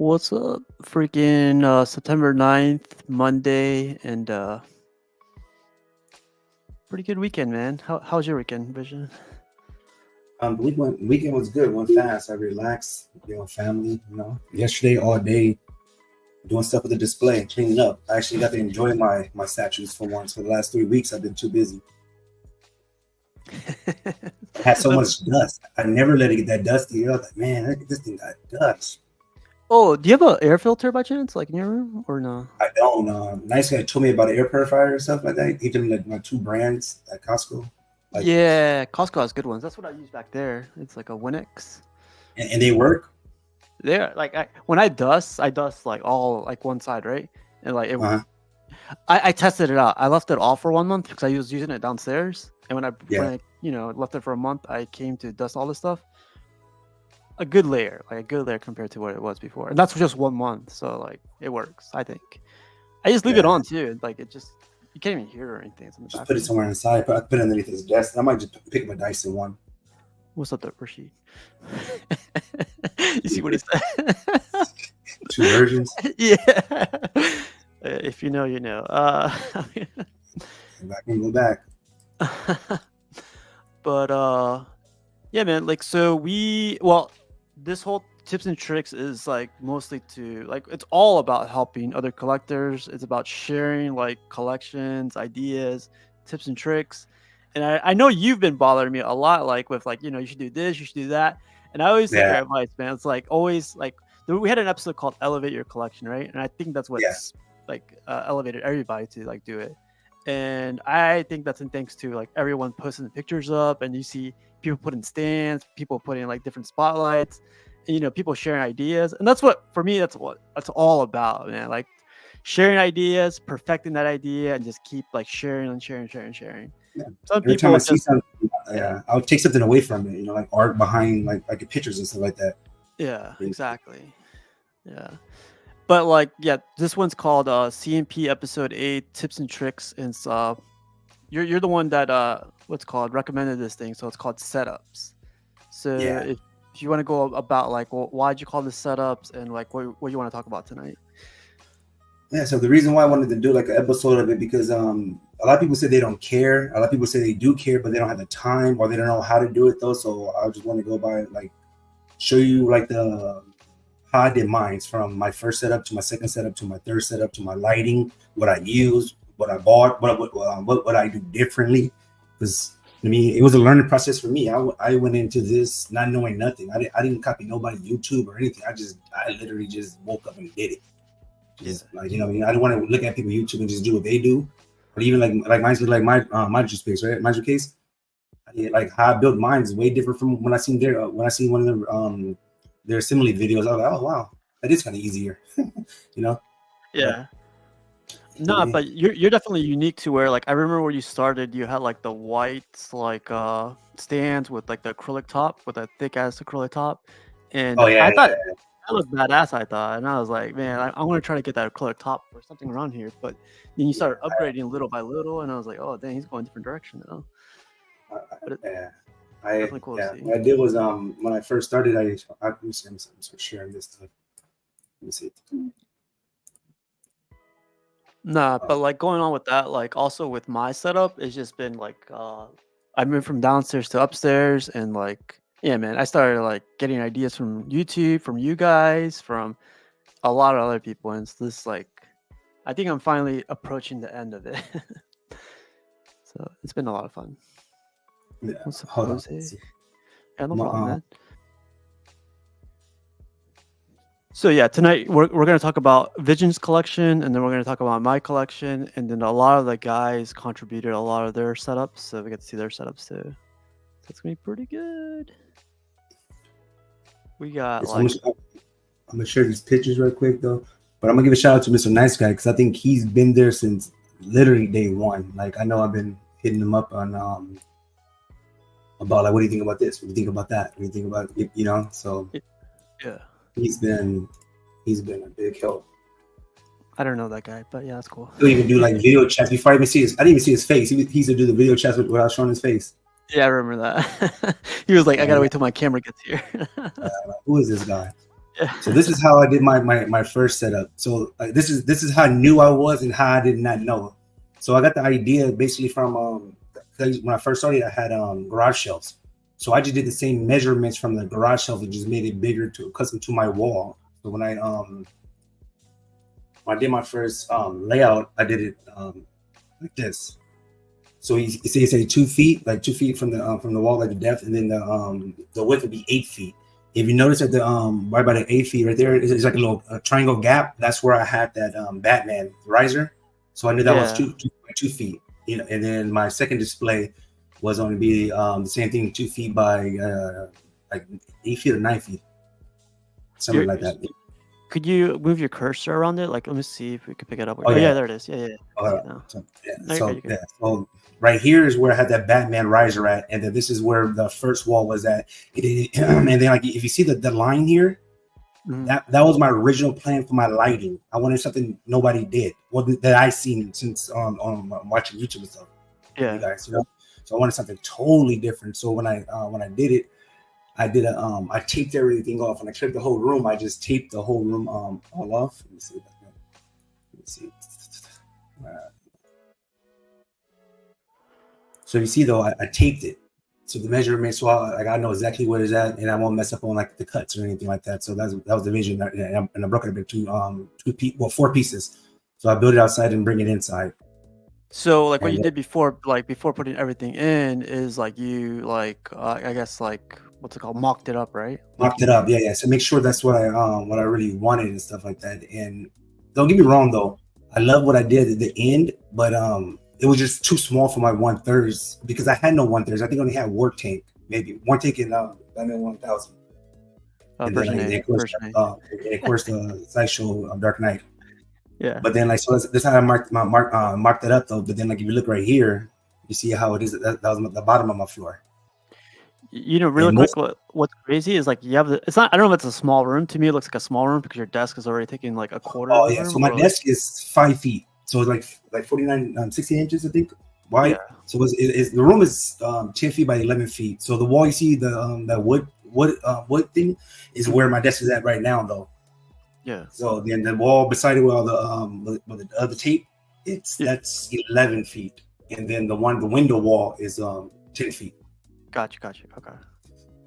What's up? Freaking September 9th, Monday, and pretty good weekend, man. How's your weekend, Vision? Weekend was good. Went fast. I relaxed. Family. Yesterday all day doing stuff with the display, cleaning up. I actually got to enjoy my statues for once. For the last 3 weeks, I've been too busy. I had so much dust. I never let it get that dusty. I was like, man, this thing got dust. Oh, do you have an air filter by chance, like in your room, or no? I don't. Nice guy told me about an air purifier and stuff like that. He told me like my two brands at Costco. Like, Yeah, Costco has good ones. That's what I use back there. It's like a Winix. and they work. There, like when I dust like all like one side, right? And like Uh-huh. I tested it out. I left it off for 1 month because I was using it downstairs, and when Yeah. I left it for a month, I came to dust all this stuff. A good layer, like a good layer compared to what it was before, and that's just 1 month. So like it works, I think. I just leave it Yeah. on too. Like it just you can't even hear it or anything. It's in the Just put it background. somewhere inside. I put it underneath his desk. I might just pick up a Dyson one. What's up, there, Rashid? You see what he said? Two versions. Yeah. If you know, you know. And I can go back. But yeah, man. Like, this whole tips and tricks is like mostly to like it's all about helping other collectors. It's about sharing like collections, ideas, tips and tricks. And I know you've been bothering me a lot, like with like you should do this, you should do that. And I always take Yeah. your advice, man. It's like always like we had an episode called "Elevate Your Collection," right? And I think that's Yeah. what's like elevated everybody to like do it. And I think that's in thanks to like everyone posting the pictures up, and you see people putting stands, people putting like different spotlights, and, people sharing ideas, and that's what for me that's all about, man. Like sharing ideas, perfecting that idea, and just keep like sharing and sharing. Yeah. Some Every time I people see just something, yeah, I'll take something away from it. Like art behind like the pictures and stuff like that. yeah, exactly, yeah. But like, yeah, this one's called CNP Episode 8 Tips and Tricks, and it's you're the one that what's called recommended this thing, so it's called setups. So Yeah. if you want to go about like, well, why'd you call this setups, and like what you want to talk about tonight? Yeah. So the reason why I wanted to do like an episode of it because a lot of people say they don't care. A lot of people say they do care, but they don't have the time or they don't know how to do it though. So I just want to go by like show you like the how I did mine from my first setup to my second setup to my third setup to my lighting, what I use, what I bought, what I do differently. Because I mean, it was a learning process for me. I went into this not knowing nothing. I didn't copy nobody YouTube or anything. I literally just woke up and did it. Just like I mean, I don't want to look at people YouTube and just do what they do, or even like mine's like my space, right? Mine's case. Like how I built mine is way different from when I seen one of their simile videos. I was like, oh wow, that is kind of easier, you know. Yeah. No, Yeah, but you're definitely unique to where like I remember when you started, you had like the white like stands with like the acrylic top with a thick ass acrylic top, and oh yeah, I thought yeah, that looked badass. I thought, and I was like, man, I want to try to get that acrylic top or something around here. But then you started yeah. upgrading little by little, and I was like, oh dang, he's going a different direction now. But it's Yeah. definitely cool to see. What I did was when I first started let me see, I'm sharing this stuff. Let me see. Nah, Uh, but like going on with that, like also with my setup, it's just been like I moved from downstairs to upstairs, and like yeah, man, I started like getting ideas from YouTube, from you guys, from a lot of other people, and it's this like I think I'm finally approaching the end of it. So it's been a lot of fun. yeah, What's up, hold on. Let's Jose? see. Yeah, no My, problem, man. So yeah, tonight we're gonna talk about Vision's collection, and then we're gonna talk about my collection, and then a lot of the guys contributed a lot of their setups, so we get to see their setups too. So it's gonna be pretty good. We got so like I'm gonna share these pictures real quick though. But I'm gonna give a shout out to Mr. Nice Guy because I think he's been there since literally day one. Like I know I've been hitting him up on about like what do you think about this? What do you think about that? What do you think about So yeah. he's been a big help. I don't know that guy, but yeah, that's cool. He'll even do like video chats before I even see his. I didn't even see his face. He used to do the video chats without showing his face. Yeah, I remember that. He was like, I gotta wait till my camera gets here. Who is this guy? So this is how I did my first setup. So this is how new I was and how I did not know. So I got the idea basically from 'cause when I first started, I had garage shelves. So I just did the same measurements from the garage shelf and just made it bigger to custom to my wall. So when I did my first layout, I did it like this. So you say 2 feet, like 2 feet from the wall, like the depth, and then the width would be 8 feet. If you notice at the right by the 8 feet right there, it's like a little triangle gap. That's where I had that Batman riser. So I knew that was Yeah. 2 feet. You know, and then my second display was going to be the same thing, 2 feet by like 8 feet or 9 feet, something You're, like that. could you move your cursor around it? Like, let me see if we can pick it up. Oh Oh yeah, yeah. there it is. Yeah, yeah. I see it now. So, yeah. No, you're good, you're good. So right here is where I had that Batman riser at, and then this is where the first wall was at. And then like if you see the line here, Mhm. that was my original plan for my lighting. I wanted something nobody did, well that I seen since on watching YouTube and stuff. Yeah. You guys, you know. So I wanted something totally different. So when I did it, I did I taped everything off. When I cleared the whole room, I just taped the whole room all off. Let me see. Let me see. So you see though, I taped it. So the measurement, so I know exactly where it's at, and I won't mess up on like the cuts or anything like that. So that was the vision, and I broke it into 4 pieces. So I built it outside and bring it inside. So like what And you did before, like before putting everything in, is like you like I guess like what's it called, mocked it up, right? Like mocked it up, yeah. So make sure that's what I really wanted and stuff like that. And don't get me wrong though, I love what I did at the end, but it was just too small for my 1/3 because I had no 1/3. I think I only had War Tank, maybe War Tank in Batman 1000, and then version and 8, of course, version 8. and of course the sideshow Dark Knight. Yeah. But then like so that's how I marked it up though. But then like if you look right here, you see how it is. That was the bottom of my floor. You know, really And quick, most what's crazy is like you have it's not, I don't know if it's a small room. To me, it looks like a small room because your desk is already taking like a quarter of Oh the yeah, so room, my or like, desk is 5 feet, so it's like 49, 60 inches, I think, yeah, wide. So the room is 10 feet by 11 feet. So the wall you see the wood thing is where my desk is at right now, though. yeah, So then the wall beside it, with all with the other tape, yeah. that's 11 feet, and then the window wall is 10 feet. Gotcha. Okay.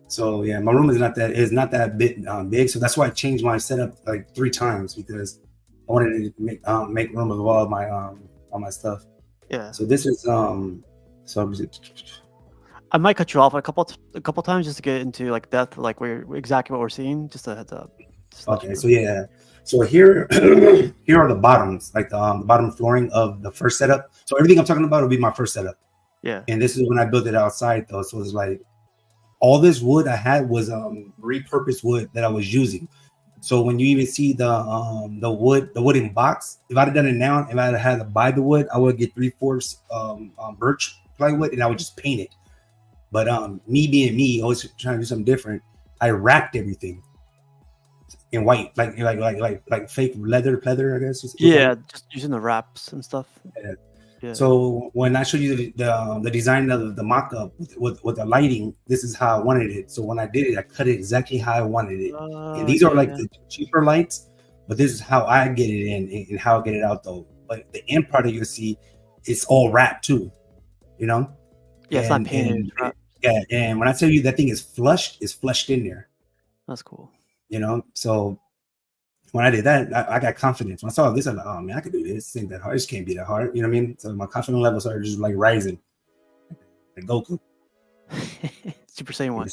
So yeah, my room is not that big. So that's why I changed my setup like 3 times because I wanted to make room of all my stuff. Yeah. So this is so I might cut you off a couple times just to get into like depth, like exactly what we're seeing. Just a heads up. Just to let you okay. know. So yeah, so here here are the bottoms, like the bottom flooring of the first setup. So everything I'm talking about will be my first setup, Yeah. and this is when I built it outside though. So it's like all this wood I had was repurposed wood that I was using. So when you even see the wooden box, if I'd have done it now, if I'd had to buy the wood, I would get 3/4 birch plywood and I would just paint it. But me being me, always trying to do something different, I wrapped everything in white, like fake pleather, I guess. Yeah, just using the wraps and stuff. Yeah. Yeah. So when I showed you the design of the mock-up with the lighting, this is how I wanted it. So when I did it, I cut it exactly how I wanted it. And these are like the cheaper lights, but this is how I get it in and how I get it out though. But the end product you'll see, it's all wrapped too, you know? Yeah, it's not painted. Yeah, and when I tell you that thing is flushed, it's flushed in there. That's cool. You know, so when I did that, I got confidence. When I saw this, I'm like, oh man, I could do this. This ain't that hard. This can't be that hard. You know what I mean? So my confidence level started just like rising, like Goku. Super Saiyan 1.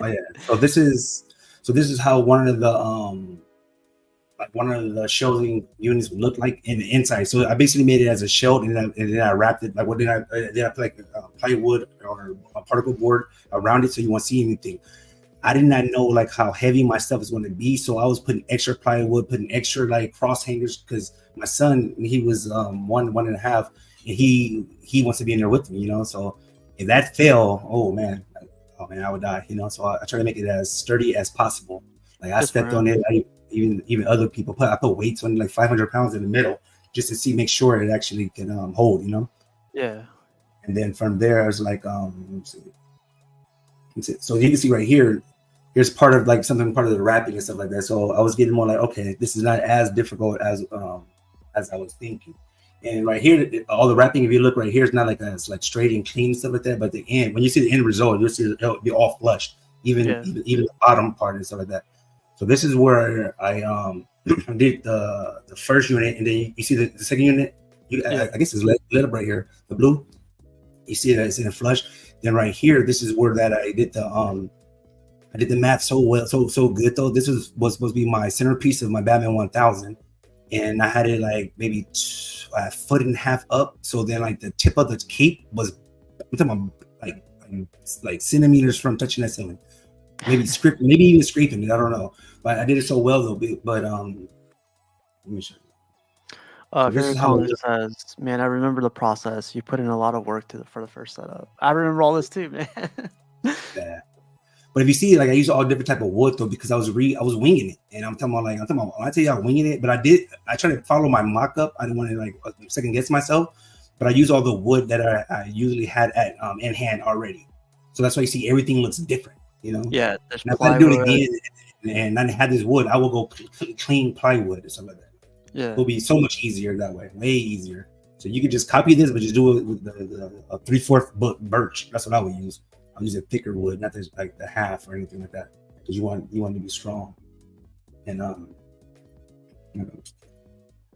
Oh yeah. So this is how one of the shelving units would look like in the inside. So I basically made it as a shelf, and then I wrapped it like did I put like plywood or a particle board around it so you won't see anything. I did not know like how heavy my stuff is going to be, so I was putting extra plywood, putting extra like cross hangers because my son, he was 1.5, and he wants to be in there with me, you know. So if that fell, oh man, I would die, you know. So I try to make it as sturdy as possible. Like I stepped on it. Even other people I put weights on like 500 pounds in the middle just to make sure it actually can hold, you know. Yeah. And then from there, I was like, so you can see right here, here's part of like something part of the wrapping and stuff like that. So I was getting more like, okay, this is not as difficult as I was thinking. And right here, all the wrapping, if you look right here, it's not like it's like straight and clean stuff like that. But the end, when you see the end result, you'll see it'll be all flushed, even the bottom part and stuff like that. So this is where I did the first unit, and then you see the second unit. I guess it's lit up right here, the blue. You see that it's in a flush. Then right here, this is where that I did the math so well, so good though. This was supposed to be my centerpiece of my Batman 1000, and I had it like maybe a foot and a half up. So then like the tip of the cape was, I'm talking about like centimeters from touching that ceiling. Maybe even scraping it. I don't know, but I did it so well though. But let me show you. Very Collins just says, "Man, I remember the process. You put in a lot of work for the first setup. I remember all this too, man." Yeah. But if you see, like I use all different type of wood though, because I was winging it, and I'm talking about when I tell you I'm winging it, but I try to follow my mock-up. I didn't want to like second guess myself, but I use all the wood that I usually had at in hand already. So that's why you see everything looks different. You know, yeah. There's if I do it again, and I had this wood, I will go clean plywood or something like that. Yeah, it'll be so much easier that way, way easier. So you could just copy this, but just do it with the 3/4 birch. That's what I would use. I'm using thicker wood, not this like the half or anything like that, because you want to be strong. And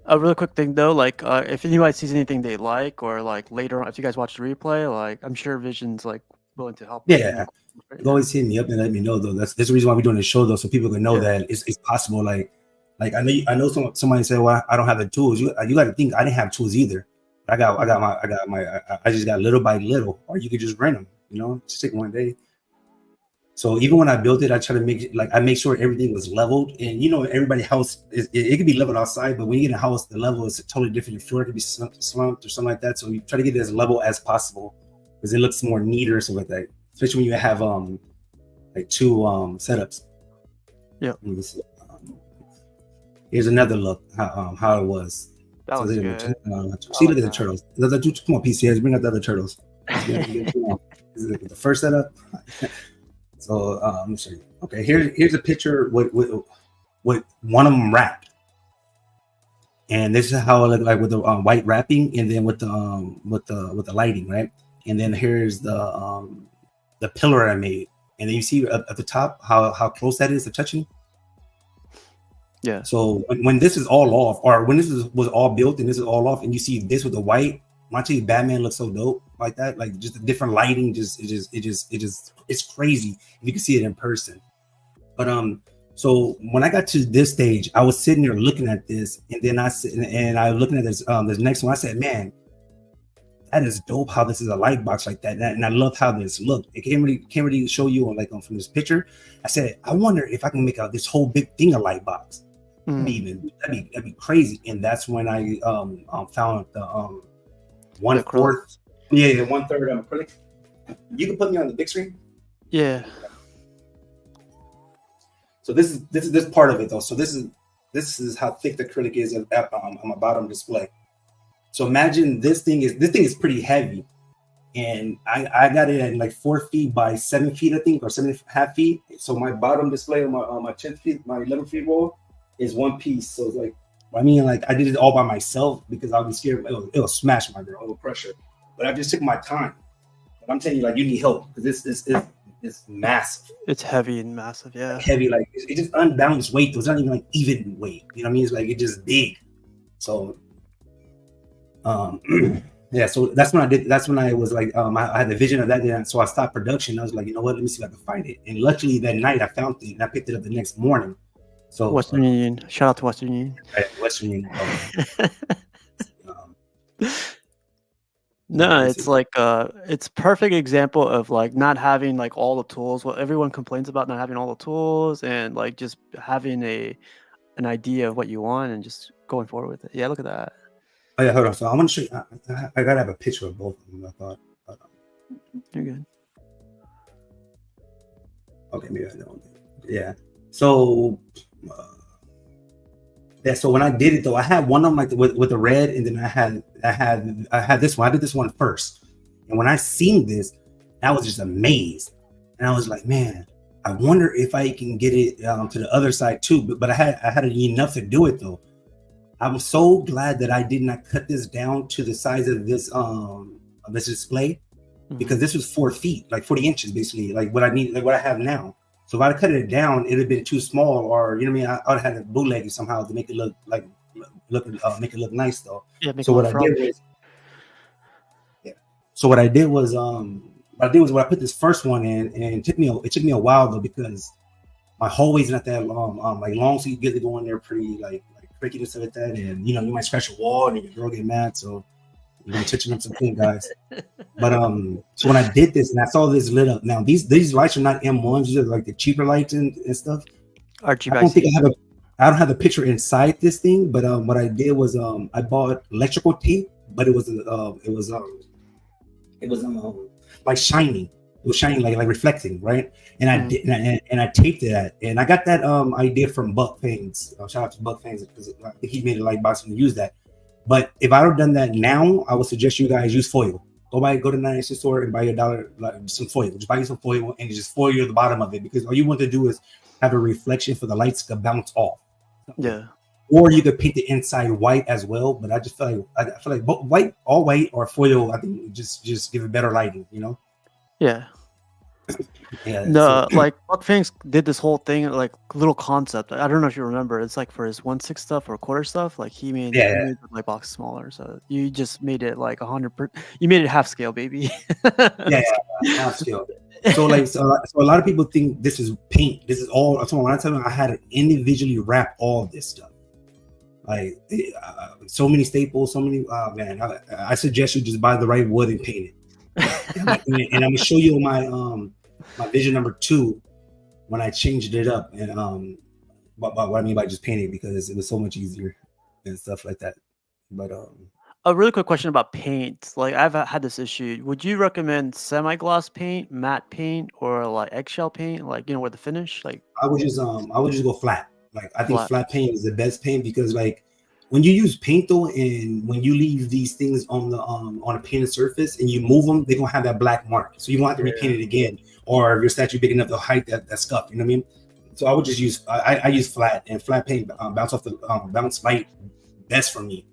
a really quick thing though, like if anybody sees anything they like, or like later on, if you guys watch the replay, like I'm sure Vision's like willing to help. Yeah, always hit me up and let me know though. That's the reason why we're doing this show though, so people can know that it's possible. Like I know somebody said, well, I don't have the tools. You got to think I didn't have tools either. I just got little by little, or you could just rent them. You know, just take one day. So even when I built it, I try to make sure everything was leveled. And you know, everybody's house it could be leveled outside, but when you get in a house, the level is totally different. Your floor could be slumped or something like that. So you try to get it as level as possible because it looks more neater or something like that. Especially when you have like two setups. Yeah. Here's another look how it was. That was good. See, look at the turtles. Come on, PCS, bring out the other turtles. This is the first setup. So let me show you. Okay, here's a picture with one of them wrapped, and this is how it looked like with the white wrapping, and then with the lighting, right? And then here's the pillar I made, and then you see at the top how close that is to touching. Yeah. So when this is all off, or when this was all built and this is all off, and you see this with the white, I tell you, Batman looks so dope like that. Like just the different lighting, it's crazy if you can see it in person. But so when I got to this stage, I was sitting there looking at this, and then I was looking at this next one. I said, man, that is dope how this is a light box like that. And I love how this looked. It can't really show you from this picture. I said, I wonder if I can make this whole big thing a light box. That'd be crazy. And that's when I found the 1/4, the 1/3 acrylic. You can put me on the big screen. Yeah. So this is part of it though. So this is how thick the acrylic is on my bottom display. So imagine this thing is pretty heavy, and I got it at like 4 feet by 7 feet, I think, or 7.5 feet. So my bottom display on my 10 feet, my 11 feet wall is one piece. So it's like, I mean, like I did it all by myself because I'll be scared it'll smash my girl, it'll crush her. But I just took my time. But I'm telling you, like, you need help because it's massive. It's heavy and massive, yeah. Like heavy, like it's just unbalanced weight. It's not even like even weight. You know what I mean? It's like it's just big. So yeah, so that's when I did. That's when I was like, I had the vision of that. Then, so I stopped production. I was like, you know what? Let me see if I can find it. And luckily that night I found it, and I picked it up the next morning. So Western Union. Shout out to Western Union. Western Union. No, it's like it's perfect example of like not having like all the tools. Well, everyone complains about not having all the tools, and like just having an idea of what you want and just going forward with it. Yeah, look at that. Oh yeah, hold on. So I want to show you. I gotta have a picture of both of them. I thought. You're good. Okay, maybe I don't. Yeah. So. Yeah. So when I did it though, I had one of them like with the red, and then I had this one. I did this one first, and when I seen this, I was just amazed, and I was like, man, I wonder if I can get it to the other side too. But I had enough to do it though. I'm so glad that I did not cut this down to the size of this display, Mhm. because this was 4 feet, like 40 inches, basically, like what I need, like what I have now. So if I cut it down, it'd have been too small, or you know what I mean. I would have had to bootleg it somehow to make it look like make it look nice though. Yeah, make So a what little I did frog. was, yeah. So what I did was, when I put this first one in, and it took me a while though, because my hallway's not that long, like long, so you get to go in there pretty like cricket and stuff like that, and you know you might scratch a wall and your girl get mad, so you're gonna touching up some clean guys. But so when I did this and I saw this lit up, now these lights are not M1s, these are like the cheaper lights and stuff. I don't think RGBIC. I don't have the picture inside this thing, but what I did was I bought electrical tape, but it was like shining. It was shining like reflecting, right? And I Mhm. did, and I taped that, and I got that idea from Buck Fains. Shout out to Buck Fains, because he made a light box and use that. But if I would have done that now, I would suggest you guys use foil. Go to the 99 store and buy your dollar some foil. Just buy you some foil and just foil the bottom of it, because all you want to do is have a reflection for the lights to bounce off. Yeah. Or you could paint the inside white as well, but I just feel like I feel like both white, all white, or foil. I think just give it better lighting. You know? Yeah. Yeah. So No, like Buck Fangs did this whole thing, like little concept. I don't know if you remember. It's like for his 1/6 stuff or quarter stuff. Like he yeah, made the light box smaller, so you just made it like 100. You made it half scale, baby. yeah, half scale. So a lot of people think this is paint. This is all. So when I tell them I had to individually wrap all this stuff, like so many staples, so many. Man, I suggest you just buy the right wood and paint it. And I'm gonna show you my vision number 2 when I changed it up, and what I mean by just painting, because it was so much easier and stuff like that. But A really quick question about paint. Like I've had this issue. Would you recommend semi-gloss paint, matte paint, or like eggshell paint? Like with the finish, like I would just go flat. Like I think flat. flat paint is the best paint, because like when you use paint though, and when you leave these things on a painted surface and you move them, they're gonna have that black mark. So you won't have to repaint it again, or if your statue big enough to hide that scuff. You know what I mean? So I would just use I use flat, and flat paint bounce light best for me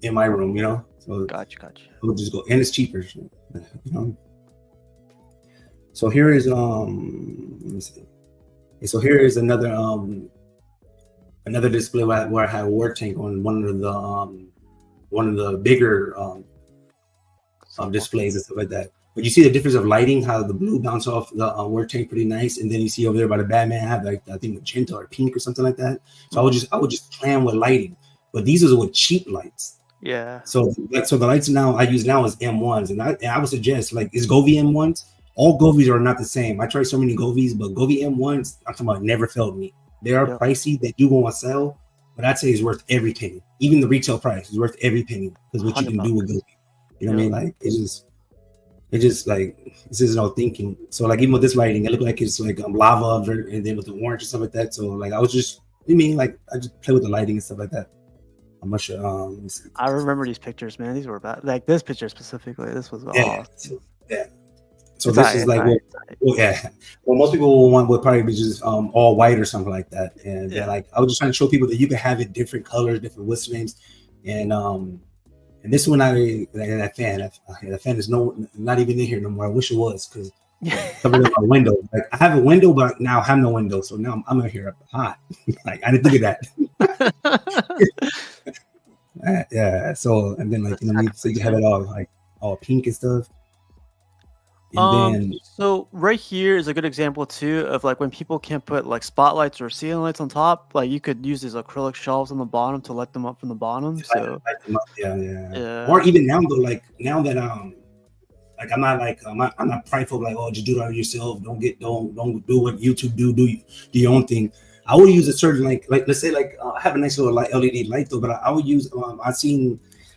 in my room. You know, so Gotcha. I would just go, and it's cheaper. You know. So here is let me see. So here is another display where I had a war tank on one of the bigger displays and stuff like that. But you see the difference of lighting, how the blue bounce off the war tank pretty nice, and then you see over there by the Batman have like I think magenta or pink or something like that. So I would just plan with lighting, but these are with cheap lights. Yeah. So the lights now I use now is M1s, and I would suggest like is Govee M1s. All Govees are not the same. I tried so many Govees, but Govee M1s, I'm talking about, never failed me. They are pricey. They do go on sale, but I'd say it's worth every penny. Even the retail price is worth every penny, because what you can do with Govee. You know what I mean? Like it's just like this is no thinking. So like even with this lighting, it looked like it's like lava, and then with the orange and stuff like that. So like I was just, like I just play with the lighting and stuff like that. I'm not sure. I remember these pictures, man. These were bad. Like this picture specifically. This was awesome. Yeah. So this is like, well, most people would probably be just all white or something like that. And like I was just trying to show people that you can have it different colors, different whistle names, and this one that fan is not even in here no more. I wish it was, because covered up my window. Like I have a window, but now I have no window, so now I'm in here hot. Like I didn't think of that. Yeah. So and then like so you have it all pink and stuff. So right here is a good example too of like when people can't put like spotlights or ceiling lights on top, like you could use these acrylic shelves on the bottom to light them up from the bottom. So yeah. Or even now though, like now that like I'm not prideful, like, oh, just do it yourself. Don't do what YouTube do your own thing. I would use a certain like let's say like I have a nice little LED light though, but I would use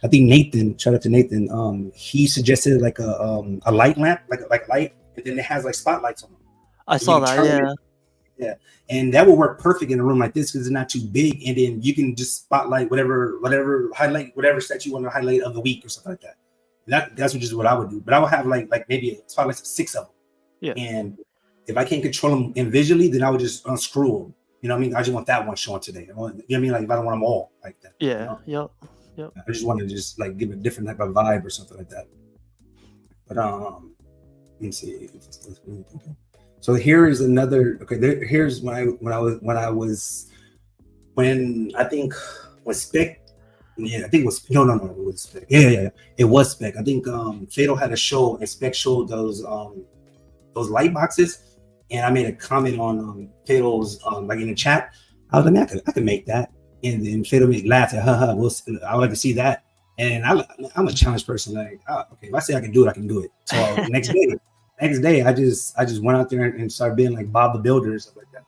I think Nathan, shout out to Nathan. He suggested like a light lamp, like a light, and then it has like spotlights on them. I saw that, yeah, and that will work perfect in a room like this because it's not too big, and then you can just spotlight whatever highlight whatever set you want to highlight of the week or something like that. That's just what I would do. But I would have like maybe spotlights of 6 of them, if I can't control them individually, then I would just unscrew them. You know what I mean? I just want that one showing today. You know what I mean? Like if I don't want them all like that. You Yeah. know? Yep. I just want to just like give a different type of vibe or something like that. But let me see. So here is another. Okay, here's when I think when Spec. Yeah, I think it was no, it was Spec. Yeah, it was Spec. I think Fatal had a show and Spec showed those light boxes, and I made a comment on Fatal's like in the chat. I was like, man, I could make that, and then Fatal made laugh at, haha. I would like to see that, and I'm a challenge person. Like, okay, if I say I can do it, I can do it. So next day, I just went out there and started being like Bob the Builder and stuff like that.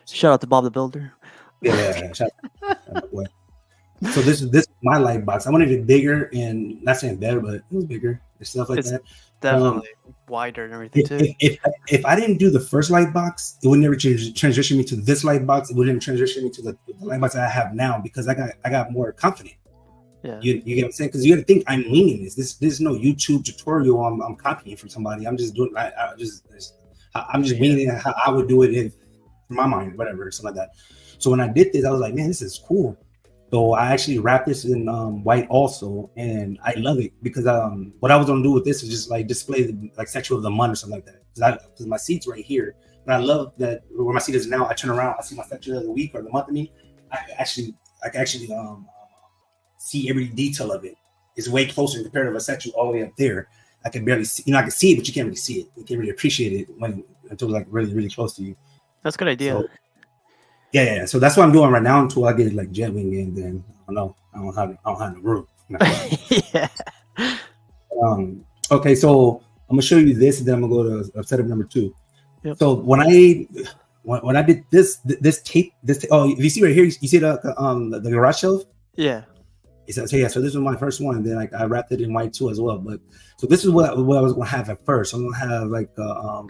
Shout out to Bob the Builder. Yeah. So this is my light box. I wanted it bigger and not saying better, but it was bigger and stuff like that. Definitely wider and everything too. If I didn't do the first light box, it would never transition me to this light box. It wouldn't transition me to the light box that I have now because I got more confident. Yeah, you get what I'm saying? Because you got to think I'm winging this. This is no YouTube tutorial. I'm copying from somebody. I'm just doing. I'm just winging it how I would do it in my mind, whatever, something like that. So when I did this, I was like, man, this is cool. So I actually wrapped this in white also, and I love it because what I was gonna do with this is just like display the like section of the month or something like that. Because my seat's right here, but I love that where my seat is now. I turn around, I see my section of the week or the month of me. I can actually see every detail of it. It's way closer compared to a section all the way up there. I can barely see, I can see it, but you can't really see it. You can't really appreciate it until it's like really, really close to you. That's a good idea. So, yeah. So that's what I'm doing right now until I get like jet wing, and then I don't have the room. Yeah. Okay, so I'm gonna show you this, and then I'm gonna go to setup number 2. Yep. So when I did this tape, if you see right here, you see the garage shelf. Yeah. So this was my first one, and then like I wrapped it in white too as well. But so this is what I was gonna have at first. I'm gonna have like the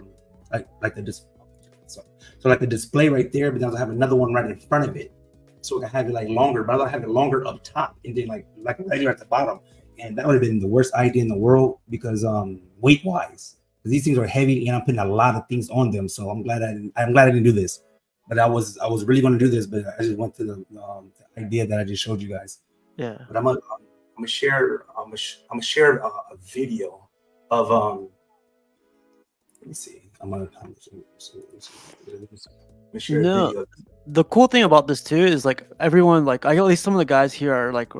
so like a display right there, but then I'll have another one right in front of it. So I can have it like longer, but I'll have it longer up top and then like right here at the bottom. And that would have been the worst idea in the world because weight wise, because these things are heavy and I'm putting a lot of things on them. So I'm glad I didn't do this. But I was really going to do this, but I just went to the idea that I just showed you guys. Yeah. But I'm gonna share a video of let me see. I'm gonna share a video. The cool thing about this too is like everyone, like at least some of the guys here are like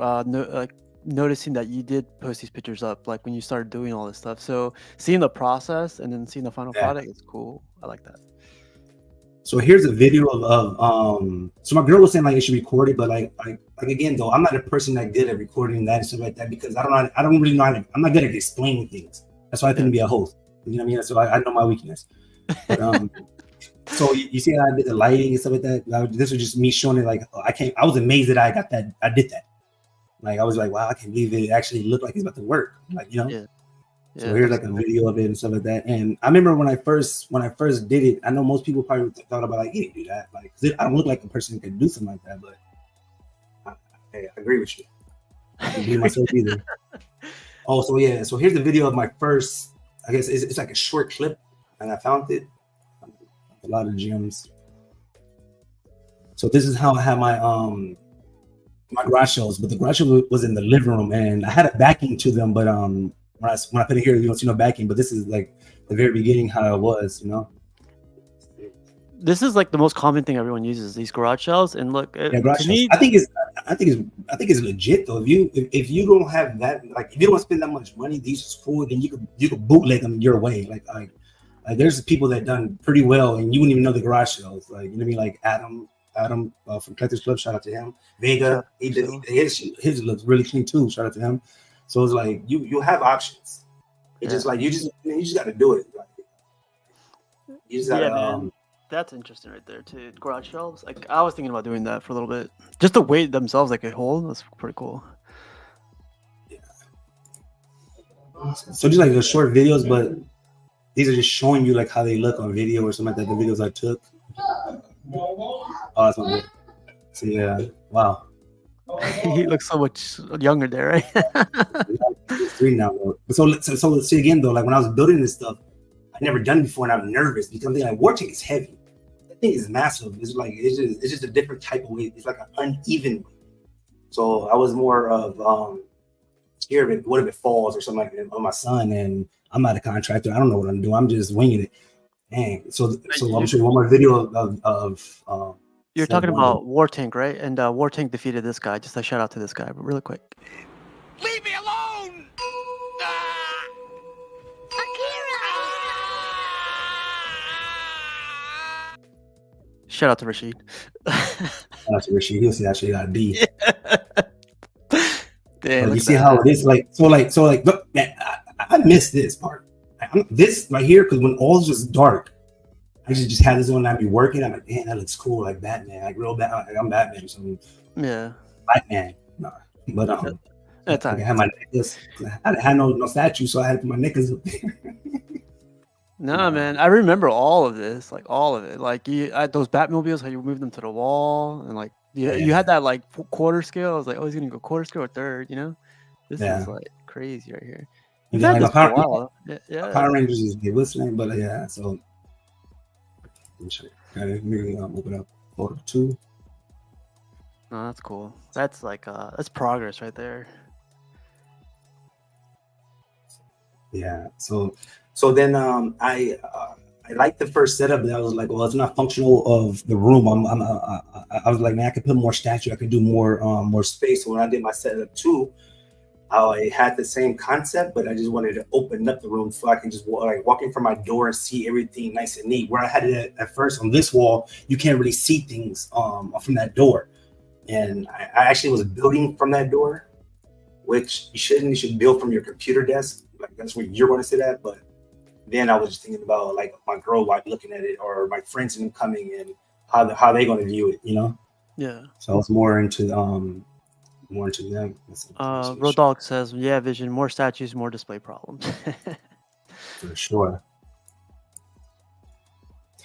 noticing that you did post these pictures up like when you started doing all this stuff. So seeing the process and then seeing the final product is cool. I like that. So here's a video of so my girl was saying like it should record it, but like again though, I'm not a person that good at recording that and stuff like that because I don't really know I'm not good at explaining things. That's why I couldn't be a host. You know what I mean? So I know my weakness. But, so you see how I did the lighting and stuff like that. This was just me showing it. Like I was amazed that I got that. I did that. Like I was like, wow, I can't believe it actually looked like it's about to work. Like Yeah. So here's like a video of it and stuff like that. And I remember when I first did it, I know most people probably thought about like, you didn't do that. Like I don't look like a person who could do something like that. But I agree with you. I can do myself either. Oh, so yeah. So here's the video of my first. I guess it's like a short clip, and I found it. A lot of gems. So this is how I had my my garage shelves, but the garage shelf was in the living room, and I had a backing to them. But when I put it here, you don't see no backing. But this is like the very beginning how it was, you know. This is like the most common thing everyone uses, these garage shelves. And look, I think it's legit though. If you don't have that, like if you don't spend that much money, these are cool. Then you could bootleg them your way. Like there's people that done pretty well, and you wouldn't even know the garage shelves. Like you know what I mean? Like Adam from Collectors Club, shout out to him. Vega, his looks really clean too. Shout out to him. So it's like you have options. It's just like you just got to do it. Like, you just got to. That's interesting right there too. Garage shelves. Like I was thinking about doing that for a little bit. Just the weight themselves, like a whole. That's pretty cool. Yeah. So just like the short videos, but these are just showing you like how they look on video or something like that. The videos I took. Oh, that's my good. So yeah, wow. He looks so much younger there, right? He's 3 now. So see again though, like when I was building this stuff, I never done it before, and I'm nervous because I'm thinking like war tank is heavy. That thing is massive. It's just a different type of weight. It's like an uneven weight. So I was more of scared of it. What if it falls or something like that on my son? And I'm not a contractor. I don't know what I'm doing. I'm just winging it. Dang. So I'll show you one more video of you're talking about War Tank, right? And War Tank defeated this guy. Just a shout out to this guy, but really quick. Leave me alone! Shout out to Rashid. Shout out to Rashid. He'll see that shit got D. Damn, you see how it is so look, man, I miss this part. This right here, because when all was dark, I just had this on and I'd be working. I'm like, man, that looks cool, like Batman, like real Batman. Like I'm Batman or something. Yeah. Batman. No. But that's I had my necklace. I had no statue, so I had to put my necklace up there. No, man, I remember all of this, like all of it. Like those Batmobiles, how you moved them to the wall, and like you had that like quarter scale. I was like, oh, he's gonna go quarter scale or third, you know? This is like crazy right here. Like Power Rangers is listening, but yeah. So let me open up photo 2. No, that's cool. That's like that's progress right there. Yeah. So then I liked the first setup, but I was like, well, it's not functional of the room. I was like, man, I could put more statue. I could do more space. So when I did my setup 2, I had the same concept, but I just wanted to open up the room so I can just walk in from my door and see everything nice and neat. Where I had it at first on this wall, you can't really see things from that door. And I actually was building from that door, which you shouldn't. You should build from your computer desk. Like that's where you're going to sit at. But then I was just thinking about like my girl like looking at it, or my friends and coming, and how they going to view it, you know? Yeah. So I was more into them. Road Dog says, yeah, Vision, more statues, more display problems. For sure.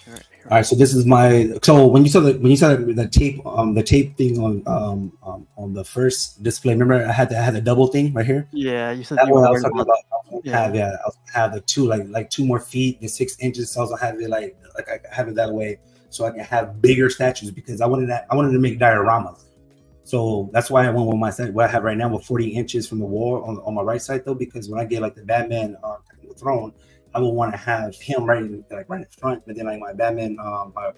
All right, so this is when you saw the tape thing on the first display. Remember, I had the double thing right here. Yeah, you said that you one were I was talking about. yeah. I was have the 2 like 2 more feet and 6 inches. So I also have it like I have it that way, so I can have bigger statues because I wanted to make dioramas. So that's why I went with my set. What I have right now with 40 inches from the wall on my right side though, because when I get like the Batman throne, I would want to have him right in front, but then like my Batman,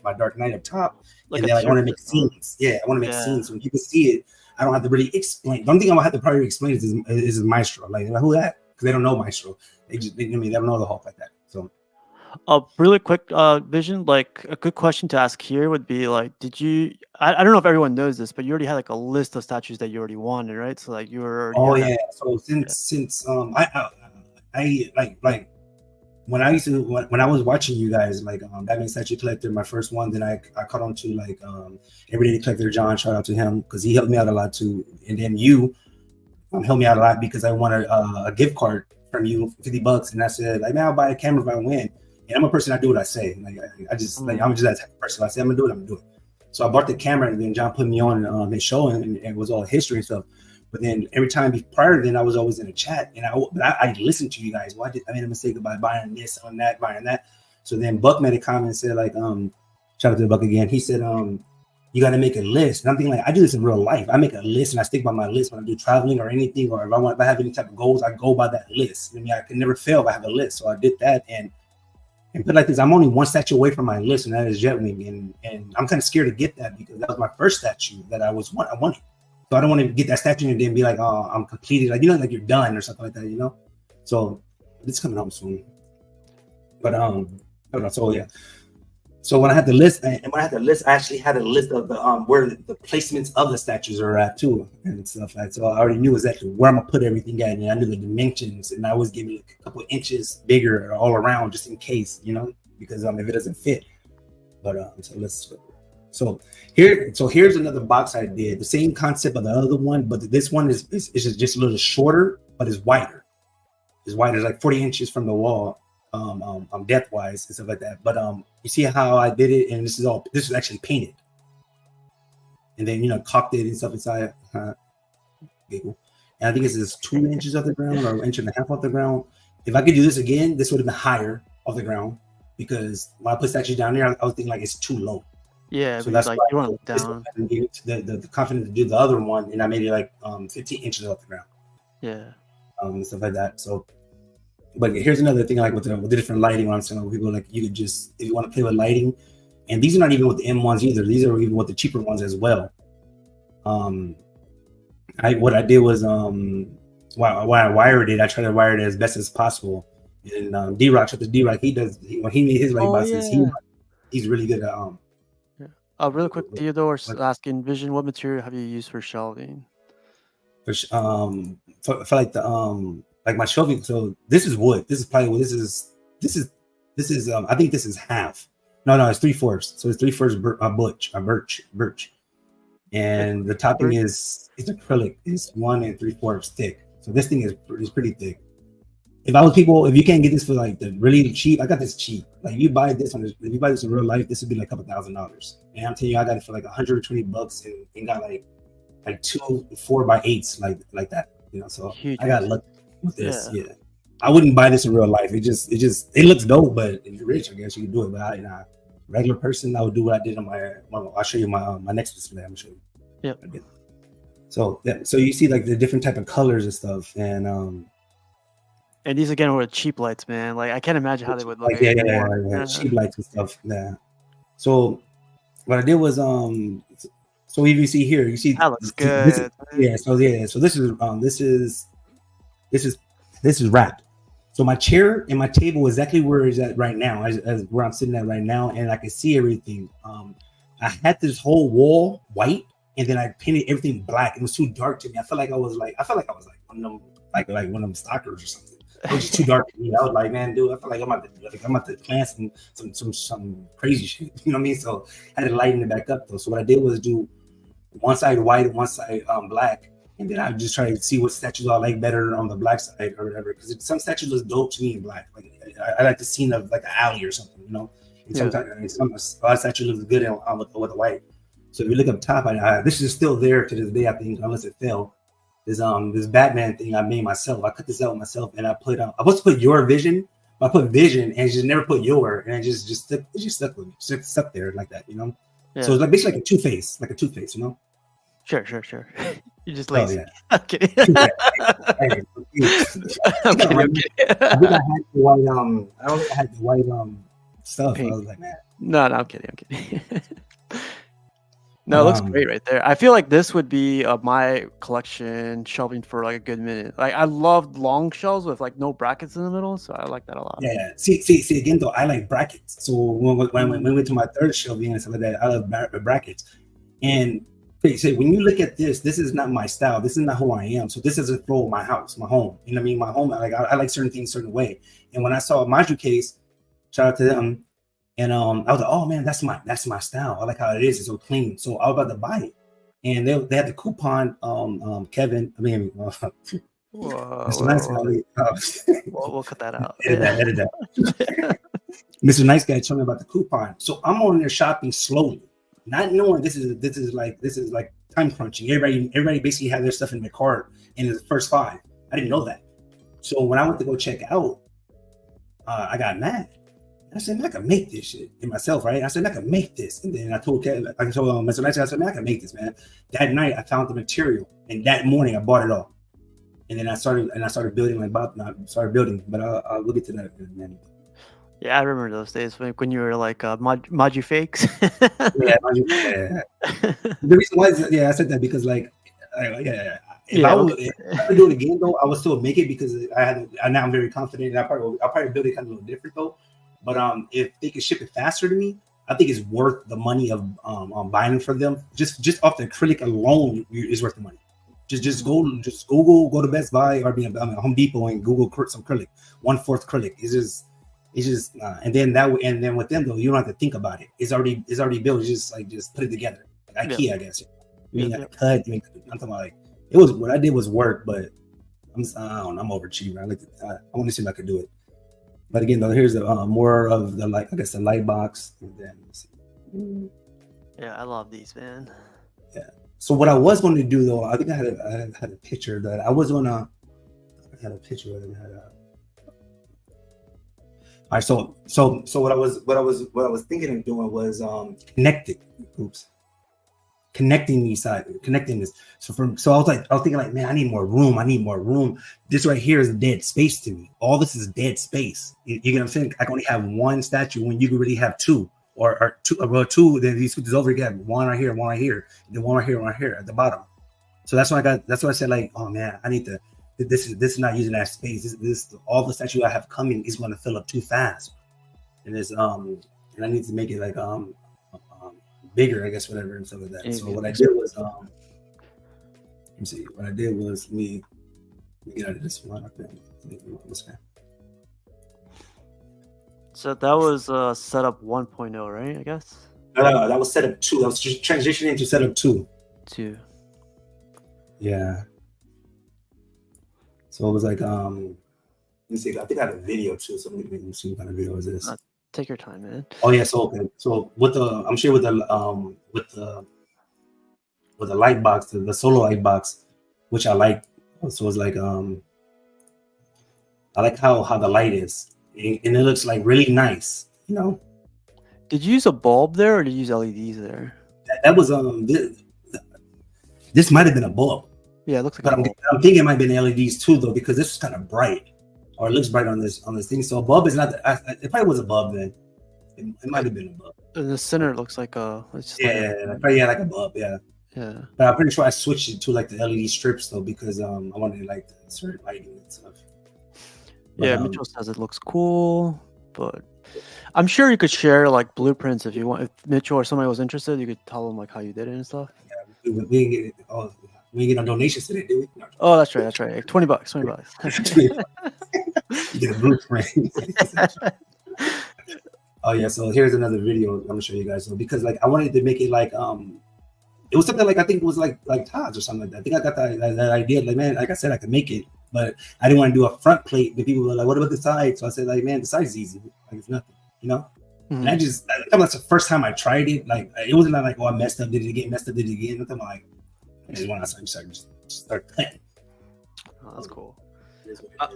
my Dark Knight up top, like, and then I want to make scenes. Yeah, I want to make scenes so when people see it, I don't have to really explain. The only thing I'm gonna have to probably explain is Maestro. Like who that? Because they don't know Maestro. They don't know the Hulk like that. So. Really quick, Vision, like a good question to ask here would be like, did you, I don't know if everyone knows this, but you already had like a list of statues that you already wanted, right? So like you were already so since I like when I was watching you guys like Batman Statue Collector, my first one, then I caught on to like Everyday Collector John, shout out to him because he helped me out a lot too, and then you helped me out a lot because I wanted a gift card from you, $50, and I said like, man, I'll buy a camera if I win. And I'm a person, I do what I say. Like I'm just that type of person. I say I'm gonna do it, I'm gonna do it. So I bought the camera, and then John put me on his show, and it was all history and stuff. But then every time prior to then, I was always in a chat, and I listened to you guys. Well, I made a mistake about buying this, on that, buying that. So then Buck made a comment and said like, shout out to Buck again. He said, you got to make a list. And I'm thinking like, I do this in real life. I make a list and I stick by my list when I do traveling or anything, or if I have any type of goals, I go by that list. I mean, I can never fail if I have a list. So I did that, and put like this, I'm only one statue away from my list, and that is Jetwing. And I'm kind of scared to get that because that was my first statue that I wanted. So I don't want to get that statue and then be like, oh, I'm completed. Like, like you're done or something like that, you know? So it's coming home soon. But I don't know. So yeah. So when I had the list, I actually had a list of the where the placements of the statues are at too, and stuff like that. So I already knew exactly where I'm gonna put everything at, and I knew the dimensions, and I was giving like a couple inches bigger all around just in case, because if it doesn't fit. But so here's another box I did, the same concept of the other one, but this one is just a little shorter, but it's wider. It's wider, it's like 40 inches from the wall. Depth wise and stuff like that, but you see how I did it, and this is actually painted, and then caulked it and stuff inside. And I think this is 2 inches off the ground or an inch and a half off the ground. If I could do this again, this would have been higher off the ground because when I put statues down there, I was thinking like it's too low. Yeah, So but that's like why you want to look this one down. I didn't give it the confidence to do the other one, and I made it like 15 inches off the ground, Yeah. and stuff like that. So, but here's another thing, like with the different lighting. What I'm saying, people like you could just if you want to play with lighting, and these are not even with the M1s either. These are even with the cheaper ones as well. What I did was while I wired it, I tried to wire it as best as possible. And D-Rock, when he made his light Oh boxes, yeah. he's really good at Yeah. Real quick, with- Theodore's with- asking, Vision, what material have you used for shelving? for like the like my shelving. So this is wood. This is plywood. This is I think this is half. No, it's 3/4. So it's 3/4 birch. And the topping it's acrylic. It's 1 3/4 thick. So this thing is pretty thick. If you can't get this for like the really cheap, I got this cheap. Like if you buy this in real life, this would be like a couple $1,000s. And I'm telling you, I got it for like $120 and got like 2 4x8s like that. You know, so Huge I got pieces. lucky with this. Yeah. I wouldn't buy this in real life. It looks dope, but if you're rich, I guess you can do it. But regular person, I would do what I did on I'll show you my next display. I'm gonna show you. Yeah. So you see like the different type of colors and stuff, and these again were cheap lights, man. Like I can't imagine how they would look. like cheap lights and stuff. Yeah. So what I did was so if you see here, you see that looks good. So this is wrapped. So my chair and my table is exactly where it's at right now, as where I'm sitting at right now, and I can see everything. I had this whole wall white, and then I painted everything black. It was too dark to me. I felt like I was like one of them, like one of them stalkers or something. It was just too dark to me. I was like, man, dude, I feel like I'm about to plant some crazy shit. You know what I mean? So I had to lighten it back up though. So what I did was do one side white and one side black. And then I just try to see what statues I like better on the black side or whatever. Because some statues look dope to me in black. Like I like the scene of like an alley or something, you know. And sometimes a lot of statues looks good with the white. So if you look up top, this is still there to this day, I think, unless it fell. This Batman thing I made myself. I cut this out myself, and I put I was supposed to put your vision. I put vision, and just never put your, and it just stuck with me, stuck there like that, you know. Yeah. So it's like basically like a two-face, you know. Sure. You just lazy. Oh, yeah. Okay. I'm kidding. I think I had the white I had the white stuff. Pink. I was like, man. No, I'm kidding. No, it looks great right there. I feel like this would be my collection shelving for like a good minute. Like I love long shelves with like no brackets in the middle, so I like that a lot. Yeah. See again though, I like brackets. So when we went to my third shelving and stuff like that, I love brackets. And say when you look at this is not my style. This is not who I am. So this doesn't flow with my house, my home. You know what I mean? My home. I like certain things a certain way. And when I saw a Maju case, shout out to them. And I was like, oh man, that's my style. I like how it is. It's so clean. So I was about to buy it. And they had the coupon, Kevin. I mean, Mr. Nice Guy. We'll cut that out. Edit that. Mr. Nice Guy told me about the coupon. So I'm on there shopping slowly, not knowing this is like time crunching. Everybody basically had their stuff in their cart and it's the first 5. I didn't know that. So when I went to go check out, I got mad. I said, man, I can make this shit in myself, right? I said, man, I can make this. And then I told Mr. Nice Guy, I said, man, I can make this, man. That night I found the material, and that morning I bought it all. And then I started building but I'll get to that in a minute. Yeah, I remember those days when you were like Maju fakes. Yeah. The reason why is I said that because like if I would do it again though, I would still make it because now I'm very confident, and I'll probably build it kind of a little different though. But if they can ship it faster to me, I think it's worth the money of buying them for them. Just off the acrylic alone is worth the money. Just Google, go to Best Buy or Home Depot and Google some acrylic, 1/4 acrylic. It's just and then with them though, you don't have to think about it. It's already built. Just put it together. Like IKEA, I guess. You ain't got to cut. I'm talking about like it was what I did was work, but I'm overachieving. I want to see if I could do it. But again, though, here's the more of the the light box. And then yeah, I love these, man. Yeah. So what I was going to do though, I think I had a picture that I was gonna. I had a picture of it. All right, so what I was thinking of doing was connecting these sides, connecting this. So I was thinking like, man, I need more room. This right here is dead space to me. All this is dead space. You get what I'm saying? I can only have one statue when you can really have two or two. Well, two. Then these scooters over, you have one right here, and then one right here at the bottom. So that's why I said like, oh man, I need to. This is not using that space. This all the statue I have coming is going to fill up too fast, and and I need to make it like bigger, I guess, whatever, and stuff like that. So what I did was let me see. What I did was me get out of this one. So that was setup 1.0, right? I guess. No, that was setup 2. I was just transitioning to setup 2. 2. Yeah. So it was like let me see. I think I had a video too. So let me see what kind of video is this. Take your time, man. Oh yeah. So okay. So with I'm sure with the light box, the solo light box, which I like. So it's like I like how the light is, and it looks like really nice. You know. Did you use a bulb there, or did you use LEDs there? That was this might have been a bulb. Yeah, it looks like. But I'm thinking it might have been LEDs too, though, because this is kind of bright, or it looks bright on this thing. So a bulb is not. It probably was a bulb then. It might have been a bulb. In the center, it looks like a. It's just probably like a bulb. Yeah. Yeah. But I'm pretty sure I switched it to like the LED strips though, because I wanted like the certain lighting and stuff. But, yeah, Mitchell says it looks cool, but I'm sure you could share like blueprints if you want. If Mitchell or somebody was interested, you could tell them like how you did it and stuff. Yeah, we didn't get it. Oh, we didn't get no donations today, did we? No. Oh, that's right. Like $20. You get a blueprint. Oh yeah, so here's another video I'm gonna show you guys. So because like I wanted to make it like it was something like I think it was like Todd's or something like that. I think I got that idea. Like, man, like I said, I could make it, but I didn't want to do a front plate. But people were like, "What about the side?" So I said, like, man, the side is easy. Like it's nothing, you know. Mm-hmm. And that's the first time I tried it. Like it wasn't like, oh, I messed up, did it again, messed up, did it again. Nothing like. I just want to start playing. Oh, that's cool.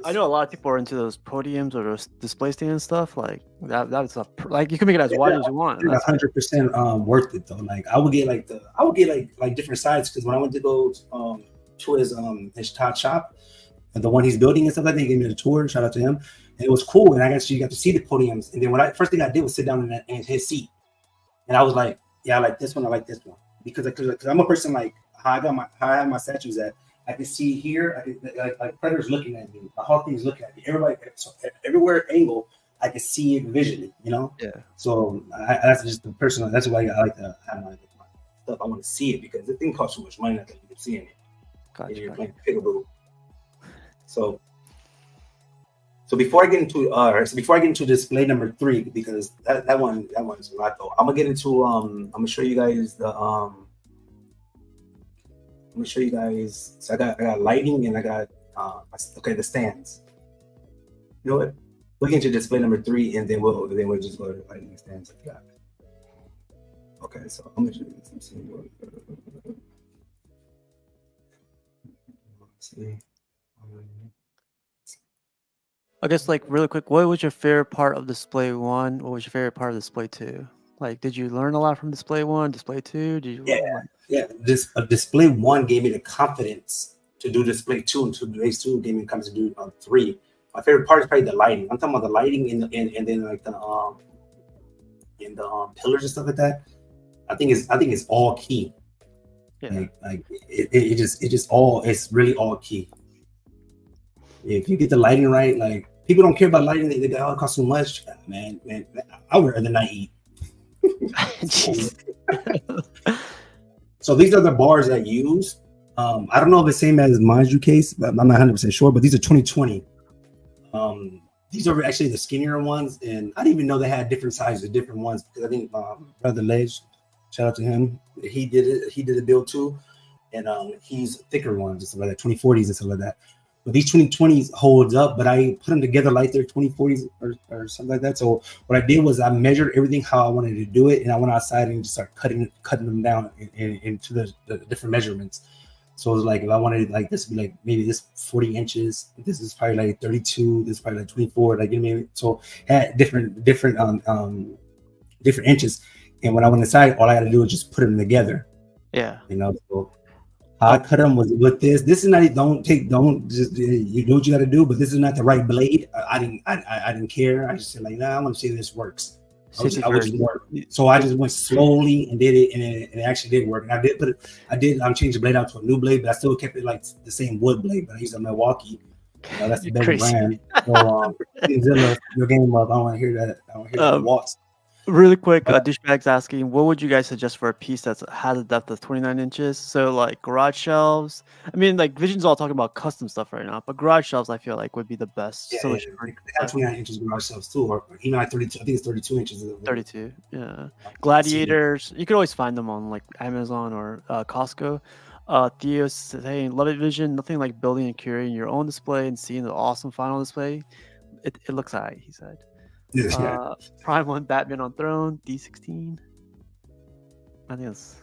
I know a lot of people are into those podiums or those display stand and stuff. Like that's like you can make it as wide as you want. 100% worth it though. Like I would get like different sides, because when I went to go to his Todd shop, the one he's building and stuff like that, he gave me a tour. Shout out to him, and it was cool. And I guess you got to see the podiums. And then first thing I did was sit down in his seat, and I was like, yeah, I like this one. I like this one because I'm a person like how I have my statues at. I can see here, like predators looking at me. The whole thing's looking at me. Everybody, so everywhere angle, I can see it visually. You know. Yeah. So that's just the personal. That's why I like to have my stuff. I want to see it because the thing costs so much money. I think you can see it. Gotcha. You're playing peekaboo. So before I get into display number 3, because that one's a lot though. I'm gonna show you guys the I'm gonna show you guys. So I got lighting and I got the stands. You know what? We'll get into display number 3 and then we'll just go to lighting and stands. Yeah. Okay, so I'm gonna show you something. Let's see. I guess like really quick, what was your favorite part of display 1? What was your favorite part of display 2? Like, did you learn a lot from display 1, display 2? Display 1 gave me the confidence to do display 2, and display 2 gave me the confidence to do 3. My favorite part is probably the lighting. I'm talking about the lighting and then like the pillars and stuff like that. I think it's all key. Yeah. It's really all key. If you get the lighting right, like people don't care about lighting. They go, oh, it costs so much. Man, I would rather not eat. So these are the bars I use. I don't know if it's the same as Manju case, but I'm not 100% sure. But these are 2020. These are actually the skinnier ones, and I didn't even know they had different sizes, different ones. Because I think Brother Ledge, shout out to him, he did it. He did a build too, and he's thicker ones, just like that, 2040s and stuff like that. But these 2020s holds up, but I put them together like they're 2040s or something like that. So what I did was I measured everything how I wanted to do it, and I went outside and just started cutting them down into the different measurements. So it's like if I wanted like this to be like maybe this 40 inches, this is probably like 32, this is probably like 24, like you know what I mean? So had different inches. And when I went inside, all I had to do was just put them together. Yeah. You know, so how I cut them was with this. This is not. Don't just you do what you got to do. But this is not the right blade. I didn't care. I just said like, nah, I want to see if this works. I was just work. So I just went slowly and did it, and it actually did work. And I did change the blade out to a new blade, but I still kept it like the same wood blade. But I used a Milwaukee. That's the better brand. So Zilla, your game up. I don't want to hear that. I don't hear that waltz. Really quick, douchebag's asking, what would you guys suggest for a piece that has a depth of 29 inches? So like garage shelves. I mean, like Vision's all talking about custom stuff right now, but garage shelves I feel like would be the best. Yeah, solution. They have 29 inches garage shelves too, or even like 32. I think it's 32 inches. 32, yeah. Gladiators, you could always find them on like Amazon or Costco. Theo's saying, love it, Vision. Nothing like building and curating your own display and seeing the awesome final display. It looks high, he said. Prime 1 Batman on Throne, D16. I think that's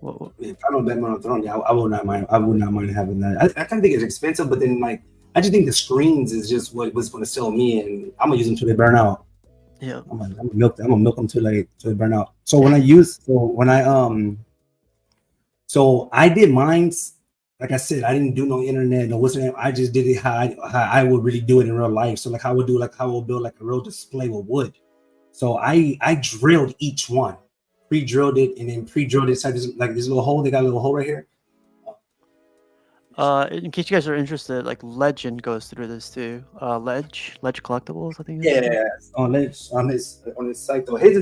what Prime 1 Batman on Throne. Yeah, I would not mind. I would not mind having that. I kind of think it's expensive, but then like I just think the screens is just what was going to sell me, and I'm gonna use them till they burn out. Yeah, I'm gonna milk them till they burn out. So when I did mine's. Like I said, I didn't do no internet, no what's the name. I just did it how I would really do it in real life. So like how I would build like a real display with wood. So I drilled each one, pre-drilled it, and then pre-drilled it inside this little hole. They got a little hole right here. In case you guys are interested, like Legend goes through this too. Ledge Collectibles, I think. Yeah, on his site though. His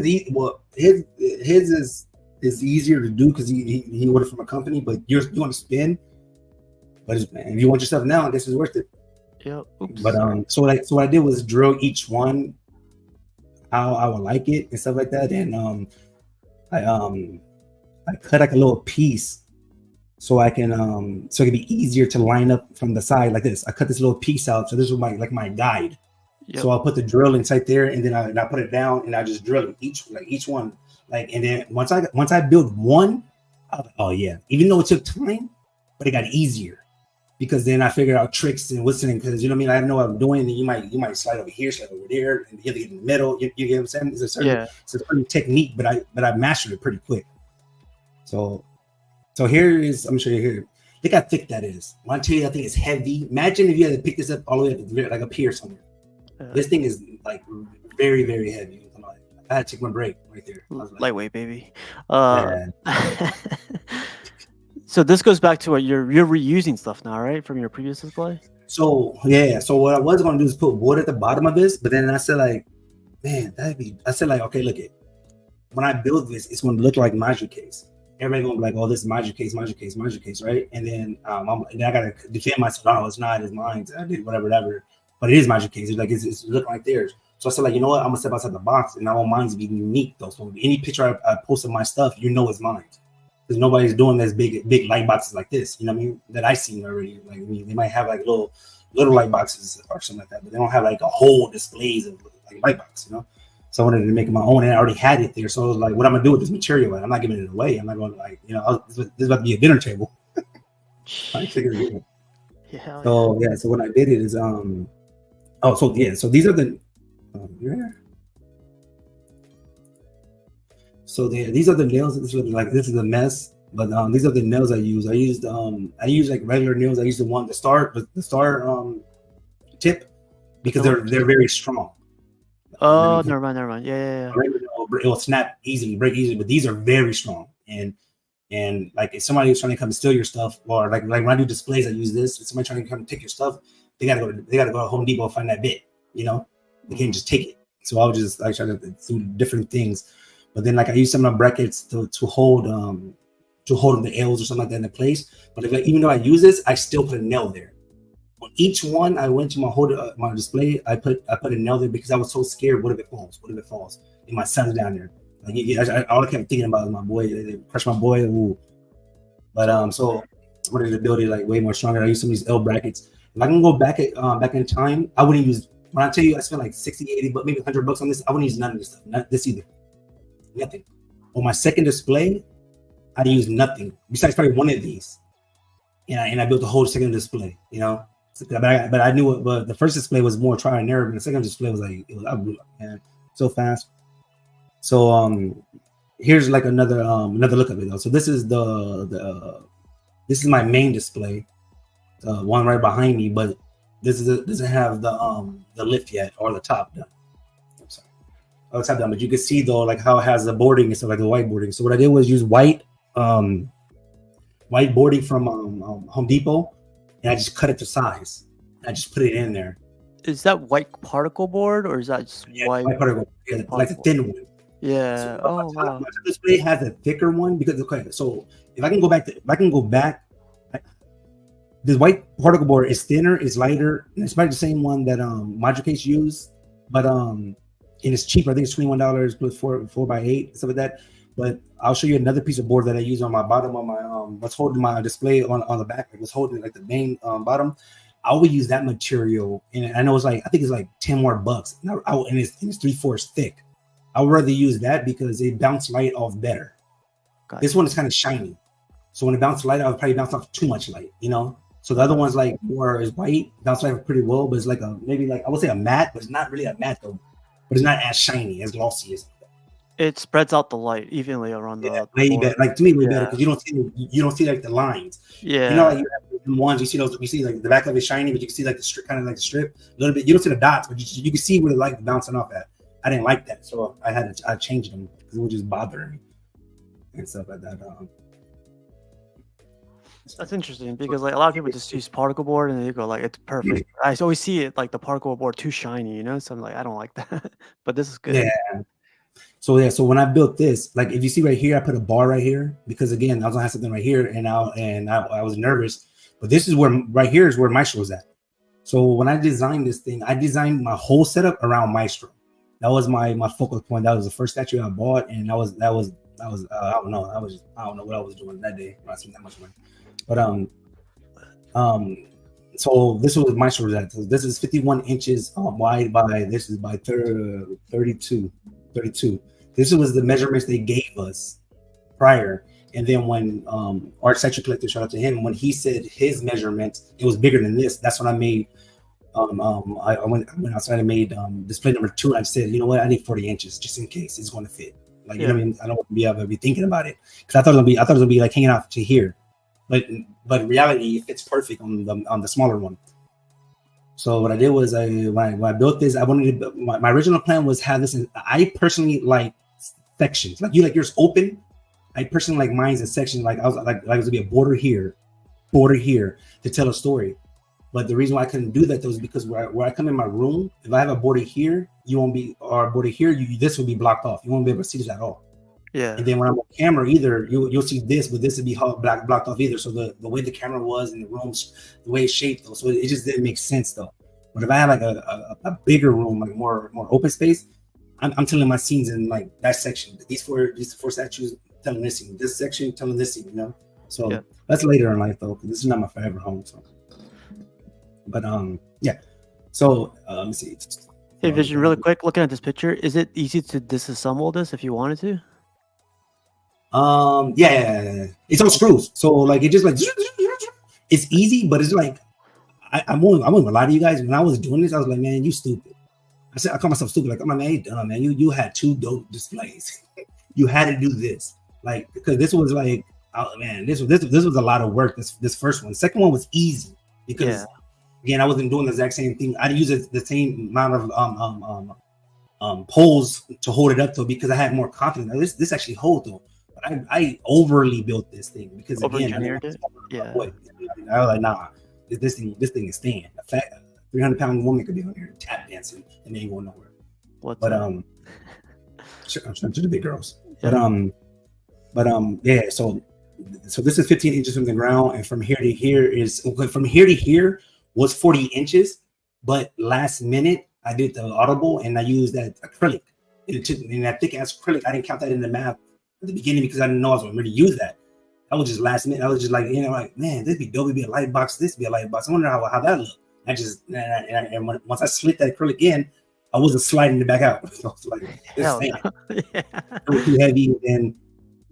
is easier to do because he ordered from a company, but you want to spend. But if you want yourself now, I guess it's worth it. Yeah. Oops. But so what I did was drill each one how I would like it and stuff like that, and I cut like a little piece so I can so it can be easier to line up from the side like this. I cut this little piece out, so this was my guide. Yep. So I'll put the drill inside there, and then I put it down, and I just drill each one, and then once I build one, I was like, oh yeah, even though it took time, but it got easier. Because then I figured out tricks and listening, because you know what I mean. I know what I'm doing, and you might slide over here, slide over there, and you have to get in the middle. You get what I'm saying? It's a certain technique, but I mastered it pretty quick. So here is, I'm sure you hear. Look how thick that is. When I tell you that thing is heavy, imagine if you had to pick this up all the way up, like up here somewhere. This thing is like very, very heavy. I had to take my break right there. Lightweight, baby. So this goes back to what you're reusing stuff now, right, from your previous display? So yeah. So what I was gonna do is put wood at the bottom of this, but then I said like, man, I said like, okay, look it. When I build this, it's gonna look like Magic Case. Everybody gonna be like, oh, this is Magic Case, right? And then I gotta defend myself. No, it's not. It's mine. I did whatever. But it is Magic Case. It's like it's looking like theirs. So I said like, you know what? I'm gonna step outside the box, and I want mine to be unique though. So any picture I post of my stuff, you know it's mine. Because nobody's doing this big light boxes like this, you know what I mean? That I've seen already. Like, I mean, they might have like little light boxes or something like that, but they don't have like a whole displays of like light box, you know. So I wanted to make my own, and I already had it there. So I was like, what I'm gonna do with this material? I'm not giving it away. I'm not going to like, you know, this is about to be a dinner table. I figured it. Yeah. So yeah. So when I did it is so these are the So these are the nails. This is a mess, but these are the nails I use. I used like regular nails. I used the star tip because they're very strong. Oh, never mind. Yeah. It will snap easily, break easily, but these are very strong. And like if somebody is trying to come steal your stuff, or like when I do displays, I use this. If somebody trying to come take your stuff, they gotta go to Home Depot and find that bit. You know, they can't just take it. So I was just like trying to do different things. But then, like I use some of my brackets to hold the L's or something like that in place. But even though I use this, I still put a nail there. On each one, I went to my display. I put a nail there because I was so scared. What if it falls? And my son's down there. Like all I kept thinking about was my boy. They crushed my boy. Ooh. But so I wanted to build it like way more stronger. I used some of these L brackets. If I can go back in time, I wouldn't use. When I tell you I spent like 60, 80, but maybe $100 on this, I wouldn't use none of this stuff. Not this either. Nothing. On my second display, I use nothing besides probably one of these. and I built a whole second display, you know. But I knew it. But the first display was more trial and error, but the second display was like I blew up, man, so fast. So here's like another look at it though. So this is this is my main display, the one right behind me, but this doesn't have the lift yet or the top done. I'm sorry, oh, the top done, but you can see though like how it has the boarding and stuff like the whiteboarding. So what I did was use whiteboarding from Home Depot, and I just cut it to size. I just put it in there. Is that white particle board or is that just white particle? Yeah, like a thin one. Yeah. So oh wow. my display has a thicker one because okay. So if I can go back, this white particle board is thinner, it's lighter, and it's probably the same one that Module Case use, but and it's cheaper. I think it's $21 plus 4x8 stuff like that. But I'll show you another piece of board that I use on my bottom of my what's holding my display on the back. It was holding like the main bottom. I would use that material, and I know it's like I think it's like $10 more, and it's 3/4 thick. I would rather use that because it bounces light off better. Gotcha. This one is kind of shiny, so when it bounces light, I would probably bounce off too much light, you know. So the other one's like more is white, bounce light pretty well, but it's like maybe like I would say a matte, but it's not really a matte though. But it's not as shiny, as glossy as. It spreads out the light evenly around the way better. Like to me, way better because you don't see like the lines. Yeah, you know, like you have ones you see like the back of it shiny, but you can see like the strip, kind of like the strip a little bit. You don't see the dots, but you can see where the light bouncing off at. I didn't like that, so I changed them because it would just bother me and stuff like that. That's interesting because like a lot of people just use particle board and they go like it's perfect. I always see it like the particle board too shiny, you know. So I'm like I don't like that, but this is good. Yeah. So when I built this, like if you see right here, I put a bar right here because again I was gonna have something right here, and I was nervous, but this is where right here is where Maestro was at. So when I designed this thing, I designed my whole setup around Maestro. That was my focal point. That was the first statue I bought, and that was I don't know what I was doing that day. I spent that much money, but so this was Maestro at. So this is 51 inches wide this is by 32. This was the measurements they gave us prior. And then when our statue collector, shout out to him, when he said his measurements, it was bigger than this. That's when I made I went outside and made display number 2. And I said, you know what, I need 40 inches just in case it's going to fit. Like you know what I mean? I don't want to be able to be thinking about it because I thought it was gonna be like hanging out to here, but in reality, it fits perfect on the smaller one. So what I did was when I built this, I wanted to. My original plan was have this. I personally like sections, like you like yours open. I personally like mine's in sections. Like I was like it was gonna be a border here to tell a story. But the reason why I couldn't do that though is because where I come in my room, if I have a border here, you won't be, or a border here, this will be blocked off. You won't be able to see this at all. Yeah. And then when I'm on camera, either you'll see this, but this would be blocked off either. So the way the camera was in the rooms, the way it's shaped though, so it just didn't make sense though. But if I had like a bigger room, like more open space, I'm telling my scenes in like that section. These four statues telling this scene, this section telling this scene, you know. So that's later in life though, because this is not my forever home. So, but yeah. So let me see. Hey Vision, really quick, looking at this picture, is it easy to disassemble this if you wanted to? Yeah. It's on screws, so like it just like it's easy, but it's like I won't lie to you guys. When I was doing this, I was like, man, you stupid. I call myself stupid. Like, I'm like, man, you dumb, man. You had 2 dope displays. You had to do this, like, because this was like, oh man, this was a lot of work. This first one, the second one was easy because again, I wasn't doing the exact same thing. I used the same amount of poles to hold it up though, because I had more confidence. Now, this actually holds though. But I overly built this thing because again, I was like, nah. This thing is staying. A fat 300-pound woman could be on here tap dancing and they ain't going nowhere. I'm trying to the big girls. Yeah. But yeah. So this is 15 inches from the ground, and from here to here was 40 inches. But last minute I did the audible and I used that acrylic. And that thick ass acrylic, I didn't count that in the math at the beginning because I didn't know I was going to really use that. That was just last minute. I was just like, like, man, this be dope. It'd be a light box. This be a light box. I wonder how that look. Once I slid that acrylic in, I wasn't sliding it back out. So I was like, this thing. It was too heavy. And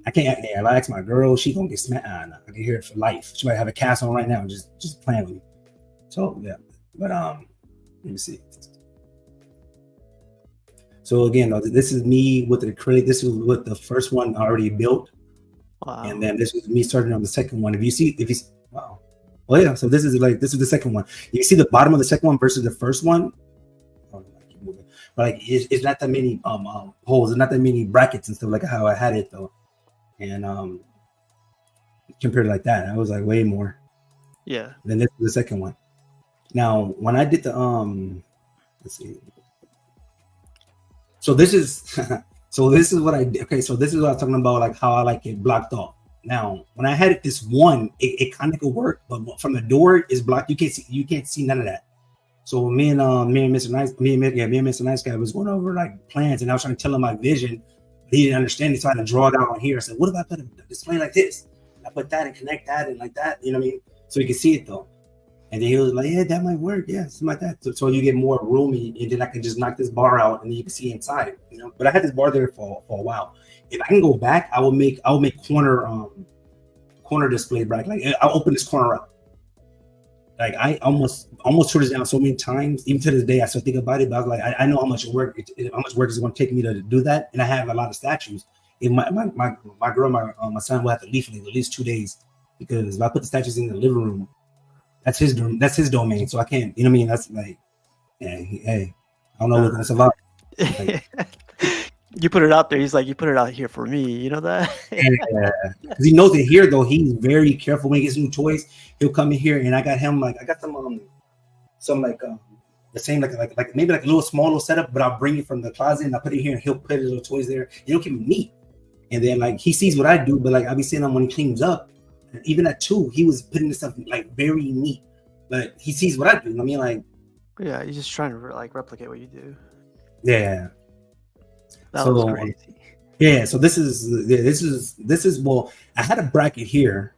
I can't. Yeah, if I ask my girl, she gonna get smacked. Nah, I can hear it for life. She might have a cast on right now, just playing with me. So yeah, but let me see. So again, this is me with the acrylic. This is with the first one already built, and then this was me starting on the second one. If you see, wow, oh yeah. So this is the second one. You see the bottom of the second one versus the first one. Oh, I keep moving. But like it's not that many holes, and not that many brackets and stuff like how I had it though, and compared to like that, I was like way more. Yeah. Then this is the second one. Now when I did the let's see. So this is what I did. Okay, so this is what I'm talking about, like how I like it blocked off. Now, when I had it this one, it kind of could work, but from the door is blocked. You can't see none of that. So me and Mr. Nice Guy was going over like plans, and I was trying to tell him my vision. He didn't understand it, so I had to draw it out on here. I said, what if I put a display like this? I put that and connect that and like that, you know what I mean? So you can see it though. And then he was like, yeah, that might work. Yeah, something like that. So you get more roomy, and then I can just knock this bar out, and then you can see inside. You know, but I had this bar there for a while. If I can go back, I will make corner display back. Like I'll open this corner up. Like I almost tore this down so many times. Even to this day, I still think about it. But I was like, I know how much work is going to take me to do that, and I have a lot of statues. If my girl, my son will have to leave for at least 2 days, because if I put the statues in the living room, that's his domain, so I can't. You know what I mean? That's like, hey, I don't know what that's about. Like, you put it out there. He's like, you put it out here for me. You know that? Yeah, because he knows it here though. He's very careful when he gets new toys. He'll come in here, and I got him like I got some the same like maybe like a small little setup, but I'll bring it from the closet and I put it here, and he'll put his little toys there. He'll keep me neat, and then like he sees what I do, but like I'll be seeing him when he cleans up. Even at 2, he was putting this stuff like very neat, but he sees what I do. I mean, like, yeah, he's just trying to like replicate what you do. Yeah, that was crazy. Yeah, so this is well, I had a bracket here,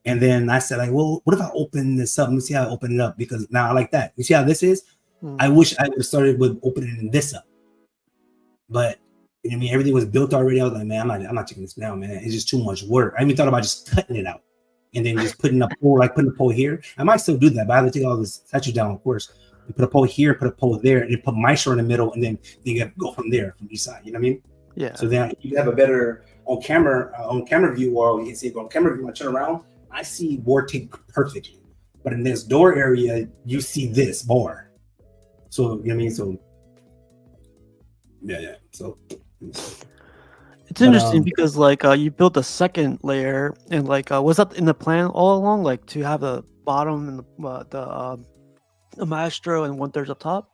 and then I said like, well, what if I open this up? Let me see how I open it up, because now I like that. You see how this is? I wish I would have started with opening this up, but. I mean, everything was built already. I was like, man, I'm not taking this down, man. It's just too much work. I even thought about just cutting it out and then just putting a pole here. I might still do that, but I have to take all this statue down, of course. You put a pole here, put a pole there, and put Maestro in the middle, and then you have to go from there, from each side. You know what I mean? Yeah. So then you have a better on camera view, or you can see on camera view. When I turn around, I see Vortic perfectly, but in this door area, you see this bar. So you know what I mean? So yeah. So. It's interesting because like you built a second layer, and like was that in the plan all along, like to have the bottom and the Maestro and 1/3 up top?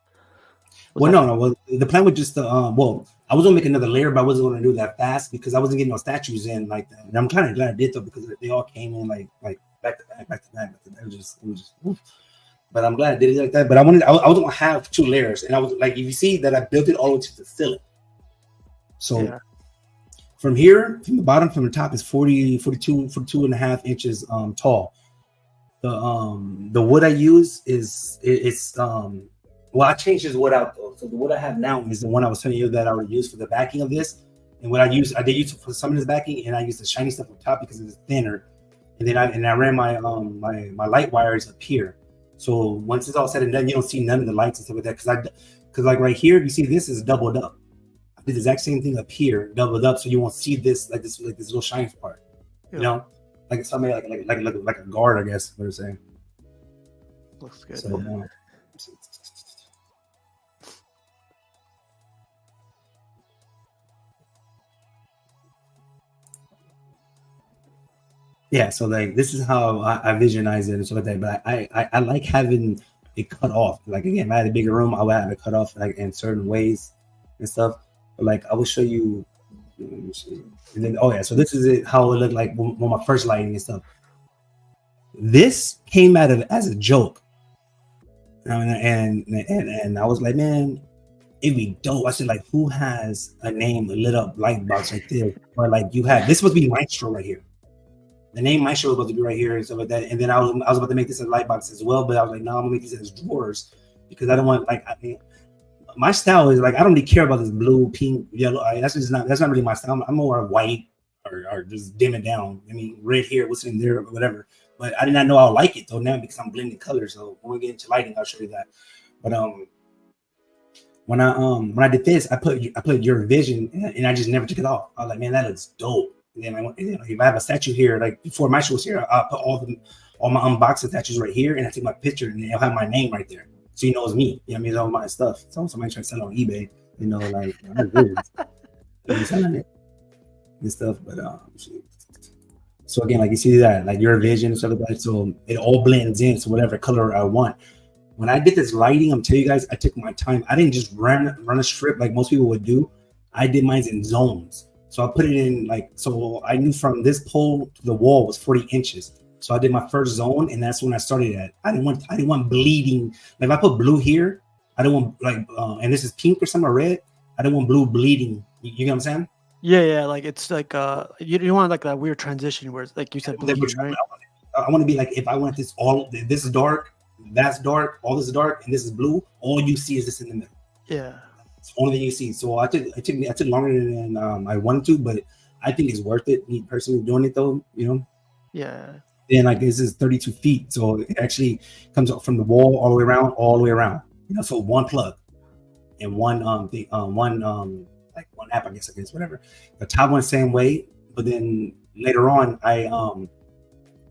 No. Well, the plan was just I was gonna make another layer, but I wasn't gonna do that fast because I wasn't getting no statues in like that. And I'm kind of glad I did though, because they all came in like back to back. It was just. Oof. But I'm glad I did it like that. But I was gonna have 2 layers, and I was like, if you see that I built it all the way to the ceiling. So from here, from the bottom, from the top is 42 and a half inches tall. The wood I use I changed this wood out though. So the wood I have now is the one I was telling you that I would use for the backing of this. And what I did use for some of this backing, and I used the shiny stuff on top because it's thinner. And then I ran my my light wires up here. So once it's all said and done, you don't see none of the lights and stuff like that. Because like right here, you see this is doubled up. I did the exact same thing up here, doubled up, so you won't see this this little shiny part. You know, like it's something like a guard, I guess. What I'm saying. Looks good. So, yeah, so like this is how I visualize it and stuff like that. But I like having it cut off. Like again, if I had a bigger room, I would have it cut off like in certain ways and stuff. But like I will show you. And then so this is it, how it looked like when my first lighting and stuff. This came out of as a joke, and I was like, man, it'd be dope. I said like, who has a name, a lit up light box like this, or like you have this must be Maestro right here. The name Maestro was supposed to be right here and stuff like that. And then I was about to make this a light box as well, but I was like, no, I'm gonna make these as drawers because I don't want my style is like I don't really care about this blue, pink, yellow. That's not really my style. I'm more white. or just dim it down. I mean, red here, what's in there, or whatever. But I did not know I'll like it though now because I'm blending colors. So when we get into lighting, I'll show you that. But when I did this, I put your vision and I just never took it off. I was like, man, that looks dope. And then if I have a statue here, like before my show was here, I'll put all my unboxing statues right here, and I take my picture, and it'll have my name right there, so you know it's me. You know what I mean? All my stuff. So somebody trying to sell it on eBay, you know, like I'm selling it and stuff. But so again, like you see that, like your vision and stuff like that. So it all blends in to whatever color I want. When I did this lighting, I'm telling you guys, I took my time. I didn't just run a strip like most people would do. I did mine in zones. So I put it in so I knew from this pole to the wall was 40 inches. So I did my first zone, and that's when I started at. I didn't want bleeding. Like if I put blue here, I don't want and this is pink or something or red. I don't want blue bleeding. You get what I'm saying? Yeah. Like it's like you want like that weird transition where it's like you said blue, right? I want to be like, if I want this this is dark, that's dark, all this is dark, and this is blue. All you see is this in the middle. Yeah. It's the only thing you see. So I took longer than I wanted to, but I think it's worth it. Me personally doing it though, you know. Yeah. And like this is 32 feet, so it actually comes up from the wall all the way around. You know, so one plug and one like one app, I guess, whatever. The top one same way, but then later on,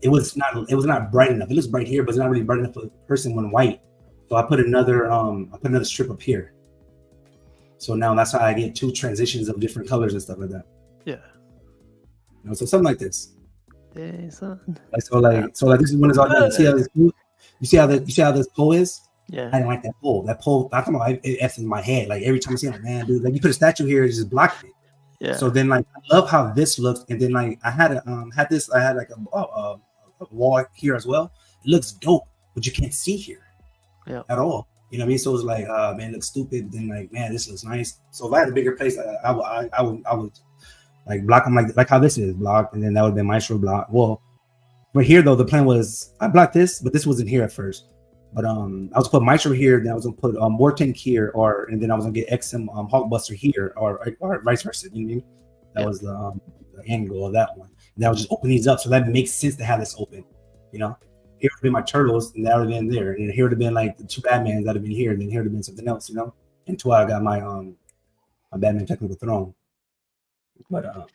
it was not bright enough. It looks bright here, but it's not really bright enough for the person when white. So I put another strip up here. So now that's how I get two transitions of different colors and stuff like that. Yeah. You know, so something like this. Dang, son. So this is when it's all done. You see how this pole is? Yeah. I didn't like that pole. That pole, I come on, it F's in my head. Like every time I see it, like, man, dude, like you put a statue here, it's just blocking it. Yeah. So then like I love how this looks. And then like I had like a wall here as well. It looks dope, but you can't see here at all. You know what I mean? So it's like, man, it looks stupid. Then like, man, this looks nice. So if I had a bigger place, I would like block them like how this is blocked, and then that would have been Maestro block. Well, but here though, the plan was I blocked this, but this wasn't here at first. But I was put Maestro here, then I was gonna put Morton here, and then I was gonna get XM Hulkbuster here, or vice versa. You know what I mean? That was the end goal of that one. And that would just open these up, so that makes sense to have this open. You know, here would have been my turtles, and that would have been there, and here would have been like the two Batmans that have been here, and then here would have been something else. You know, until I got my my Batman Technical Throne. But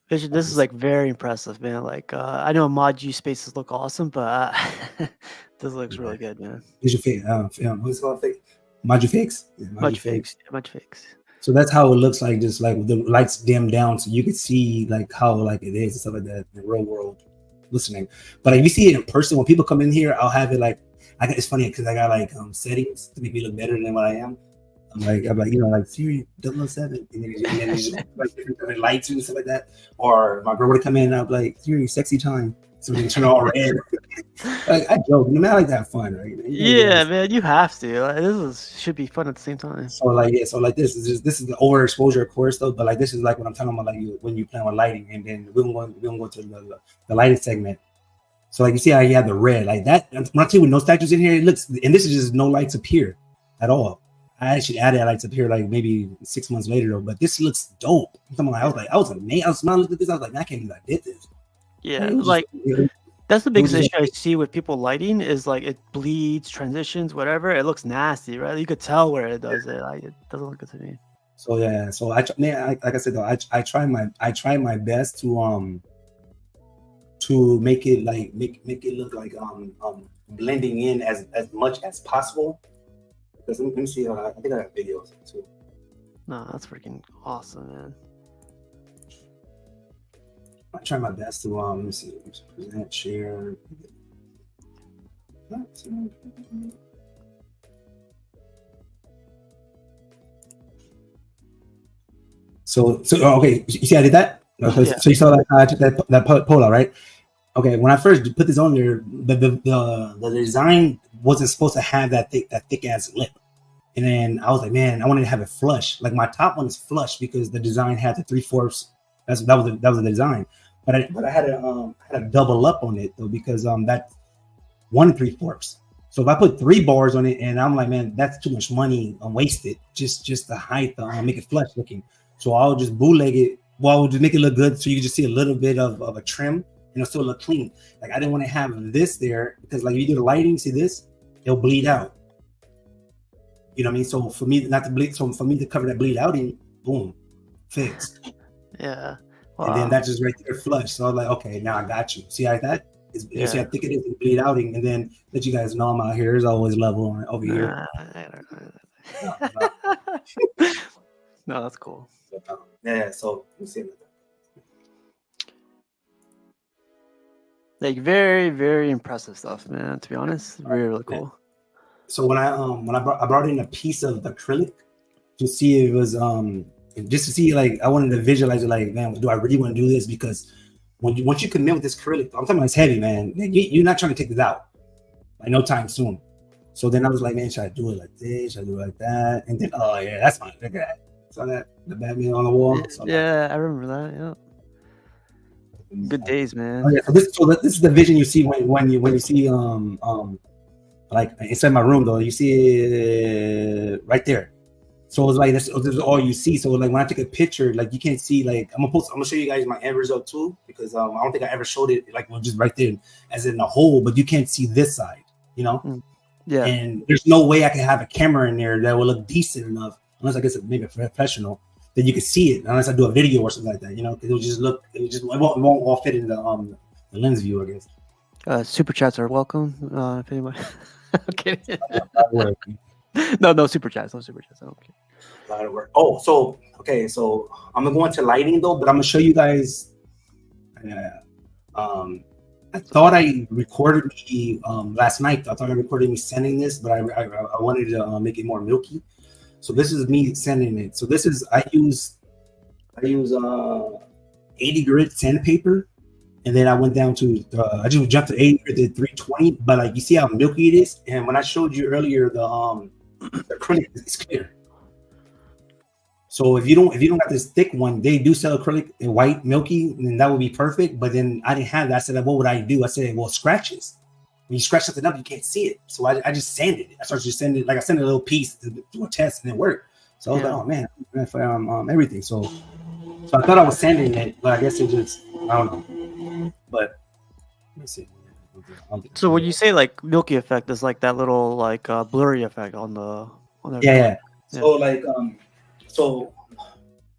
Vision, this is like very impressive, man. Like I know Mod G spaces look awesome, but this looks really good, man. Visual fake, what's it called? Fake? Mod Fakes? Yeah, Mod Fakes. Mod Fakes. So that's how it looks like, just like the lights dim down, so you can see like how like it is and stuff like that in the real world listening. But if you see it in person, when people come in here, I'll have it like it's funny because I got like settings to make me look better than what I am. I'm like, you know, like Siri 007, and then like different lights and stuff like that. Or my girl would come in and I'd be like, Siri, sexy time. So they turn all red. Like, I joke, no matter, I like to have fun, right? Yeah, man, you have to. Like, should be fun at the same time. So like, this is the overexposure, of course, though. But like, this is like what I'm talking about, like when you play with lighting, and then we're gonna go to the lighting segment. So like, you see how you have the red, like that. When I tell you with no statues in here, it looks, and this is just no lights up here at all. I actually added lights up here like maybe 6 months later though, but this looks dope. I was amazed. I was smiling at this. I was like, I can't believe I did this. Yeah, like that's the biggest issue I see with people lighting is like it bleeds, transitions, whatever. It looks nasty, right? You could tell where it does it. Like it doesn't look good to me. So yeah, so like I said though, I try my best to make it like make it look like blending in as much as possible. Because let me see, I think I have videos too. No, that's freaking awesome, man. I try my best to let me see, present, share. So okay, you see I did that? Okay, yeah. So you saw that I took that polar, right? Okay, when I first put this on there, the design wasn't supposed to have that thick ass lip. And then I was like, man, I wanted to have it flush. Like my top one is flush because the design had the 3/4. That was the design. But I had a double up on it though, because that 1 3/4. So if I put 3 bars on it, and I'm like, man, that's too much money wasted. Just the height, make it flush looking. So I'll just bootleg it Well, I would just make it look good so you can just see a little bit of a trim and it'll still look clean. Like I didn't want to have this there because like if you do the lighting, see this, it'll bleed out. You know what I mean? So for me not to bleed, so for me to cover that bleed outing, boom, fixed. Yeah. And then Wow. that just right there flush. So I was like, okay, now I got you. See how that is? You see how thick it is and bleed outing, and then let you guys know I'm out here. There's always level on over here. I don't No, know. no. No, that's cool. Yeah. So let me see. Like very, very impressive stuff, man. To be honest, really, really cool. So when I brought in a piece of acrylic to see if it was just to see, like, I wanted to visualize it, like, man, do I really want to do this? Because once you commit with this acrylic, I'm talking about it's heavy, man. You're not trying to take this out like no time soon. So then I was like, man, should I do it like this? Should I do it like that? And then, oh yeah, that's fine. Look at that. Saw that the Batman on the wall. Yeah, I remember that. Yeah. Good days, man. Oh, yeah. So this is the vision you see when you see like inside my room though. You see it right there. So it's like this is all you see. So like when I take a picture, like you can't see, like I'm gonna show you guys my end result too, because I don't think I ever showed it like just right there as in the whole, but you can't see this side, you know? Yeah. And there's no way I can have a camera in there that will look decent enough, unless I guess maybe a professional, that you can see it, unless I do a video or something like that, you know, because it won't all fit in the lens view, I guess. Super chats are welcome. If anybody okay. No super chats. No super chats. I don't care. That'll work. Oh, so okay, so I'm gonna go into lighting though, but I'm gonna show you guys. I thought I recorded me last night. I thought I recorded me sending this, but I wanted to make it more milky. So this is me sending it. So this is I use 80 grit sandpaper, and then I went down to I just jumped to 80 grit to 320. But like you see how milky it is, and when I showed you earlier the acrylic is clear. So if you don't got this thick one, they do sell acrylic in white, milky, and that would be perfect. But then I didn't have that. I said, what would I do? I said, well, scratches. When you scratch something up, you can't see it. So I just sanded it. I started just sanding it, like I sent a little piece to do a test, and it worked. So I was like, oh man, everything. So I thought I was sanding it, but I guess it just, I don't know. But let me see. So when you say like milky effect, is like that little like blurry effect on the yeah. So like so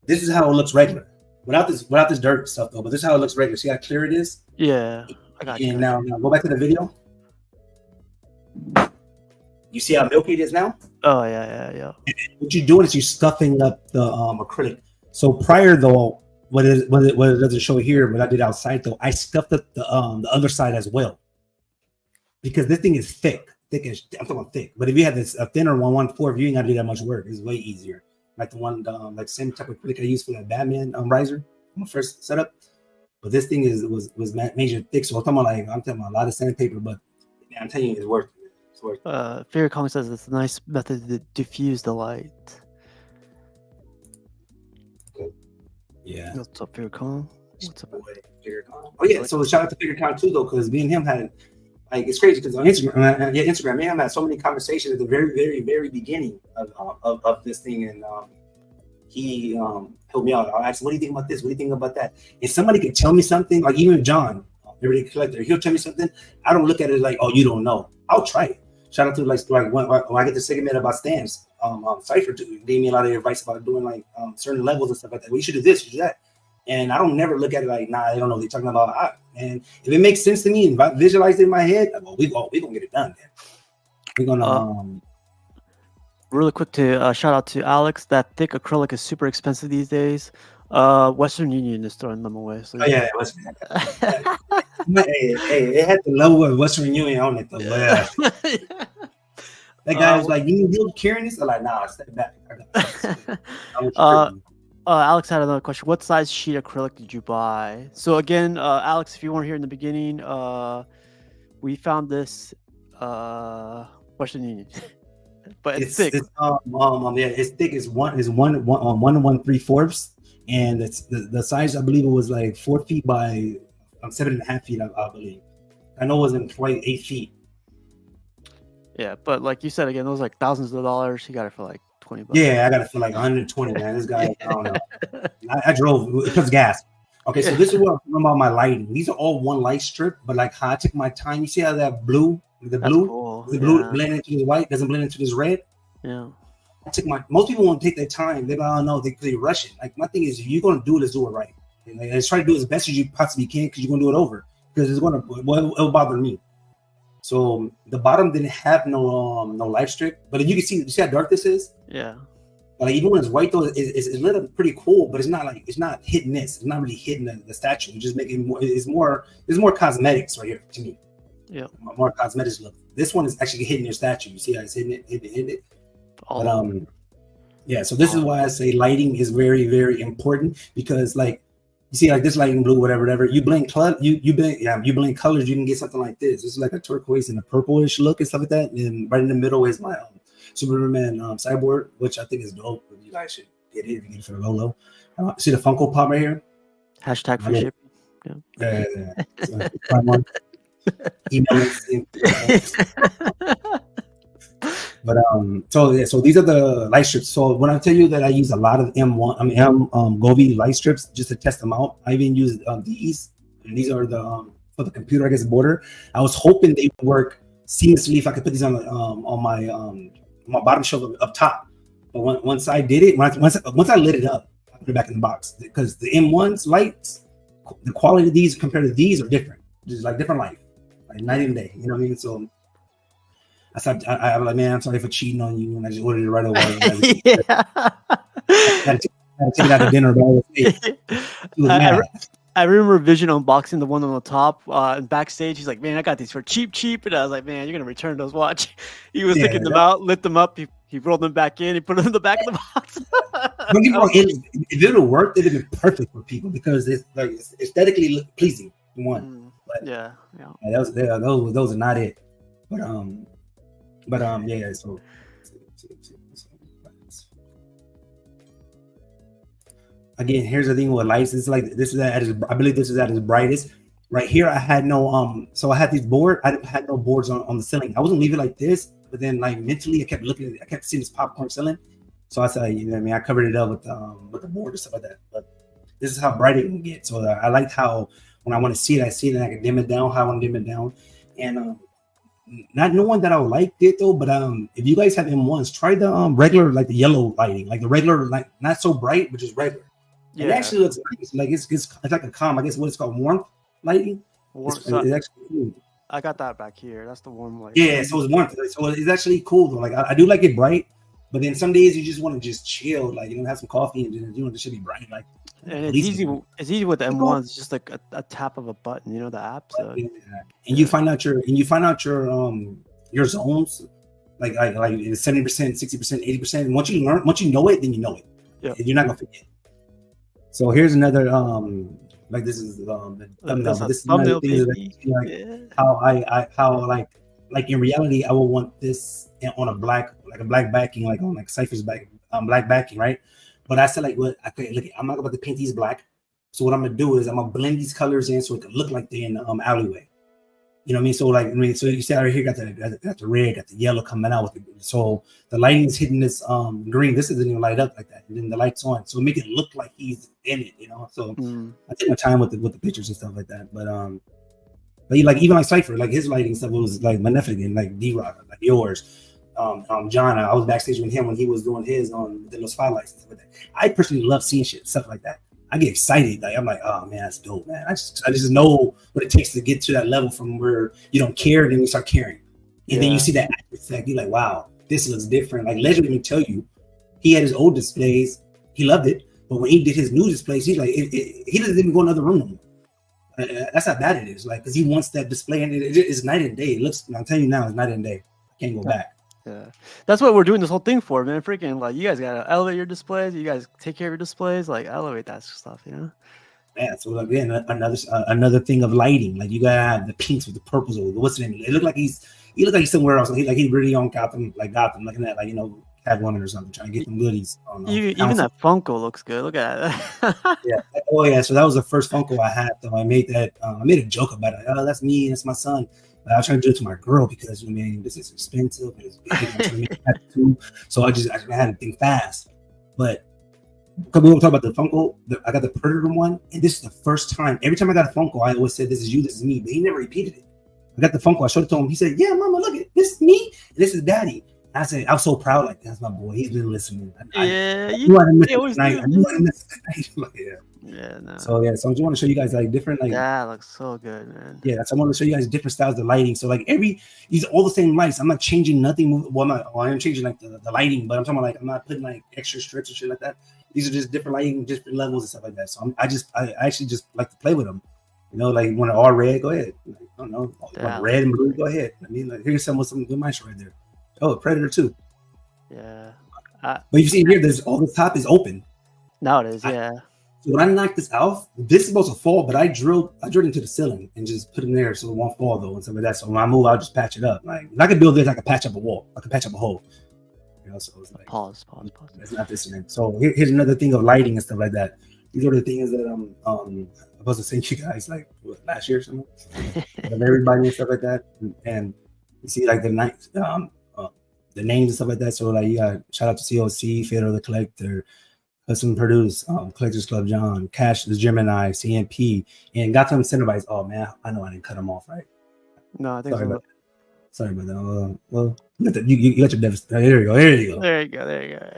this is how it looks regular without this dirt stuff though. But this is how it looks regular. See how clear it is? Yeah, I got you. And now go back to the video. You see how milky it is now? Oh yeah. What you're doing is you're stuffing up the acrylic. So prior though, what it doesn't show here, what I did outside though, I stuffed up the underside as well. Because this thing is thick. I'm talking about thick. But if you have this a thinner 114, you ain't gotta do that much work. It's way easier. Like the one, like same type of acrylic I used for that Batman riser, my first setup. But this thing was major thick. So I'm talking about a lot of sandpaper. But yeah, I'm telling you, it's worth it. It's worth it. Fear Comic says it's a nice method to diffuse the light. Cool. Yeah. What's up, Fear Con? What's up, FigurCon? Oh yeah. So shout out to FigurCon too, though, because me and him had. Like it's crazy because on Instagram, man, I've had so many conversations at the very, very, very beginning of this thing, and he helped me out. I asked, "What do you think about this? What do you think about that?" If somebody could tell me something, like even John, everyday collector, he'll tell me something. I don't look at it like, "Oh, you don't know." I'll try it. Shout out to like when I get the segment about stamps, Cypher gave me a lot of advice about doing like certain levels and stuff like that. Well, you should do this, you should do that. And I don't never look at it like, nah, I don't know what they're talking about. And if it makes sense to me and I visualize it in my head, well, we're gonna get it done then. We're gonna really quick to shout out to Alex. That thick acrylic is super expensive these days. Western Union is throwing them away. So yeah, it had the logo of Western Union on it though. Yeah. That guy was like, "You need help carrying this?" I'm like, "Nah, step back." Alex had another question. What size sheet acrylic did you buy? So again, Alex, if you weren't here in the beginning, we found this Western Union, but it's thick. It's thick. It's one 1.3/4, and it's the size. I believe it was like 4 feet by 7.5 feet. I believe. I know it wasn't quite 8 feet. Yeah, but like you said again, those like thousands of dollars. You got it for like $20. Yeah, I gotta feel like 120, man. This guy, I don't know. I drove because gas. Okay, so this is what I'm talking about my lighting. These are all one light strip, but like how I took my time. You see how that blue, the Cool. blue blend into this white, doesn't blend into this red. Yeah. I took most people won't take their time. They don't know they rush it. Like my thing is, if you're gonna do it, let's do it right. And like, let's try to do it as best as you possibly can because you're gonna do it over. Because it's gonna it'll bother me. So the bottom didn't have no light strip, but if you can see how dark this is. Yeah. Like even when it's white though, it's lit up pretty cool, but it's not hitting this. It's not really hitting the statue. It's just making more. There's more cosmetics right here to me. Yeah. More cosmetics look. This one is actually hitting your statue. You see how it's hitting it. But yeah. So this is why I say lighting is very, very important because like you see like this lighting blue, whatever. You blend color, you blend colors, you can get something like this. This is like a turquoise and a purplish look and stuff like that. And right in the middle is my Superman cyborg, which I think is dope. You guys should get it if you get it for the Lolo. See the Funko Pop right here? Hashtag free shipping. Yeah. But so these are the light strips. So when I tell you that I use a lot of Govi light strips just to test them out, I even use these, and these are the for the computer, I guess, border. I was hoping they would work seamlessly if I could put these on my bottom shelf up top. But once I did it, once I lit it up, I put it back in the box because the M1's lights, the quality of these compared to these are different. Just like different light, like night and day. You know what I mean? So I was like, man, I'm sorry for cheating on you, and I just ordered it right away. I had to take it out to dinner, but I remember Vision unboxing the one on the top and backstage. He's like, man, I got these for cheap. And I was like, man, you're going to return those. Watch. He was taking them out, lit them up. He rolled them back in. He put them in the back of the box. If it would have worked, it would have been perfect for people because it's like aesthetically pleasing. One. But, yeah. Those are not it. But yeah. So again, here's the thing with lights. It's like I believe this is at its brightest. Right here, I had no so I had these boards. I had no boards on the ceiling. I wasn't leaving like this, but then like mentally, I kept looking at it. I kept seeing this popcorn ceiling. So I said, you know what I mean? I covered it up with the board and stuff like that. But this is how bright it can get. So I liked how when I want to see it, I see it and I can dim it down. How I want to dim it down, and not knowing that I liked it though. But if you guys have M1s, try the regular like the yellow lighting, like the regular like not so bright, but just regular. Yeah. It actually looks nice. Like it's like a calm. I guess what it's called warmth lighting. It's actually cool. I got that back here. That's the warm light. Yeah, so it's warmth. So it's actually cool though. Like I do like it bright, but then some days you just want to just chill, like have some coffee and it should be bright. Like and it's easy. It's easy with the M1. It's just like a tap of a button. The app. So. Yeah. And you find out your zones, like 70%, 60%, 80%. And once you know it, then you know it. Yeah. You're not gonna forget. So here's another like this is thumbnail. This is another thing how like in reality I will want this on a black backing, like on like Cypher's black backing, right? But I said like what look, I'm not about to paint these black. So what I'm gonna do is I'm gonna blend these colors in so it can look like they're in the alleyway. You know what I mean? So you see right here got the red, got the yellow coming out with it. So the lighting is hitting this green. This doesn't even light up like that. And then the light's on. So make it look like he's in it, So I take my time with the pictures and stuff like that. But like even like Cypher, like his lighting stuff was like magnificent, like D-Rock, like yours. John, I was backstage with him when he was doing his on the spotlights and stuff like that. I personally love seeing stuff like that. I get excited. Like I'm like, oh man, that's dope, man. I just know what it takes to get to that level from where you don't care, and then you start caring. And then you see that effect, you're like, wow, this looks different. Like Legend can tell you, he had his old displays, he loved it, but when he did his new displays, he's like, he doesn't even go in another room no more. That's how bad it is, like, because he wants that display, and it's night and day. It looks, I'm telling you now, it's night and day. I can't go back. Yeah, that's what we're doing this whole thing for, man. Freaking, like, you guys gotta elevate your displays. You guys take care of your displays, like elevate that stuff, Yeah. So again, another thing of lighting, like you gotta have the pinks with the purples or what's the name? It looked like he looked like he's somewhere else. He really on Gotham, looking at like had one or something, trying to get them goodies. Even that Funko looks good. Look at that. Yeah. Oh yeah. So that was the first Funko I had. Though I made that. I made a joke about it. Oh, that's me. That's my son. But I was trying to do it to my girl because I mean this is expensive. It's big. I'm trying to make that too. So I had to think fast. But because we were talking about the Funko, I got the Predator one, and this is the first time. Every time I got a Funko, I always said, "This is you, this is me," but he never repeated it. I got the Funko, I showed it to him. He said, "Yeah, Mama, look at this is me, and this is Daddy." And I said, I was so proud, like that's my boy. He's been listening. Yeah, I knew I didn't miss they always it tonight. do, I knew I man. didn't miss it tonight. No. So I just want to show you guys like different, like That looks so good, man. yeah. So I want to show you guys different styles of lighting. So like these are all the same lights. I'm not changing nothing. Well, I am changing like the lighting, but I'm talking about like I'm not putting like extra strips and shit like that. These are just different lighting, different levels and stuff like that. So I actually just like to play with them. You know, like when they're all red, go ahead. Like, I don't know, red and blue, go ahead. I mean, like here's some good mice right there. Oh, Predator 2. Yeah. But you see here, there's all the top is open. Now it is, yeah. So when I knocked this out, this is supposed to fall, but I drilled into the ceiling and just put it in there so it won't fall though and stuff like that. So when I move, I'll just patch it up. Like if I could build this, I could patch up a wall. I could patch up a hole. You know, so it's like Pause. It's not this thing. So here's another thing of lighting and stuff like that. These are the things that I'm supposed to send you guys like last year or something. Of everybody and stuff like that. And you see like the names and stuff like that. So like you got shout out to COC, Fedor the Collector, Custom Produce, Collectors Club John, Cash the Gemini, CNP, and got some Cinnabites. Oh man, I know I didn't cut them off, right? No, I think Sorry about that. Well, you got your devastator. There you go. There you go.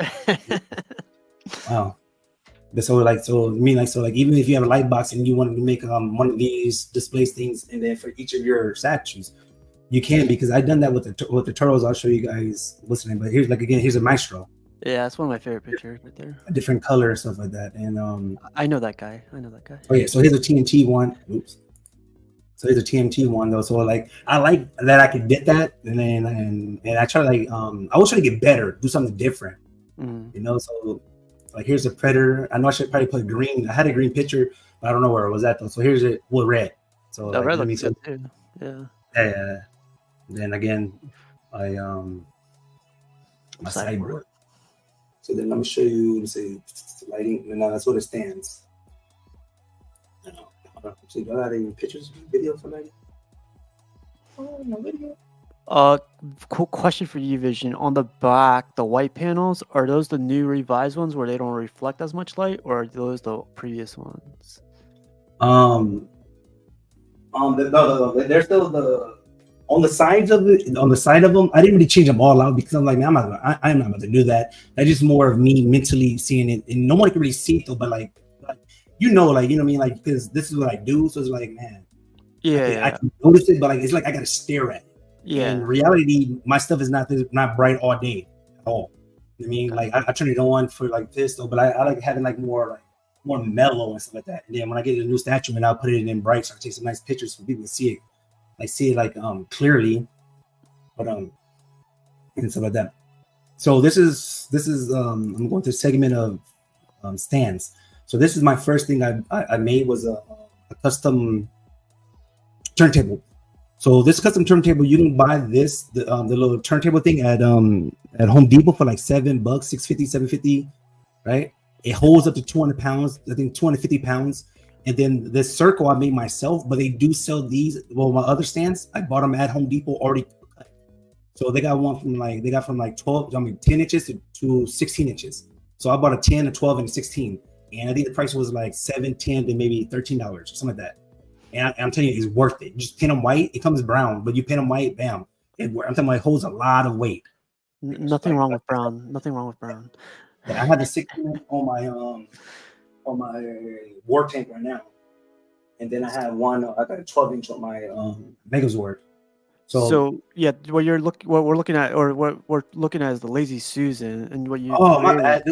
Wow. So even if you have a light box and you wanted to make one of these displays things, and then for each of your statues, you can, because I've done that with the turtles. I'll show you guys what's the name. But here's a maestro. Yeah, that's one of my favorite pictures right there. A different color and stuff like that. And I know that guy. Oh yeah, so here's a TNT one. Oops. So here's a TNT one though. So like I like that I could get that, and I try to like I was trying to get better, do something different. You know, so like here's a Predator. I know I should probably put green. I had a green picture, but I don't know where it was at though. So here's it with red. So the like, red looks good too. Yeah. Yeah. Then again, my sideboard. So then let me show you. Let me see lighting. No, that's what it stands. So do I have any pictures, video for lighting? Oh, no video. Cool question for you, Vision. On the back, the white panels, are those the new revised ones where they don't reflect as much light, or are those the previous ones? No, they're still on the sides of it. On the side of them, I didn't really change them all out because I'm like, man, I'm not about to do that. That's just more of me mentally seeing it, and no one can really see it though. But like you know what I mean, like because this is what I do, so it's like, man, I can notice it, but like it's like I gotta stare at it. Yeah. In reality, my stuff is not bright all day at all. I mean, like I turn it on for like this though, but I like having like more mellow and stuff like that. And then when I get a new statue, and I'll put it in bright, so I take some nice pictures for people to see it clearly, but and stuff like that. So this is I'm going to a segment of stands. So this is my first thing I made was a custom turntable. So this custom turntable, you can buy this the little turntable thing at Home Depot for like $7, $650, $750, right? It holds up to 200 pounds, I think 250 pounds. And then this circle I made myself, but they do sell these. Well, my other stands, I bought them at Home Depot already cut. So they got one from like 10 inches to 16 inches. So I bought a 10, a 12, and a 16. And I think the price was like $7, $10, and maybe $13 or something like that. And I'm telling you, it's worth it. You just paint them white, it comes brown, but you paint them white, bam. I'm telling you, it holds a lot of weight. Nothing wrong with brown. Yeah, I have the 16 on my war tank right now, and then I have one. I got a 12-inch on my Megazord. So yeah, what we're looking at is the Lazy Susan, and what you. Oh my bad, I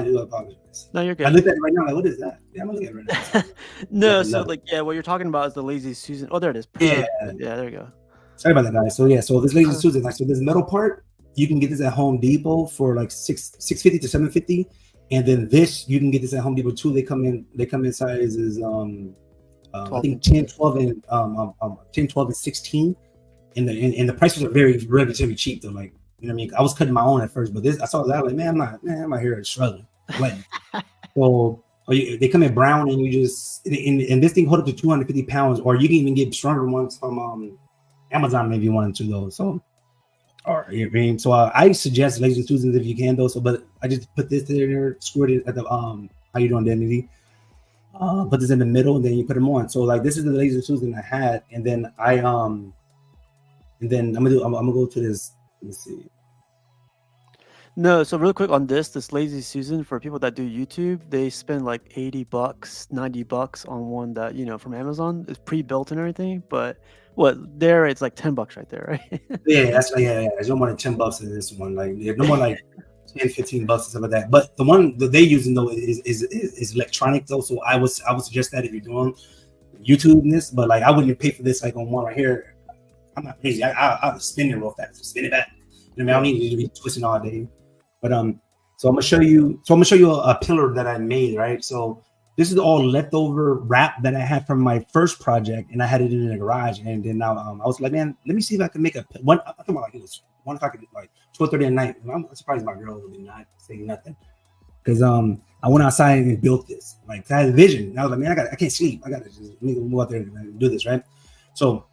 do apologize. No, you're good. I looked at it right now. Like, what is that? Yeah, I'm looking at it right now. No, so like what you're talking about is the Lazy Susan. Oh, there it is. Yeah, there you go. Sorry about that, guys. So yeah, so this Lazy Susan, like, so this metal part, you can get this at Home Depot for like $650 to $750, and then this you can get this at Home Depot too. They come in sizes I think 10, 12, and 10, 12, and 16. And the prices are very relatively cheap though. Like, you know what I mean? I was cutting my own at first, but this I saw that like, I'm not here struggling. So they come in brown, and you just and this thing hold up to 250 pounds, or you can even get stronger ones from Amazon maybe one or two though. So, or I mean, so I suggest Laser Susans if you can though. So, but I just put this there, screwed it at the how you doing, Identity? Put this in the middle, and then you put them on. So like this is the Laser Susan I had, and then and then I'm gonna go to this. Let me see. No, so real quick on this Lazy Susan, for people that do YouTube, they spend like $80, $90 on one that, you know, from Amazon. It's pre-built and everything, but what there it's like $10 right there, right? Yeah, that's like there's no more than $10 in this one. Like no more like 10, $15 and stuff like that. But the one that they using though is electronic though. So I would suggest that if you're doing YouTube in this, but like I wouldn't pay for this like on one right here. I'm not crazy. I'll spin it real fast. Spin it back. You know, I don't need to be twisting all day. But so I'm gonna show you. So I'm gonna show you a pillar that I made, right? So this is all leftover wrap that I had from my first project, and I had it in the garage. And then now I was like, man, let me see if I can make a one. I'm talking about like it was 1 o'clock, like 12:30 at night. I'm surprised my girl did not say nothing because I went outside and built this. Like I had a vision. And I was like, man, I can't sleep. I gotta just move out there and do this, right? So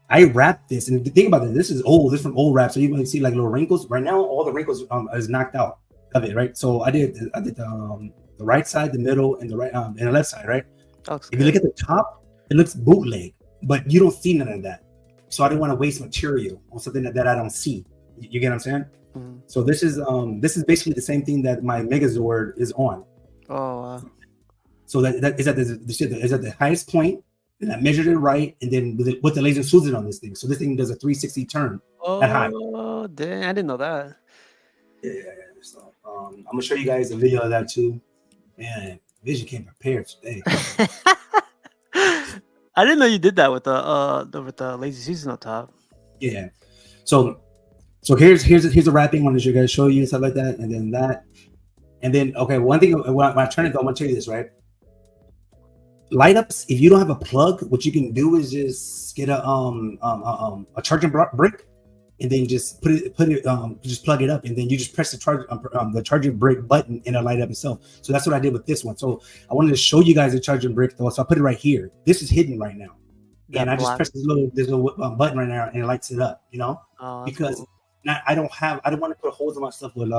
I wrapped this, and the thing about this is old. This is from old wrap, so you can see like little wrinkles. Right now, all the wrinkles is knocked out of it, right? So I did the right side, the middle, and the right and the left side, right? If you look at the top, it looks bootleg, but you don't see none of that. So I didn't want to waste material on something that I don't see. You get what I'm saying? Mm-hmm. So this is basically the same thing that my Megazord is on. Oh, wow. So that is at the highest point. And I measured it right, and then with the Laser Susan on this thing. So this thing does a 360 turn at high. Oh, dang! I didn't know that. Yeah. So I'm gonna show you guys a video of that too. Man, Vision came prepared today. I didn't know you did that with the Lazy Susan on top. Yeah. So here's the wrapping. I want to guys show you and stuff like that, and then that, and then okay. One thing when I turn it, I want to tell you this, right? Light ups, if you don't have a plug, what you can do is just get a charging brick, and then just put it just plug it up, and then you just press the charging brick button, and it'll light up itself. So that's what I did with this one. So I wanted to show you guys the charging brick though, so I put it right here. This is hidden right now, and I just press this little button right now, and it lights it up. You know, because cool. I don't want to put holes in my stuff with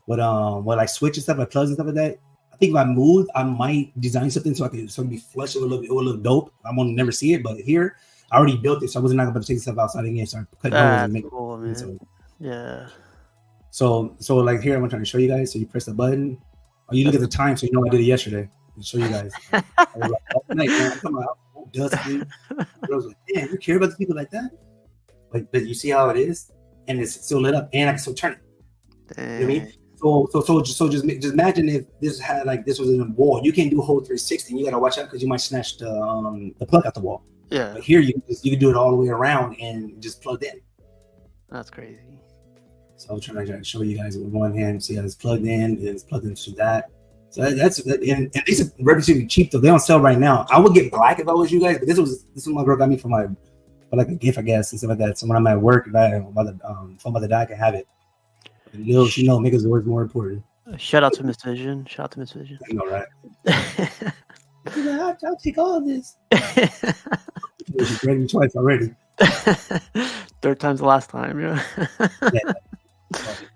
like switch and stuff, like plugs and stuff like that. I think if I move, I might design something so it'll be flush, it will look dope. I'm gonna never see it, but here I already built it, so I wasn't going to take stuff outside again. So I cut holes and make cool, man. So, yeah. So like here, I'm trying to show you guys. So you press the button, or you look at the time, so you know I did it yesterday. I'll show you guys. I was like, oh, night, man. I'm talking about dusty. I was like, damn, you care about the people like that? Like, but you see how it is, and it's still lit up, and I can still turn it. You know what I mean? So just imagine if this was in a wall. You can't do a whole 360. You gotta watch out because you might snatch the plug out the wall. Yeah. But here you can do it all the way around and just plug in. That's crazy. So I'm trying to show you guys with one hand. See how it's plugged in, and it's plugged into that. So and these are relatively cheap though. They don't sell right now. I would get black if I was you guys, but this was my girl got me for like a gift, I guess, and stuff like that. So when I'm at work, if I have phone by the die, I can have it. Little, she know, make us work more important. Shout out to Miss Vision. I know, right? I'll take all of this. She's ready twice already. Third time's the last time, yeah.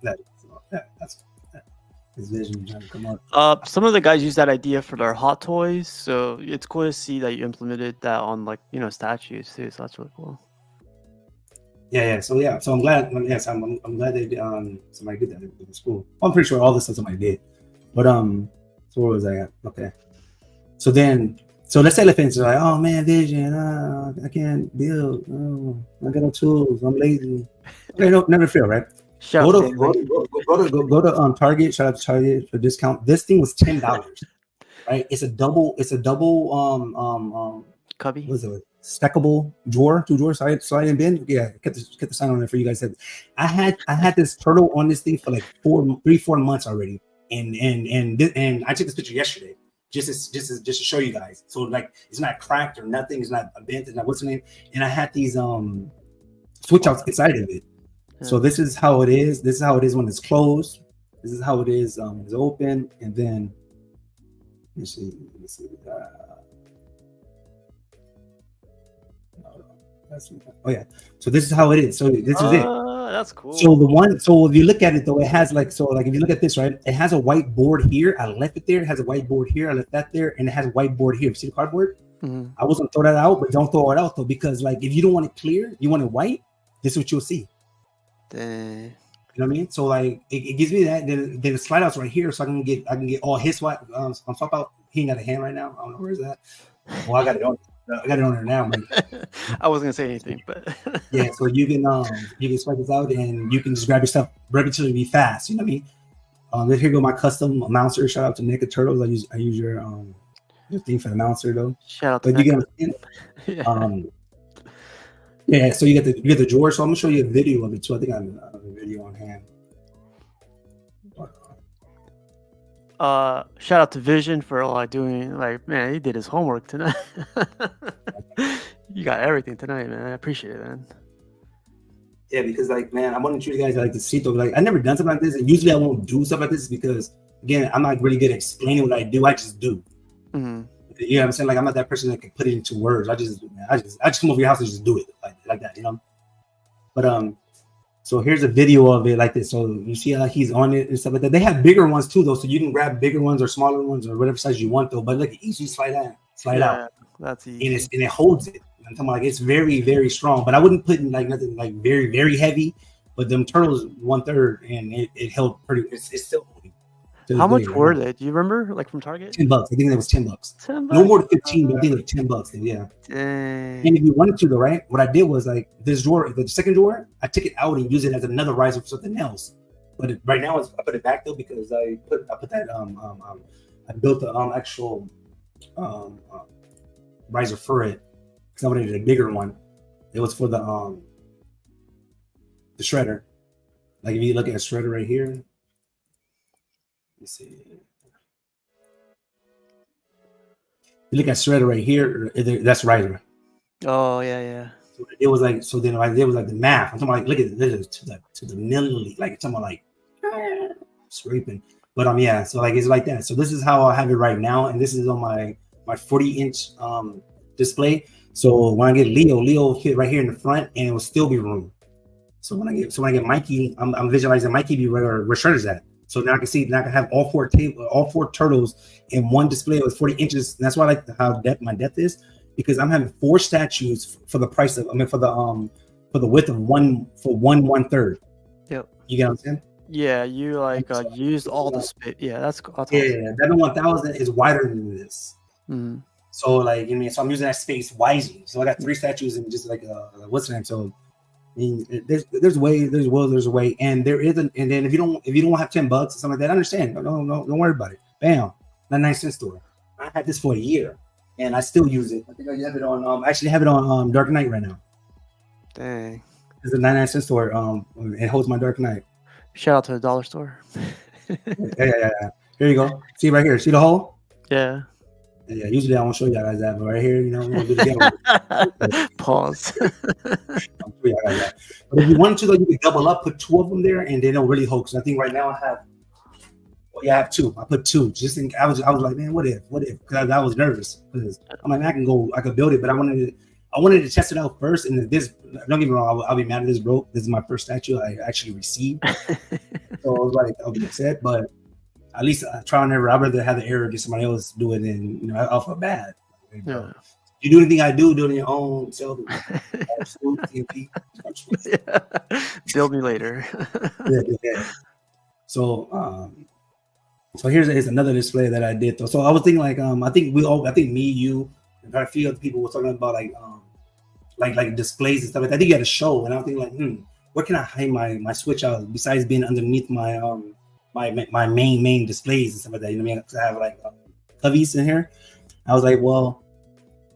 That's his vision trying to come up. Some of the guys use that idea for their hot toys, so it's cool to see that you implemented that on statues too. So that's really cool. Yeah. So I'm glad. Yes, I'm glad they somebody did that in school. I'm pretty sure all this stuff somebody did. But so where was I at? Okay. So let's say elephants are like, oh man, Vision, I can't build. Oh, I got no tools. I'm lazy. Okay, no, never feel right. Go to Target. Shout out to Target for discount. This thing was $10. Right? It's a double cubby. What is it? Stackable drawer, 2 drawers. So I didn't bend. Yeah, get the sign on there for you guys. I had this turtle on this thing for like 4 months already, and I took this picture yesterday just to show you guys. So like it's not cracked or nothing. It's not bent. It's not what's the name. And I had these switch outs inside of it. Yeah. So this is how it is. This is how it is when it's closed. This is how it is when it's open. And then let me see. Oh yeah. So this is how it is. So this is it. That's cool. So the one, so if you look at it though, it has like, so like if you look at this, right, it has a whiteboard here. I left it there. It has a whiteboard here. I left that there, and it has a whiteboard here. See the cardboard? Mm-hmm. I wasn't throw that out, but don't throw it out though, because like if you don't want it clear, you want it white. This is what you'll see. Dang. You know what I mean? So like it gives me that. Then the slide outs right here, so I can get all his white. I'm talking about. He ain't got a hand right now. I don't know where's that. Well, I got it on. I got it on there now. But I wasn't gonna say anything, but yeah. So you can swipe this out and you can just grab your stuff relatively fast. You know what I mean? Here go my custom mouncer. Shout out to Naked Turtles. I use your thing for the mouncer though. Shout out to but you get yeah. So you get the drawer. So I'm gonna show you a video of it too. I think I have a video on hand. Shout out to Vision for like doing like, man, he did his homework tonight. You got everything tonight, man. I appreciate it, man. Yeah, because like, man, I wanted you guys like to see though. Like, I never done something like this, and usually I won't do stuff like this because, again, I'm not really good at explaining what I do. I just do. Mm-hmm. You know what I'm saying? Like, I'm not that person that can put it into words. I just come over your house and just do it like that, you know. But so here's a video of it like this. So you see how he's on it and stuff like that. They have bigger ones too, though, so you can grab bigger ones or smaller ones or whatever size you want, though. But look, easy slide out. That's easy. And it holds it. I'm talking about, like, it's very, very strong. But I wouldn't put in like nothing like very, very heavy. But them turtles 1/3, and it held pretty. It's still holding. How much were they? Do you remember, like from Target? $10. I think that was $10. $10. No more than 15, but I think like $10. Yeah. Dang. And if you wanted to, though, right? What I did was like this drawer, the second drawer, I took it out and used it as another riser for something else. But right now, I put it back though because I put that I built the actual riser for it because I wanted a bigger one. It was for the shredder. Like if you look at a shredder right here, let me see. You look at shredder right here, that's riser. Oh yeah. So it was like, so then it was like the math. I'm talking about, like, look at this to the milliliter, like it's talking about like scraping. But yeah, so like it's like that. So this is how I have it right now, and this is on my 40-inch display. So when I get Leo hit right here in the front, and it will still be room. So when I get Mikey, I'm visualizing Mikey be where Shredder's at. So now I can see, now I can have all four turtles in one display with 40 inches. And that's why I like how my depth is, because I'm having 4 statues for the price of, for the width of one 1/3. Yep. You get what I'm saying? Yeah, you like used all the space. Yeah, that's cool. Yeah, that 1000 is wider than this. Mm-hmm. So like, I mean, so I'm using that space wisely. So I got 3 statues and just like what's the name? So I mean, there's a way, and there isn't. And then if you don't have $10 or something like that, I understand. No, don't worry about it. Bam, 99-cent store. I had this for a year, and I still use it. I think I have it on. I actually have it on Dark Knight right now. Dang. It's a 99-cent store. It holds my Dark Knight. Shout out to the dollar store. Yeah. Here you go. See right here. See the hole? Yeah. Yeah. Usually I won't show y'all guys that, but right here, you know, we're gonna do it again. Pause. But if you want to, though, you can double up, put 2 of them there, and they don't really hold. Because I think right now I have 2. I put 2. Just think, I was like, man, what if? Because I was nervous. Because I'm like, I could build it, but I wanted to test it out first. And this, don't get me wrong, I'll be mad at this broke. This is my first statue I actually received. So I was like, I'll be upset, but at least I try and error. I'd rather have the error get somebody else do it than, you know, I'll feel bad. Yeah. You do anything I do it on your own self. CNP. Yeah. Build me later. Yeah. So here's another display that I did though. So I was thinking like I think me, you, and a few other people were talking about like displays and stuff like that. I think you had a show, and I was thinking like, where can I hang my Switch out besides being underneath my my main displays and stuff like that. You know what I mean? Because I have like coveys in here. I was like, well,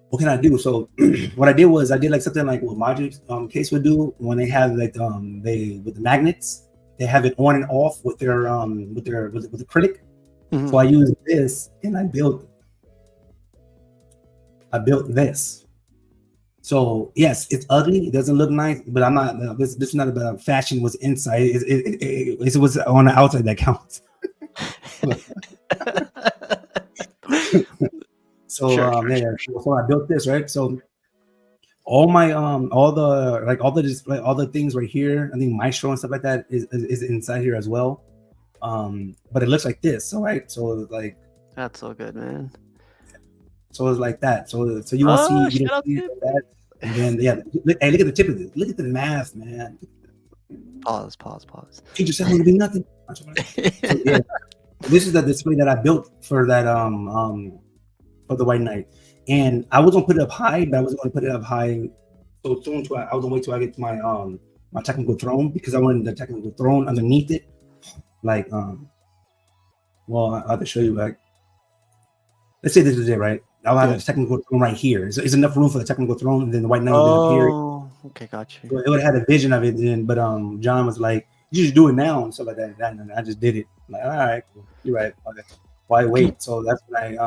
what can I do? So what I did was I did like something like what Magic Case would do when they have like they with the magnets, they have it on and off with their with acrylic. Mm-hmm. So I used this and I built this. So yes, it's ugly. It doesn't look nice, but I'm not. This is not about fashion. What's inside? It was on the outside that counts. So sure. So I built this, right? So all my all the display, all the things right here, I think Maestro and stuff like that is inside here as well. But it looks like this, all right. So like That's so good, man. so it's like that. So you won't see you Shout don't out see to it like that. And then yeah, hey, look at the tip of it. Look at the math, man. pause. Teacher said it would be nothing. So yeah, this is the display that I built for that for the White Knight, and I was gonna put it up high, but I was gonna put it up high so soon. I was gonna wait till I get to my technical throne because I wanted the technical throne underneath it. Like well, I have to show you. Like, let's say this is it, right? I'll have a technical throne right here. It's enough room for the technical throne, and then the White Knight will be up here. Oh, okay, got you. So it would have had a vision of it then, but John was like, "You just do it now," and stuff like that. And I just did it. I'm like, all right, cool. You're right. Okay. Why wait? So that's when I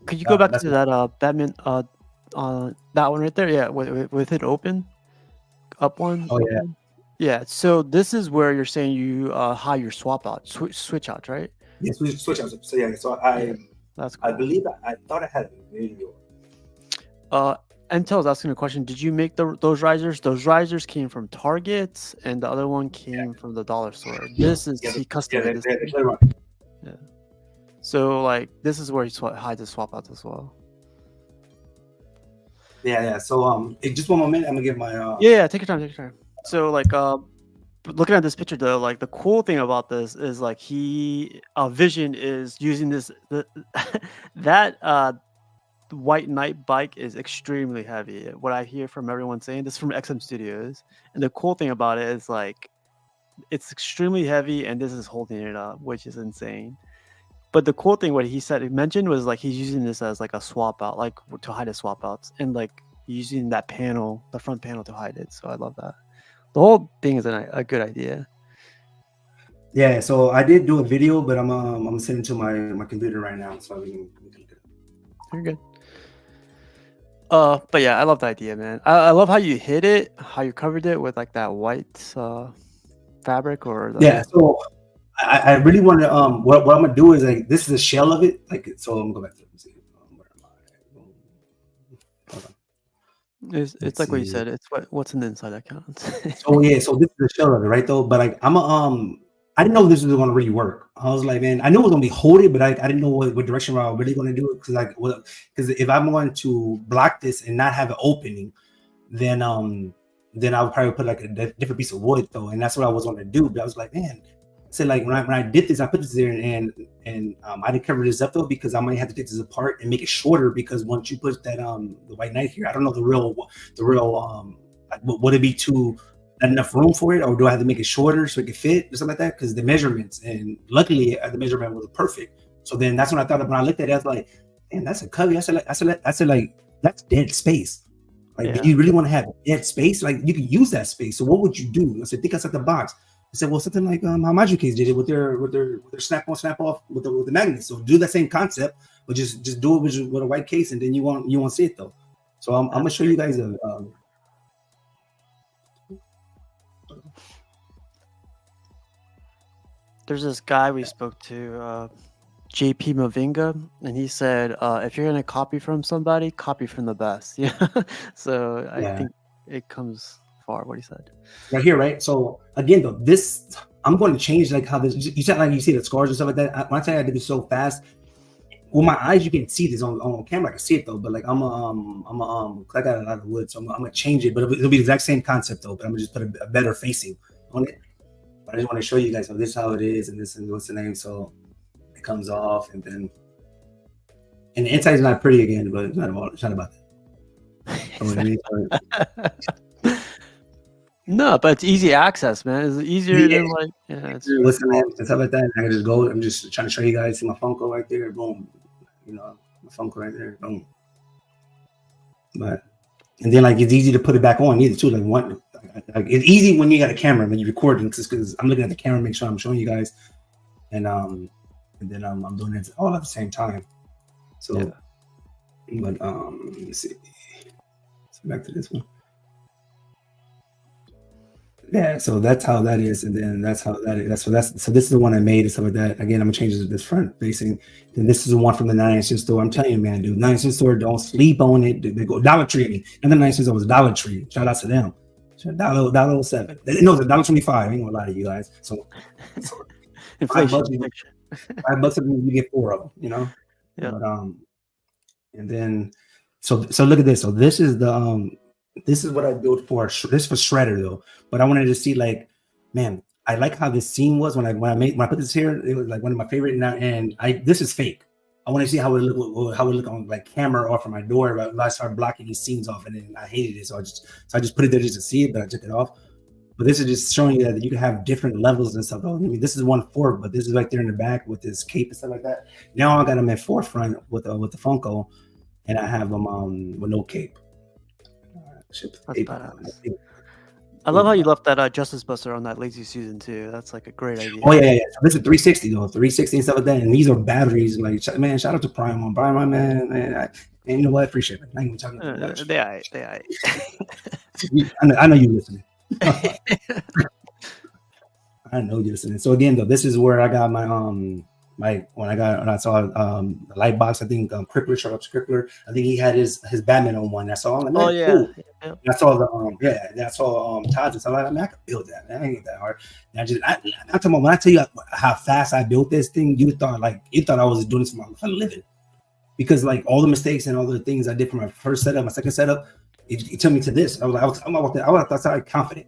Could you go back to that Batman that one right there? Yeah, with it open, up one. Oh yeah. Yeah. So this is where you're saying you hide your swap out, switch out, right? Yeah, switch out. So yeah, so that's cool. I believe I thought I had a video. Intel's asking a question. Did you make those risers? Those risers came from Target, and the other one came from the dollar store. This is he custom made this. Yeah. So like this is where he hides the swap outs as well. Yeah. So just one moment. I'm gonna get my Yeah. Take your time. So like looking at this picture though, like the cool thing about this is like Vision is using this that White Knight bike is extremely heavy. What I hear from everyone saying this from XM Studios, and the cool thing about it is like it's extremely heavy, and this is holding it up, which is insane. But the cool thing, what he mentioned was like he's using this as like a swap out, like to hide his swap outs, and like using that panel, the front panel, to hide it. So I love that. The whole thing is a good idea. Yeah, so I did do a video, but I'm sending to my computer right now, so we can look at it. You're good. But yeah, I love the idea, man. I love how you hid it, how you covered it with like that white fabric or yeah. So I really want to what I'm gonna do is like this is a shell of it, like so. I'm gonna go back to it and see. Where am I? Hold on. It's like what you said. It's what's in the inside that counts. So yeah, so this is the shell of it, right? Though, but like I didn't know this was gonna really work. I was like, man, I knew it was gonna be holding, but I didn't know what direction I was really gonna do it because if I'm going to block this and not have an opening, then I would probably put like a different piece of wood though, and that's what I was gonna do. But I was like, man, so like when I did this, I put this there and I didn't cover this up though because I might have to take this apart and make it shorter because once you put that the White Knight here, I don't know the real would it be too not enough room for it, or do I have to make it shorter so it can fit or something like that? Because the measurements, and luckily the measurement was perfect. So then that's when I thought when I looked at it, I was like, man, that's a cubby. I said like that's dead space. Like, do you really want to have dead space? Like, you can use that space. So what would you do? I said, think outside the box. I said, well, something like how Magic Case did it with their snap on, snap off with the magnets. So do that same concept, but just do it with a white case, and then you won't see it though. So I'm gonna show you guys a. There's this guy we spoke to, JP Mavinga, and he said, if you're gonna copy from somebody, copy from the best. Yeah. So I think it comes far. What he said. Right here, right? So again, though, this I'm going to change like how this. You said like you see the scars and stuff like that. When I tell you I did this so fast, with my eyes you can see this on camera. I can see it though, but like I'm I got a lot of wood, so I'm gonna change it. But it'll be the exact same concept though. But I'm gonna just put a better facing on it. But I just want to show you guys. So this is how it is, and this is what's the name. So it comes off, and then the inside is not pretty again, but it's not about that. No, but it's easy access, man. It's easier than like what's the name and stuff like that. I can just go. I'm just trying to show you guys. See my Funko right there. Boom. My Funko right there. Boom. But and then like it's easy to put it back on either too. Like it's easy when you got a camera when you're recording because I'm looking at the camera, make sure I'm showing you guys, and then I'm doing it all at the same time. So, but let me see. So back to this one. Yeah, so that's how that is, and then that's how that is. So this is the one I made and stuff like that. Again, I'm gonna change this front facing. Then this is the one from the 99 cent store. I'm telling you, man, dude, 99 cent store, don't sleep on it. They go Dollar Tree. I mean, and the 99 cent store was Dollar Tree. Shout out to them. Dollar 07. No, it's $1.25. I ain't gonna lie to you guys. So Inflation. $5 you get 4 of them. You know. Yeah. But and then so look at this. So this is the this is what I built for. This for Shredder though, but I wanted to see like, man, I like how this scene was when I put this here. It was like one of my favorite. And this is fake. I want to see how it look on like camera or from my door. But I started blocking these scenes off, and then I hated it, so I just put it there just to see it, but I took it off. But this is just showing you that you can have different levels and stuff. I mean, this is 1/4, but this is right there in the back with this cape and stuff like that. Now I got them at forefront with the Funko, and I have them with no cape. That's badass. I love how you left that Justice Buster on that Lazy Susan too. That's like a great idea. Oh yeah. So this is 360 though, 360 and stuff like that. And these are batteries. Like, man, shout out to Prime on Prime, man. And you know what? Free shipping. I ain't even talking about that. I know you listening. I know you're listening. So again, though, this is where I got my when I saw the light box. I think Crippler, Sharp Crippler. I think he had his Batman on one. I saw him. Like, cool. Yeah. I saw the I saw Todd's. So I could build that. Man, I ain't that hard. And I'm talking about when I tell you how fast I built this thing, you thought I was doing this for my living, because like all the mistakes and all the things I did for my first setup, my second setup, it took me to this. I was outside confident,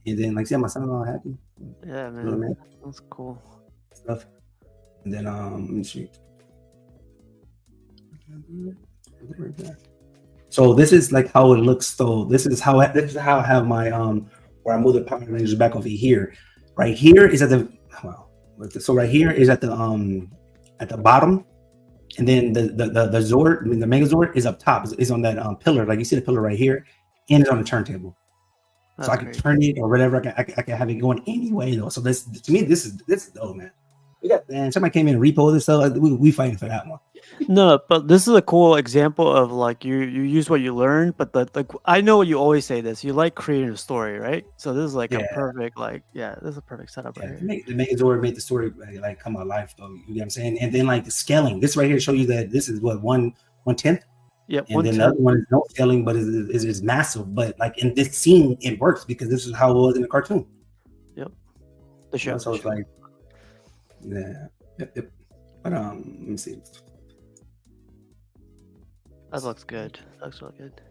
and then like, see, my son-in-law happy. Yeah, man, that's cool stuff. And then let me see. So this is like how it looks. So this is how I have my where I move the Power Rangers back over here. Right here is at the so right here is at the bottom, and then the Zord, I mean the Megazord is up top. Is on that pillar. Like you see the pillar right here, and it's on the turntable. That's so I can turn it or whatever. I can have it going anyway though. So this to me this is dope, man. And somebody came in and repoed this stuff. We fighting for that one. No, but this is a cool example of like you use what you learned, but like I know you always say this. You like creating a story, right? So this is like a perfect this is a perfect setup right here. The Megazord made the story like come alive though. You know what I'm saying? And then like the scaling. This right here show you that this is what 1/10. Yep. And then the other one is no scaling, but is massive. But like in this scene, it works because this is how it was in the cartoon. Yep. The show. So it's like. Yeah. Yep. But let me see. That looks good. That looks really good.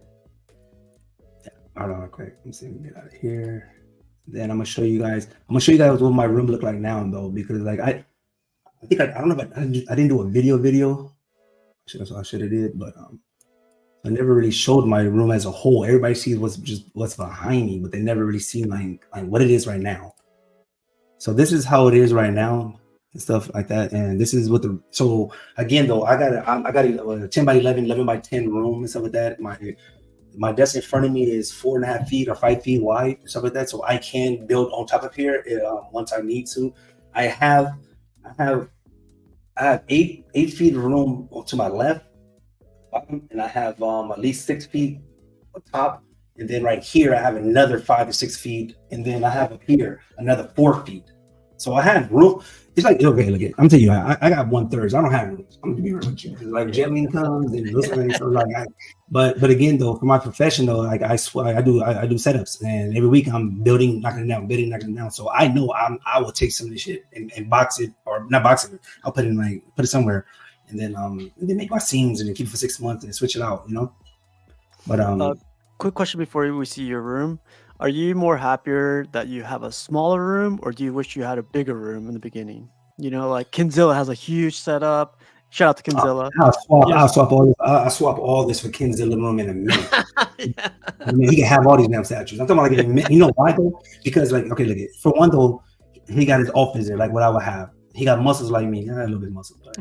Yeah. Hold on, quick. Let me see. Let me get out of here. Then I'm gonna show you guys. What my room look like now, though, because like I think I don't know if I didn't do a video. I should have did, but I never really showed my room as a whole. Everybody sees what's behind me, but they never really see like what it is right now. So this is how it is right now. And stuff like that, and this is what so again though I got a 10 by 11 by 10 room and stuff like that. My desk in front of me is 4.5 feet or 5 feet wide, stuff like that, so I can build on top of here once I need to. I have 8 feet of room to my left, and I have at least 6 feet on top, and then right here I have another 5 to 6 feet, and then I have up here another 4 feet. So I have room. It's like, okay, look, I'm telling you, I got 1/3. I don't have rooms. I'm gonna be real with you. Like Jelly comes and this way, so like but again though, for my profession though, like I swear I do setups, and every week I'm building, knocking it down. So I know I will take some of this shit and box it, or not box it. I'll put it somewhere, and then make my scenes and keep it for 6 months and switch it out, you know. But quick question before we see your room. Are you more happier that you have a smaller room, or do you wish you had a bigger room in the beginning? You know, like Kinzilla has a huge setup. Shout out to Kinzilla. I'll swap all this for Kinzilla room in a minute. Yeah. I mean, he can have all these damn statues. I'm talking about like in a minute. You know why though? Because like, okay, look, for one though, he got his office there, like what I would have. He got muscles like me. I got a little bit of muscle, but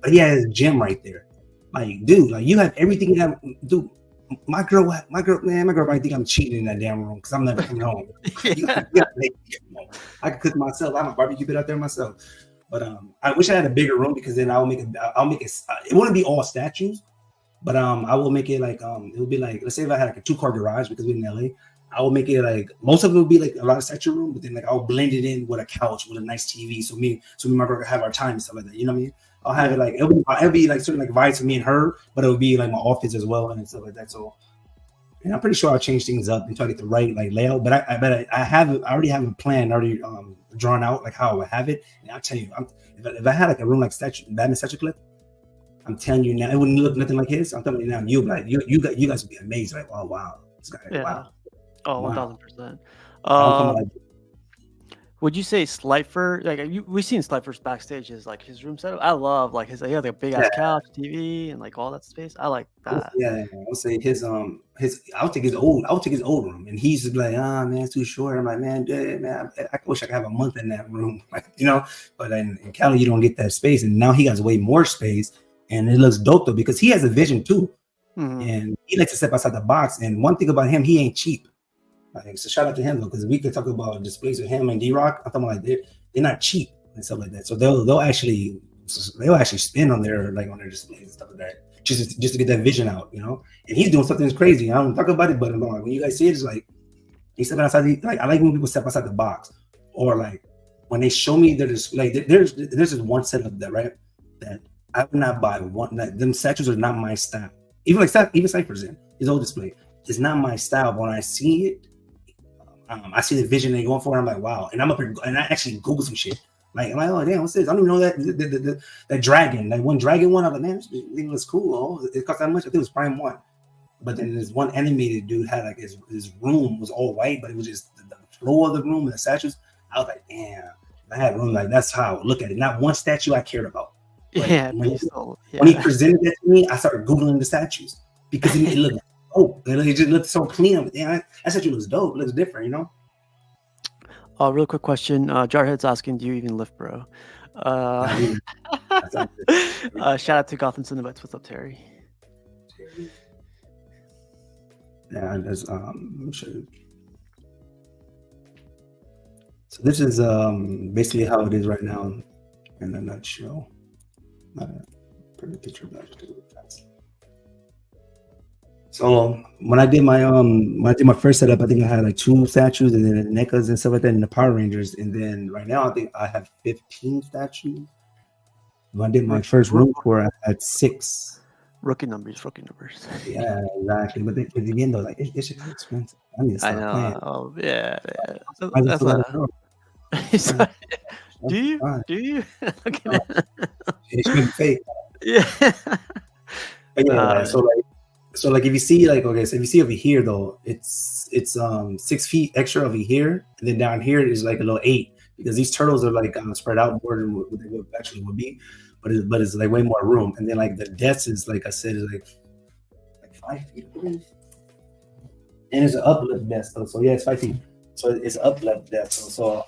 but he has a gym right there. Like, dude, like you have everything you have, dude. My girl might think I'm cheating in that damn room because I'm never coming home. I can cook myself. I'm a barbecue pit out there myself. But I wish I had a bigger room because then I'll make it. It wouldn't be all statues, But I will make it like it would be like, let's say if I had like a 2-car garage because we're in LA, I will make it like most of it would be like a lot of statue room, but then like I'll blend it in with a couch with a nice TV. So me and my brother have our time and stuff like that. You know what I mean? I'll have it like it'll be like certain like vibes for me and her, but it would be like my office as well and stuff like that. So and I'm pretty sure I'll change things up until I get the right like layout. But I already have a plan already drawn out like how I would have it. And I'll tell you, if I had like a room like Batman Statue Clip, I'm telling you now, it wouldn't look nothing like his. I'm telling you now, you guys would be amazed. Like, oh wow, this guy, wow. Oh, wow. 1000%. Would you say Slifer, like we've seen Slifer's backstage, is like his room setup? I love like he has like a big ass couch, TV, and like all that space. I like that. Yeah, I'll say his I'll take his old room, and he's just like, man, it's too short. I'm like, man, I wish I could have a month in that room, like, you know. But in Cali, you don't get that space, and now he has way more space, and it looks dope though because he has a vision too, and he likes to step outside the box. And one thing about him, he ain't cheap. Like, so shout out to him though, because we could talk about displays with him and D-Rock. I'm talking about like they're not cheap and stuff like that. So they'll actually spend on their displays and stuff like that, just to get that vision out, you know. And he's doing something that's crazy. I don't talk about it, but like, when you guys see it, it's like he's stepping outside. Like I like when people step outside the box, or like when they show me there's this one setup that I would not buy one. Like, them statues are not my style. Even Cypher's in his old display, it's not my style. But when I see it. I see the vision they're going for, and I'm like, wow. And I'm up here, and I actually Google some shit. Like, I'm like, oh damn, what's this? I don't even know that dragon, like one dragon one. I'm like, man, this thing looks cool. Oh, it cost that much. I think it was Prime 1. But then this one animated dude had like his room was all white, but it was just the floor of the room and the statues. I was like, damn, if I had a room like that's how I would look at it. Not one statue I cared about. But when he presented that to me, I started Googling the statues because it looked. Oh, it just looks so clean. Yeah, that statue looks dope. It looks different, you know. Real quick question. Jarhead's asking, do you even lift, bro? Shout out to Gotham Cinebites. What's up, Terry? Yeah, there's let me show you. So this is basically how it is right now in a nutshell. Not a perfect picture, but I just do it fast. So when I did my first setup, I think I had like 2 statues and then NECAs and stuff like that, and the Power Rangers. And then right now, I think I have 15 statues. When I did my first room tour, I had 6. Rookie numbers. Yeah, exactly. But again, though, like it's just expensive. I need to start playing. Oh yeah. That's not... Do you? It's fake. Yeah. But yeah, so like if you see like if you see over here though, it's 6 feet extra over here, and then down here is like a little 8 because these turtles are like spread out more than what they actually would be, but it's like way more room. And then like the desk is like I said is like 5 feet, and it's an uplift desk though. So yeah, it's 5 feet. So it's an uplift desk. So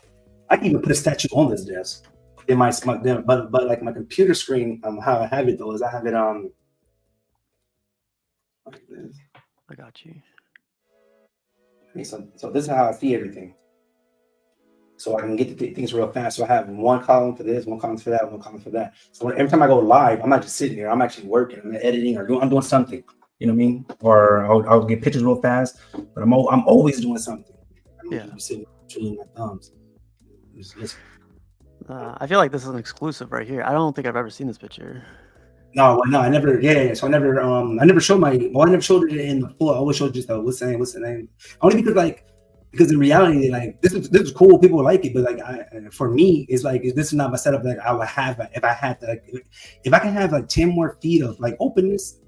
I can even put a statue on this desk. But like my computer screen, how I have it though is I have it like this. I got you. Okay, so this is how I see everything. So I can get the things real fast. So I have one column for this, one column for that, one column for that. So every time I go live, I'm not just sitting here. I'm actually working. I'm editing or I'm doing something. You know what I mean? Or I'll get pictures real fast. But I'm always doing something. I'm just sitting twiddling my thumbs. Just listen. I feel like this is an exclusive right here. I don't think I've ever seen this picture. No, I never. Yeah. So I never showed I never showed it in the full. I always showed just what's the name. Only because in reality, like this is cool. People like it, but like for me, it's like this is not my setup that I would have if I had to. Like, if I can have like 10 more feet of like openness,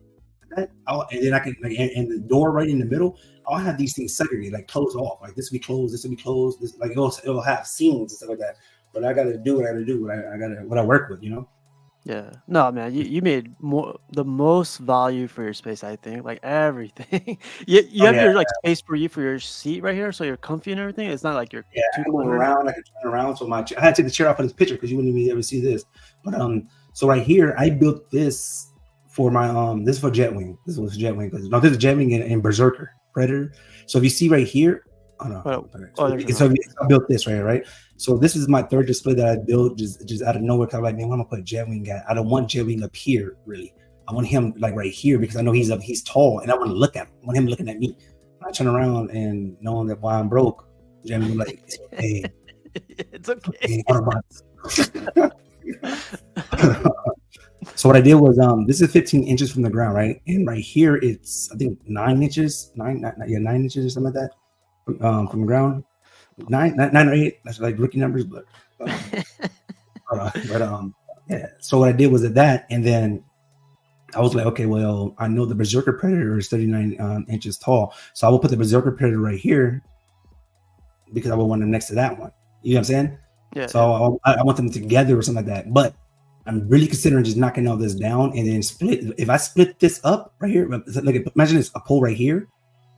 and then I can and the door right in the middle, I'll have these things segregated, like closed off. Like this will be closed, this will be closed. This like it'll have scenes and stuff like that. But I gotta do what I gotta do. What I work with, you know. Yeah, no, man, you made the most value for your space, I think. Like everything, you have your like space for your seat right here, so you're comfy and everything. It's not like you're too moving around. I can turn around, so I had to take the chair off of this picture because you wouldn't even ever see this. But so right here, I built this for my this is for Jetwing. This was Jetwing because this is Jetwing and Berserker Predator. So if you see right here. Oh no! So I built this right. So this is my third display that I built just out of nowhere. Kind of like, man, I'm gonna put a Jetwing at. I don't want Jetwing up here really. I want him like right here because I know he's tall, and I want to look at him. I want him looking at me. I turn around and knowing that why I'm broke, Jamie was like, it's okay. It's okay. So what I did was this is 15 inches from the ground, right? And right here it's I think 9 inches, 9 inches or something like that from the ground. 9 or 8. That's like rookie numbers, but yeah. So what I did was at that, and then I was like, okay, well, I know the Berserker Predator is 39 inches tall, so I will put the Berserker Predator right here because I will want them next to that one. You know what I'm saying? Yeah. So I want them together or something like that. But I'm really considering just knocking all this down and then split. If I split this up right here, like imagine it's a pole right here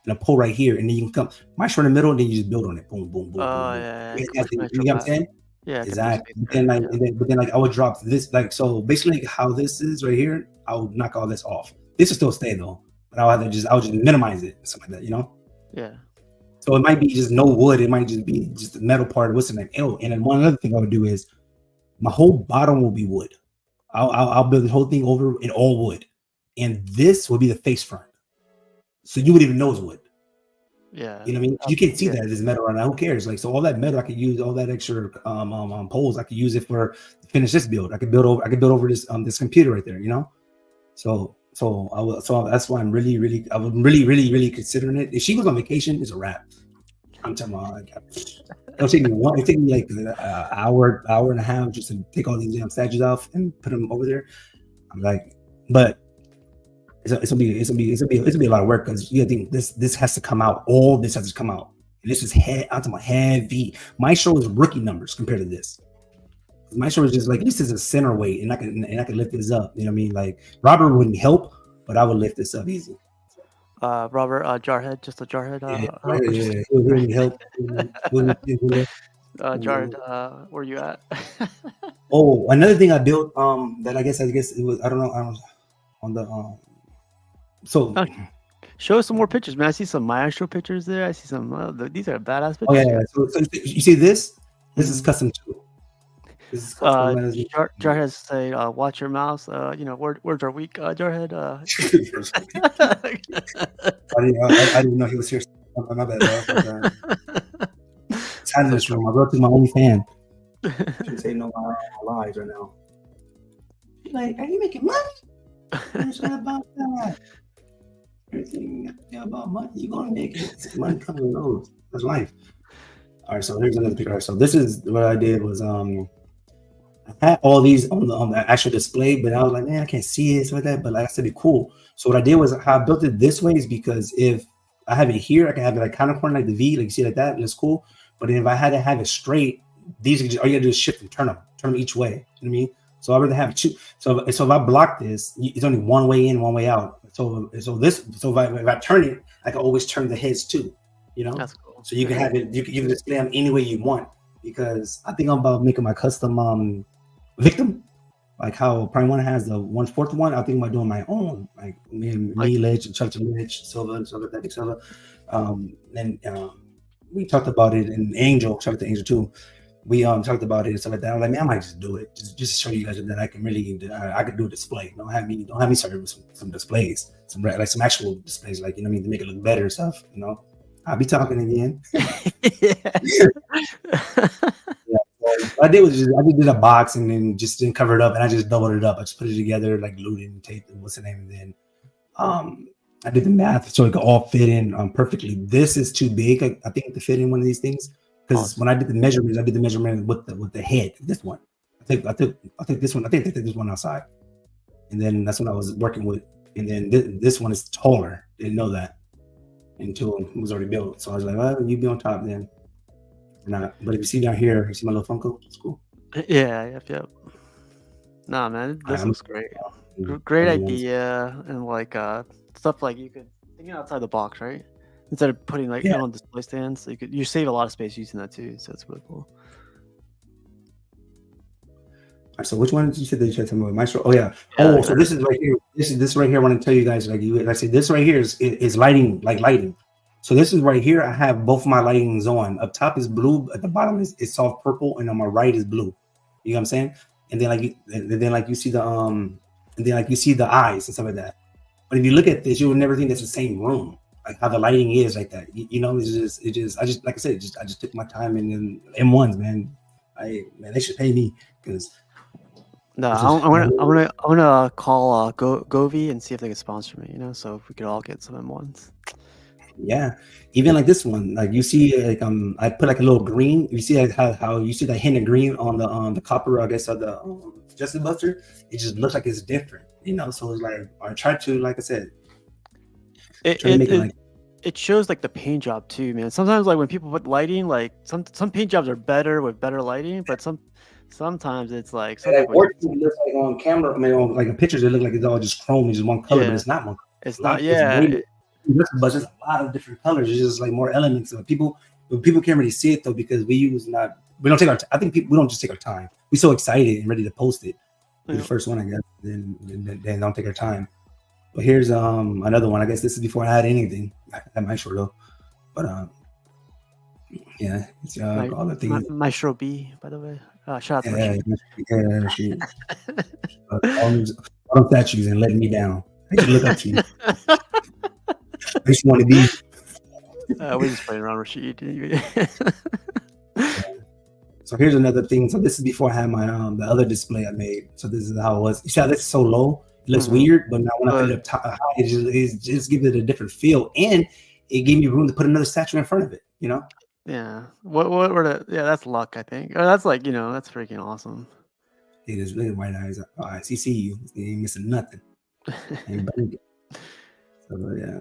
and a pole right here, and then you can come my short in the middle, and then you just build on it. Boom, boom, boom. Oh, boom, yeah. boom. You know what I'm saying? Yeah, exactly. But then like I would drop this, like, so basically how this is right here, I would knock all this off. This will still stay though, but I would just minimize it, something like that, you know? Yeah. So it might be just no wood. It might just be just the metal part. What's the name? Oh, and then one other thing I would do is my whole bottom will be wood. I'll build the whole thing over in all wood, and this will be the face front, so you would even know it's wood. Yeah, you know what I mean. You can't see that it's metal right now. Who cares? Like, so all that metal, I could use all that extra poles. I could use it for finish this build. I could build over this this computer right there. You know, so that's why I'm really considering it. If she goes on vacation, it's a wrap. I'm telling you, it'll take me like an hour and a half just to take all these damn statues off and put them over there. I'm like, but it's gonna be a lot of work because you think this has to come out. All this has to come out. And this is I'm talking about heavy. My show is rookie numbers compared to this. My show is just like this is a center weight, and I can lift this up. You know what I mean? Like Robert wouldn't help, but I would lift this up easy. Robert, Jarhead, just a Jarhead. Yeah, he wouldn't help. Jarhead, where you at? Oh, another thing I built that I guess it was I don't know on the so show us some more pictures, man. I see some Maestro pictures there. I see some these are badass pictures. Oh yeah. So you see this is custom too. This is custom. Jarhead say watch your mouse. You know, words are weak, Jarhead. I didn't know he was here. My bad. It's hot in this room. I wrote to my only fan. Shouldn't say no lies right now. She's like, are you making money? It's not about that. Everything about money, you're gonna make it. Money comes and goes. That's life. All right, so here's another picture. So this is what I did was I had all these on the actual display, but I was like, man, I can't see it, like that. But like I said, it'd be cool. So what I did was how I built it this way is because if I have it here, I can have it like kind of corner like the V, like you see like that, and it's cool. But if I had to have it straight, these all you gotta do is shift and turn them each way. You know what I mean? So I'd rather have two. So if I block this, it's only one way in, one way out. So if I turn it, I can always turn the heads too. You know, that's cool. So you can have it. You can display them any way you want. Because I think I'm about making my custom victim, like how Prime One has the 1/4 one. I think I'm about doing my own, like me Ledge and Chuck Ledge, Silva and stuff like that, Silva. And we talked about it in Angel. Shout out to Angel too. We talked about it and stuff like that. I'm like, man, I might just do it, just to show you guys that I can really, I could do a display. Don't have me start with some displays, some actual displays, like, you know what I mean, to make it look better and stuff. You know, I'll be talking again. I did a box and then just didn't cover it up, and I just doubled it up. I just put it together, like glued it and taped it. What's the name? And then I did the math so it could all fit in perfectly. This is too big, I think, to fit in one of these things. Because when I did the measurements, with the head. This one, I think this one. I think this one outside, and then that's what I was working with. And then this one is taller. Didn't know that until it was already built. So I was like, well, you be on top then. Not. But if you see down here, you see my little Funko. It's cool. Yeah. Yep. Nah, man, this looks great. Great idea, and like stuff like you could think outside the box, right? Instead of putting like on display stands, so you save a lot of space using that too. So it's really cool. All right, so which one did you say that you had some Maestro? Oh yeah. Oh, so this is right here. This right here. I want to tell you guys, like I said, this right here is lighting, like lighting. So this is right here. I have both my lightings on. Up top is blue. At the bottom is soft purple, and on my right is blue. You know what I'm saying? And then like you see the and then like you see the eyes and stuff like that. But if you look at this, you would never think that's the same room. Like how the lighting is like that. You know, I just like I said, I just took my time and then M1s, man. They should pay me because No, this is I'm gonna call Govi and see if they can sponsor me. You know, so if we could all get some M1s. yeah. Even like this one, like you see, like I put like a little green. You see like how you see that hint of green on the copper, I guess, of the Justice Buster. It just looks like it's different, you know. So it's like I try to, like I said, it shows like the paint job too, man. Sometimes like when people put lighting, like some paint jobs are better with better lighting, but sometimes it's like it looks like on camera. I mean, on like in pictures, it looks like it's all just chrome, it's just one color, but it's not one. It's not. Yeah. But there's a lot of different colors. It's just like more elements. So people can't really see it though because we don't take our. I think we don't just take our time. We're so excited and ready to post it. Yeah. The first one, I guess. Then don't take our time. But here's another one. I guess this is before I had anything. I had Maestro though, but yeah, it's all the things. Maestro B, by the way. Shout out to all statues and letting me down. I should look up to you. I just want to be. We're just playing around, Rashid. So here's another thing. So this is before I had my the other display I made. So this is how it was. You see how this is so low? It looks weird, but now when I put it up top, it just gives it a different feel, and it gave me room to put another statue in front of it. You know? Yeah. What were the? Yeah, that's luck, I think. Or that's like that's freaking awesome. It is really white eyes. Oh, I see you. You ain't missing nothing. So yeah.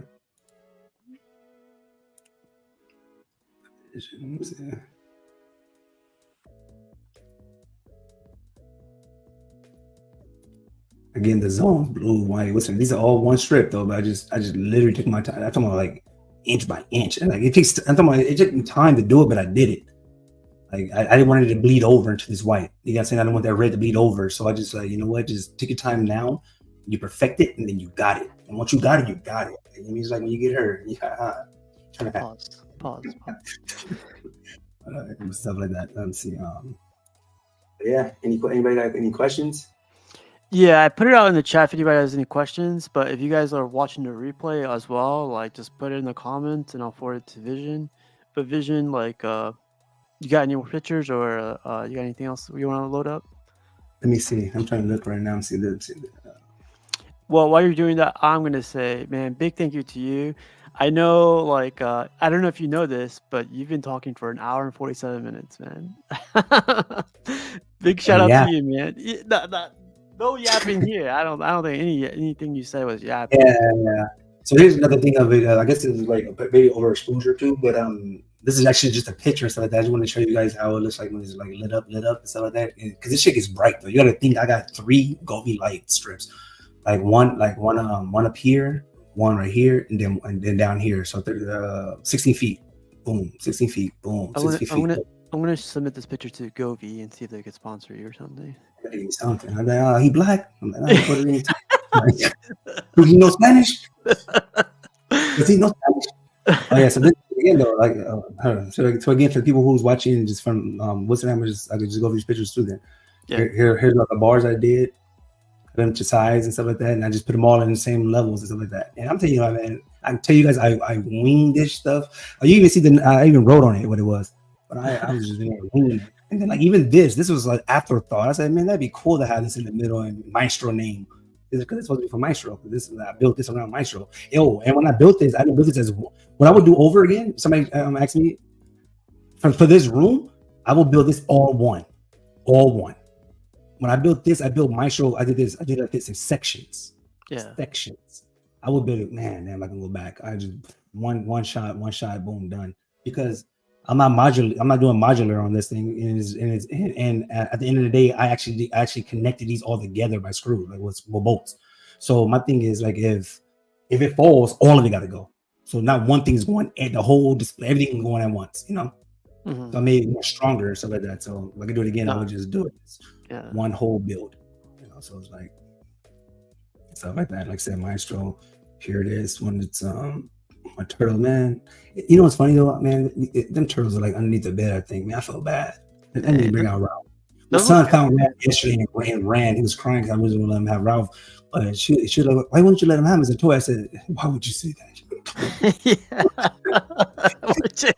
Again, the zone, blue, white. Listen, these are all one strip though. But I just literally took my time. I'm talking about like inch by inch, and like it took me time to do it, but I did it. Like I didn't want it to bleed over into this white. You got saying I don't want that red to bleed over, so I just like, you know what? Just take your time now. You perfect it, and then you got it. And once you got it, you got it. It means like when you get hurt, Pause. Stuff like that. Let's see. Yeah. Anybody got any questions? Yeah, I put it out in the chat if anybody has any questions. But if you guys are watching the replay as well, like just put it in the comments and I'll forward it to Vision. But Vision, like, you got any more pictures or you got anything else you want to load up? Let me see. I'm trying to look right now and see that. Well, while you're doing that, I'm gonna say, man, big thank you to you. I know, like, I don't know if you know this, but you've been talking for an hour and 47 minutes, man. Big shout out to you, man. No yapping here. I don't think anything you said was yapping. Yeah. So here's another thing of it. I guess this is like maybe overexposure too, but this is actually just a picture and stuff like that. I just want to show you guys how it looks like when it's like lit up and stuff like that. Because this shit gets bright though. You got to think I got 3 Govi light strips, like one up here, one right here, and then down here. So 16 feet, boom, 16 feet, boom, 16 feet. I'm gonna submit this picture to Govi and see if they could sponsor you or something. I'm like, he black. I'm like, does he know Spanish? Does he know Spanish? Oh yeah. So this, again though, like, so again for people who's watching just from what's the name? I could just go over these pictures through there. Yeah. Here's like the bars I did, cut them to size and stuff like that, and I just put them all in the same levels and stuff like that. And I'm telling you, man, I tell you guys, I winged this stuff. You even see I even wrote on it what it was. But I was just winging it. And then like even this was like afterthought. I said, man, that'd be cool to have this in the middle and Maestro name. Because it's supposed to be for Maestro. I built this around Maestro. And when I built this, I didn't build this as when I would do over again. Somebody asked me for this room, I will build this all one. When I built this, I built Maestro. I did like this in sections. Yeah. Sections. I would build it, man, I'm not gonna go back. I just one shot, boom, done. Because I'm not doing modular on this thing, and at the end of the day, I actually connected these all together by screw, like with bolts. So my thing is like if it falls, all of it got to go. So not one thing is going at the whole display, everything going at once, you know. Mm-hmm. So I made it more stronger and stuff like that. So if I could do it again, I would just do it. One whole build, you know. So it's like stuff like that. Like I said, Maestro. Here it is. One that's my turtle, man. You know what's funny though, man? Them turtles are like underneath the bed. I think, man, I feel bad. I need to bring out Rob. My Those look son good. found Ralph yesterday and ran. He was crying because I wasn't gonna let him have Ralph. But she like, why wouldn't you let him have him as a toy? I said, why would you say that? Yeah. Would you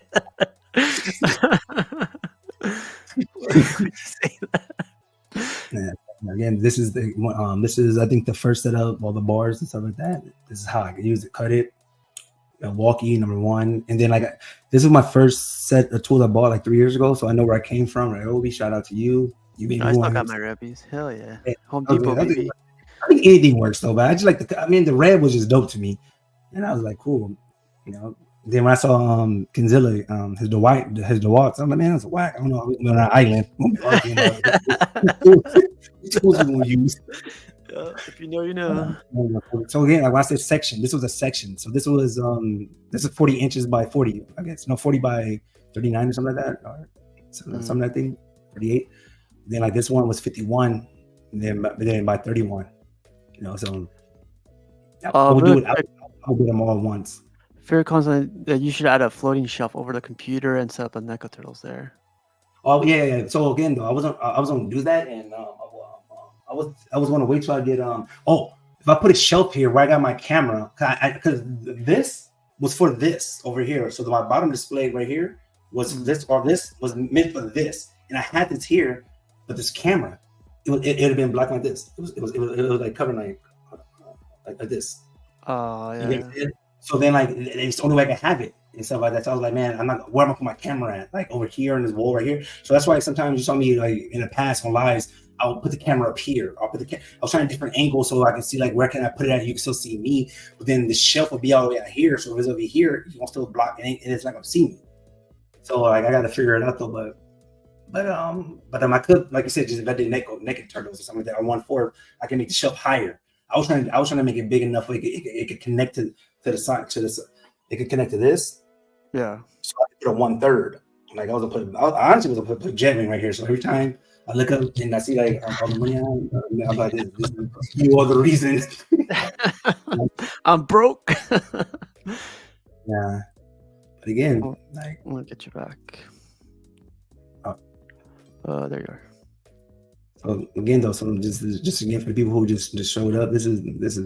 would you say that? Yeah. Again, this is I think the first setup, all the bars and stuff like that. This is how I can use it. Cut it. Walkie number one, and then like this is my first set of tools I bought like 3 years ago, so I know where I came from. Right, Obi, shout out to you. You made me I still want got to. my Rebbies. Hell yeah. Yeah, Home Depot, I think, baby. I think anything works though, but I just like the red was just dope to me, and I was like, cool, you know. Then when I saw Kinzilla, his DeWalt's, I'm like, man, that's a whack. I don't know. We're on an island. We'll be arguing about which tools we're gonna use. If you know, you know. So again, like when I said section, this was a section. So this is 40 inches by 40, I guess. No, 40 by 39 or something like that. Or something like that. 38. Then like this one was 51, and then by 31. You know, so I would do it. I'll do them all at once. Fair constant that you should add a floating shelf over the computer and set up a NECA turtles there. Oh yeah. So again, though, I was gonna do that, and I was gonna wait till I get if I put a shelf here where I got my camera, because this was for this over here. So my bottom display right here was this was meant for this, and I had this here, but this camera, it had been black like this. It was like covering like this. Oh yeah. So then like it's the only way I can have it and stuff like that. So I was like, man, where am I put my camera at? Like over here on this wall right here. So that's why sometimes you saw me like in the past on lives, I'll put the camera up here. I was trying a different angle so I can see like where can I put it at. You can still see me, but then the shelf will be all the way out here. So if it's over here, you won't still block it, and it's not gonna see me. So like I got to figure it out though. But I could, like I said, just if I did naked turtles or something like that, on 1/4, I can make the shelf higher. I was trying to make it big enough where it could connect to the side it could connect to this. Yeah. So I could put a 1/3. Like I honestly was gonna put jet ring right here. So every time I look up and I see like all the money I'm like, this is you are the reason. I'm broke. Yeah. But again, like I'm gonna get you back. There you are. So again, though, so just again for the people who just showed up, this is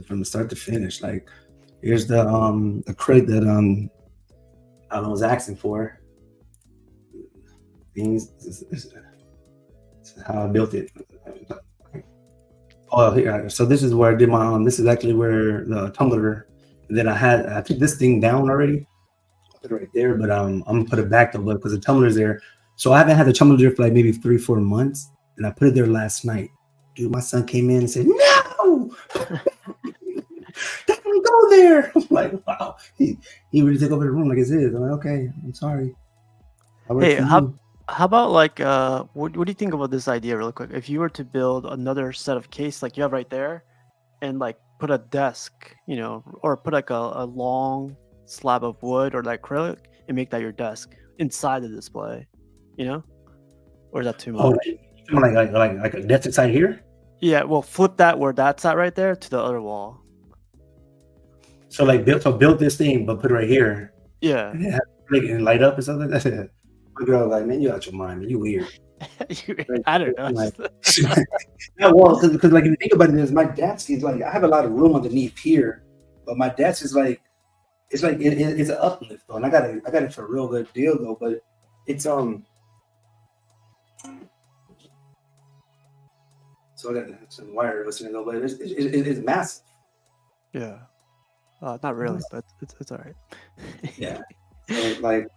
from the start to finish. Like, here's the crate that I was asking for. Things. This is how I built it. Oh, here. So this is where I did my this is actually where the tumbler that I took this thing down already. I put it right there, but I'm gonna put it back though, because the tumbler's there. So I haven't had the tumbler there for like maybe 3-4 months. And I put it there last night. Dude, my son came in and said, no! Don't go there. I'm like, wow. He really took over the room like it's his. I'm like, okay, I'm sorry. Hey, how about like what do you think about this idea real quick? If you were to build another set of case like you have right there and like put a desk, you know, or put like a long slab of wood or like acrylic and make that your desk inside the display, you know? Or is that too much? Like a desk inside here? Yeah, well, flip that where that's at right there to the other wall. So like build this thing, but put it right here. Yeah. And light up or something. That's it. My girl was like, man, you out your mind, man. You weird. I don't know. Like, yeah, well, because like if you think about it, my desk is like I have a lot of room underneath here, but my desk is like it's an uplift though, and I got it for a real good deal though, but it's So I got some wire listening though, but it's massive. Yeah. Not really, but it's all right. Yeah. So like, I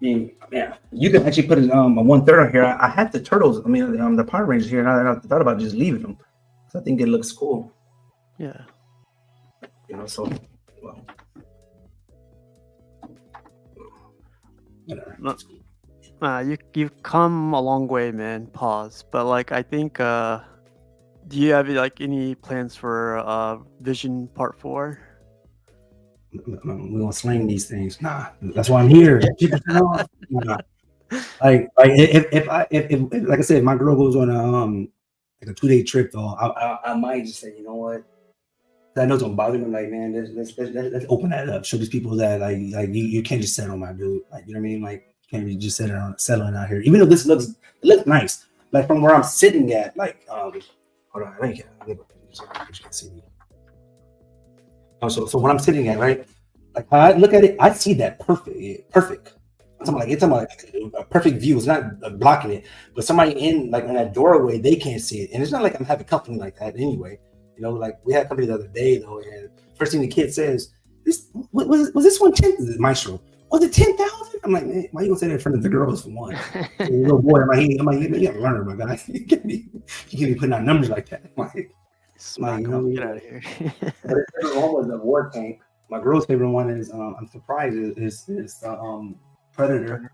mean, yeah, you can actually put a 1/3 on here. I had the turtles. I mean, the Power Rangers here, and I thought about just leaving them. So I think it looks cool. Yeah. You know, so well. Whatever. You've come a long way, man. Pause. But like, I think, do you have like any plans for Vision Part 4? We're gonna sling these things. Nah, that's why I'm here. Nah. Like if like I said, if my girl goes on like a 2-day trip though, I might just say, you know what? I know it's gonna bother me. Like, man, let's open that up. Show these people that like you can't just settle, my dude. Like, you know what I mean? Like, Can't be just settling out here. Even though it looks nice. Like from where I'm sitting at, like hold on, you can't see me. Oh, so when I'm sitting at, right, like I look at it, I see that perfect. It's like a perfect view. It's not blocking it, but somebody in that doorway, they can't see it. And it's not like I'm having company like that anyway. You know, like we had company the other day though, and first thing the kid says, "This was this one 10,000 Maestro? Was it 10,000?" I'm like, man, why you gonna say that in front of the girls for one? So little boy, I'm like, you gotta learn, my guy. You can't be putting out numbers like that. Smack him. Get out of here. But his favorite one was the War Tank. My girl's favorite one is I'm surprised is Predator.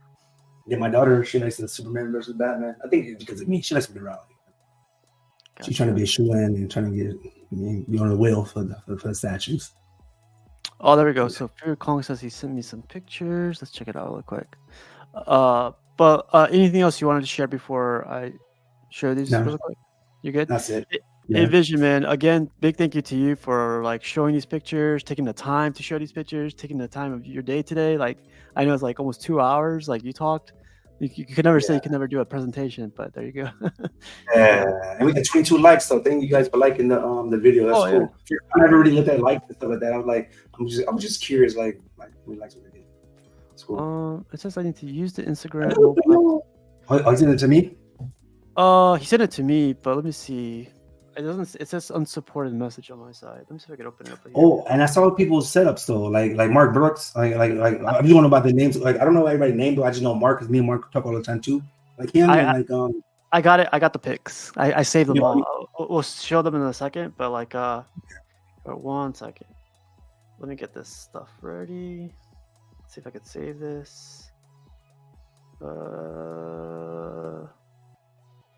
Yeah, my daughter, she likes the Superman versus Batman. I think it's because of me. She likes to be around. Gotcha. She's trying to be a shoe-in and trying to be on the wheel for the statues. Oh, there we go. So Fear Kong says he sent me some pictures. Let's check it out real quick. But anything else you wanted to share before I share these real quick? You good? That's it. Hey, Vision Man, again, big thank you to you for like showing these pictures, taking the time to show these pictures, taking the time of your day today. Like, I know it's like almost 2 hours. Like you talked, you could never say you could never do a presentation, but there you go. Yeah, and we got 22 likes. So thank you guys for liking the video. That's cool. Yeah. I never really looked at likes and stuff like that. I was just curious, like who likes what they did. It's cool. It says I need to use the Instagram. Oh, he sent it to me. He sent it to me, but let me see. It doesn't. It says unsupported message on my side. Let me see if I can open it up. Here. Oh, and I saw people's setups though, like Mark Brooks. Like I just don't know about the names. Like I don't know everybody's name, but I just know Mark because me and Mark talk all the time too. Like him I got it. I got the pics. I saved them all. We'll show them in a second, but like for 1 second. Let me get this stuff ready. Let's see if I can save this.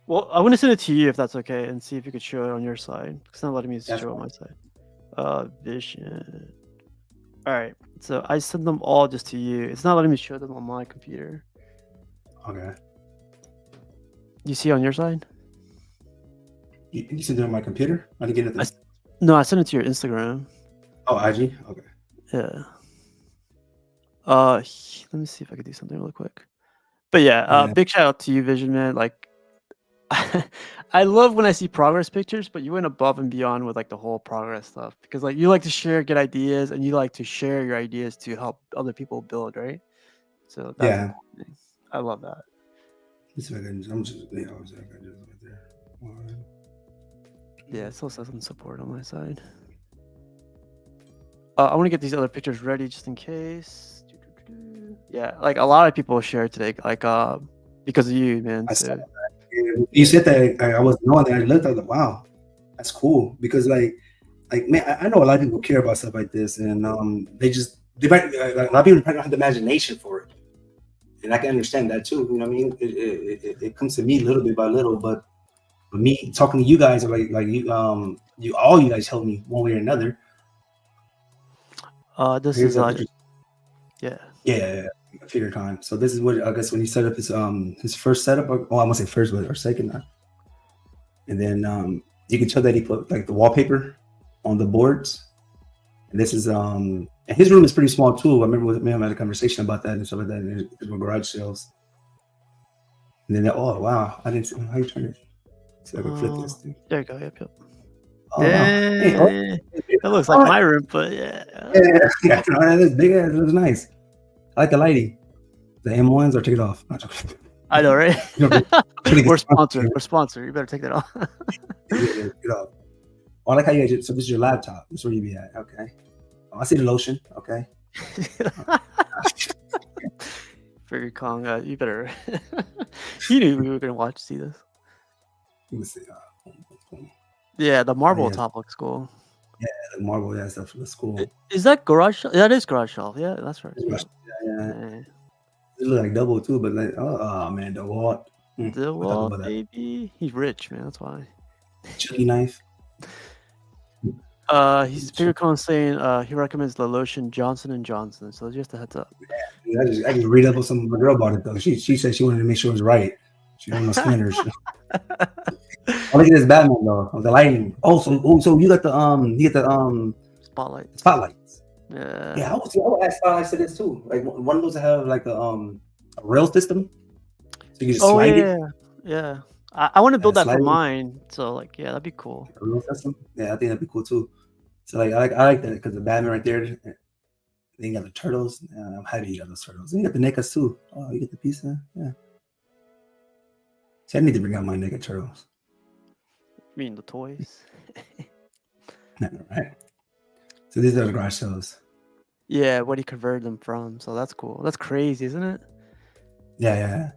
Well, I want to send it to you if that's okay, and see if you could show it on your side. It's not letting me show it on my side. Vision. All right, so I sent them all just to you. It's not letting me show them on my computer. Okay. You see on your side? You sent it on my computer? I didn't get it. No, I sent it to your Instagram. Oh, IG? Okay. Yeah. Let me see if I could do something real quick. But yeah, big shout out to you, Vision Man. Like, I love when I see progress pictures, but you went above and beyond with like the whole progress stuff because like you like to share good ideas and you like to share your ideas to help other people build, right? So that's I love that. I'm just right there. Yeah, it still says some support on my side. I want to get these other pictures ready just in case. Yeah, like a lot of people share today, like because of you, man. You said that I wasn't knowing that. I looked, I was like, wow, that's cool. Because like man, I know a lot of people care about stuff like this, and they might a lot of people don't have the imagination for it, and I can understand that too. You know what I mean? It comes to me little bit by little, but me talking to you guys, like you all you guys help me one way or another. This is yeah. Computer time. So this is what I guess when he set up his first setup. I won't say first, but or second. And then you can tell that he put like the wallpaper on the boards. And this is and his room is pretty small too. I remember with me had a conversation about that and stuff like that in his garage sales. And then oh wow, I didn't see how you turn it. See if I can flip this thing. There you go. Yep. Oh, wow. Hey, that looks like my room, but yeah. That's big. It looks nice. I like the lighting. The M1s or take it off. I know, right? We're sponsored. We're sponsored. You better take that off. Get off. Oh, I like how you guys. So this is your laptop. That's where you be at. Okay. Oh, I see the lotion. Okay. Fear Kong, you better. He knew we were gonna see this. Let me see. Yeah, the marble top looks cool. Yeah, the marble, stuff looks cool. Is that garage shelf? That is garage shelf. Yeah, that's right. Yeah. It looks like double too, but like, oh man, the wall. The wall, baby. He's rich, man. That's why. Chili knife. He's Fear Kong saying he recommends the lotion Johnson & Johnson. So just a heads up. Yeah, I just read up on some girl about it though. She said she wanted to make sure it was right. She don't want no spinners. Oh, look at this Batman though. The lighting. Oh, so you got the spotlights. Spotlights. Yeah. Yeah, I would add spotlights to this too. Like one of those that have like a a rail system, so you can just Oh slide it. yeah. I want to build that Slide for it. mine. So like, yeah, that'd be cool. A rail system. Yeah, I think that'd be cool too. So like I like that because the Batman right there. Then you got the turtles. I'm happy you got those turtles. And you got the NECAs too. Oh, you get the piece there. Yeah. See, I need to bring out my NECA turtles. I mean the toys. Right. So these are the garage sales. Yeah, what he converted them from. So that's cool. That's crazy, isn't it? Yeah.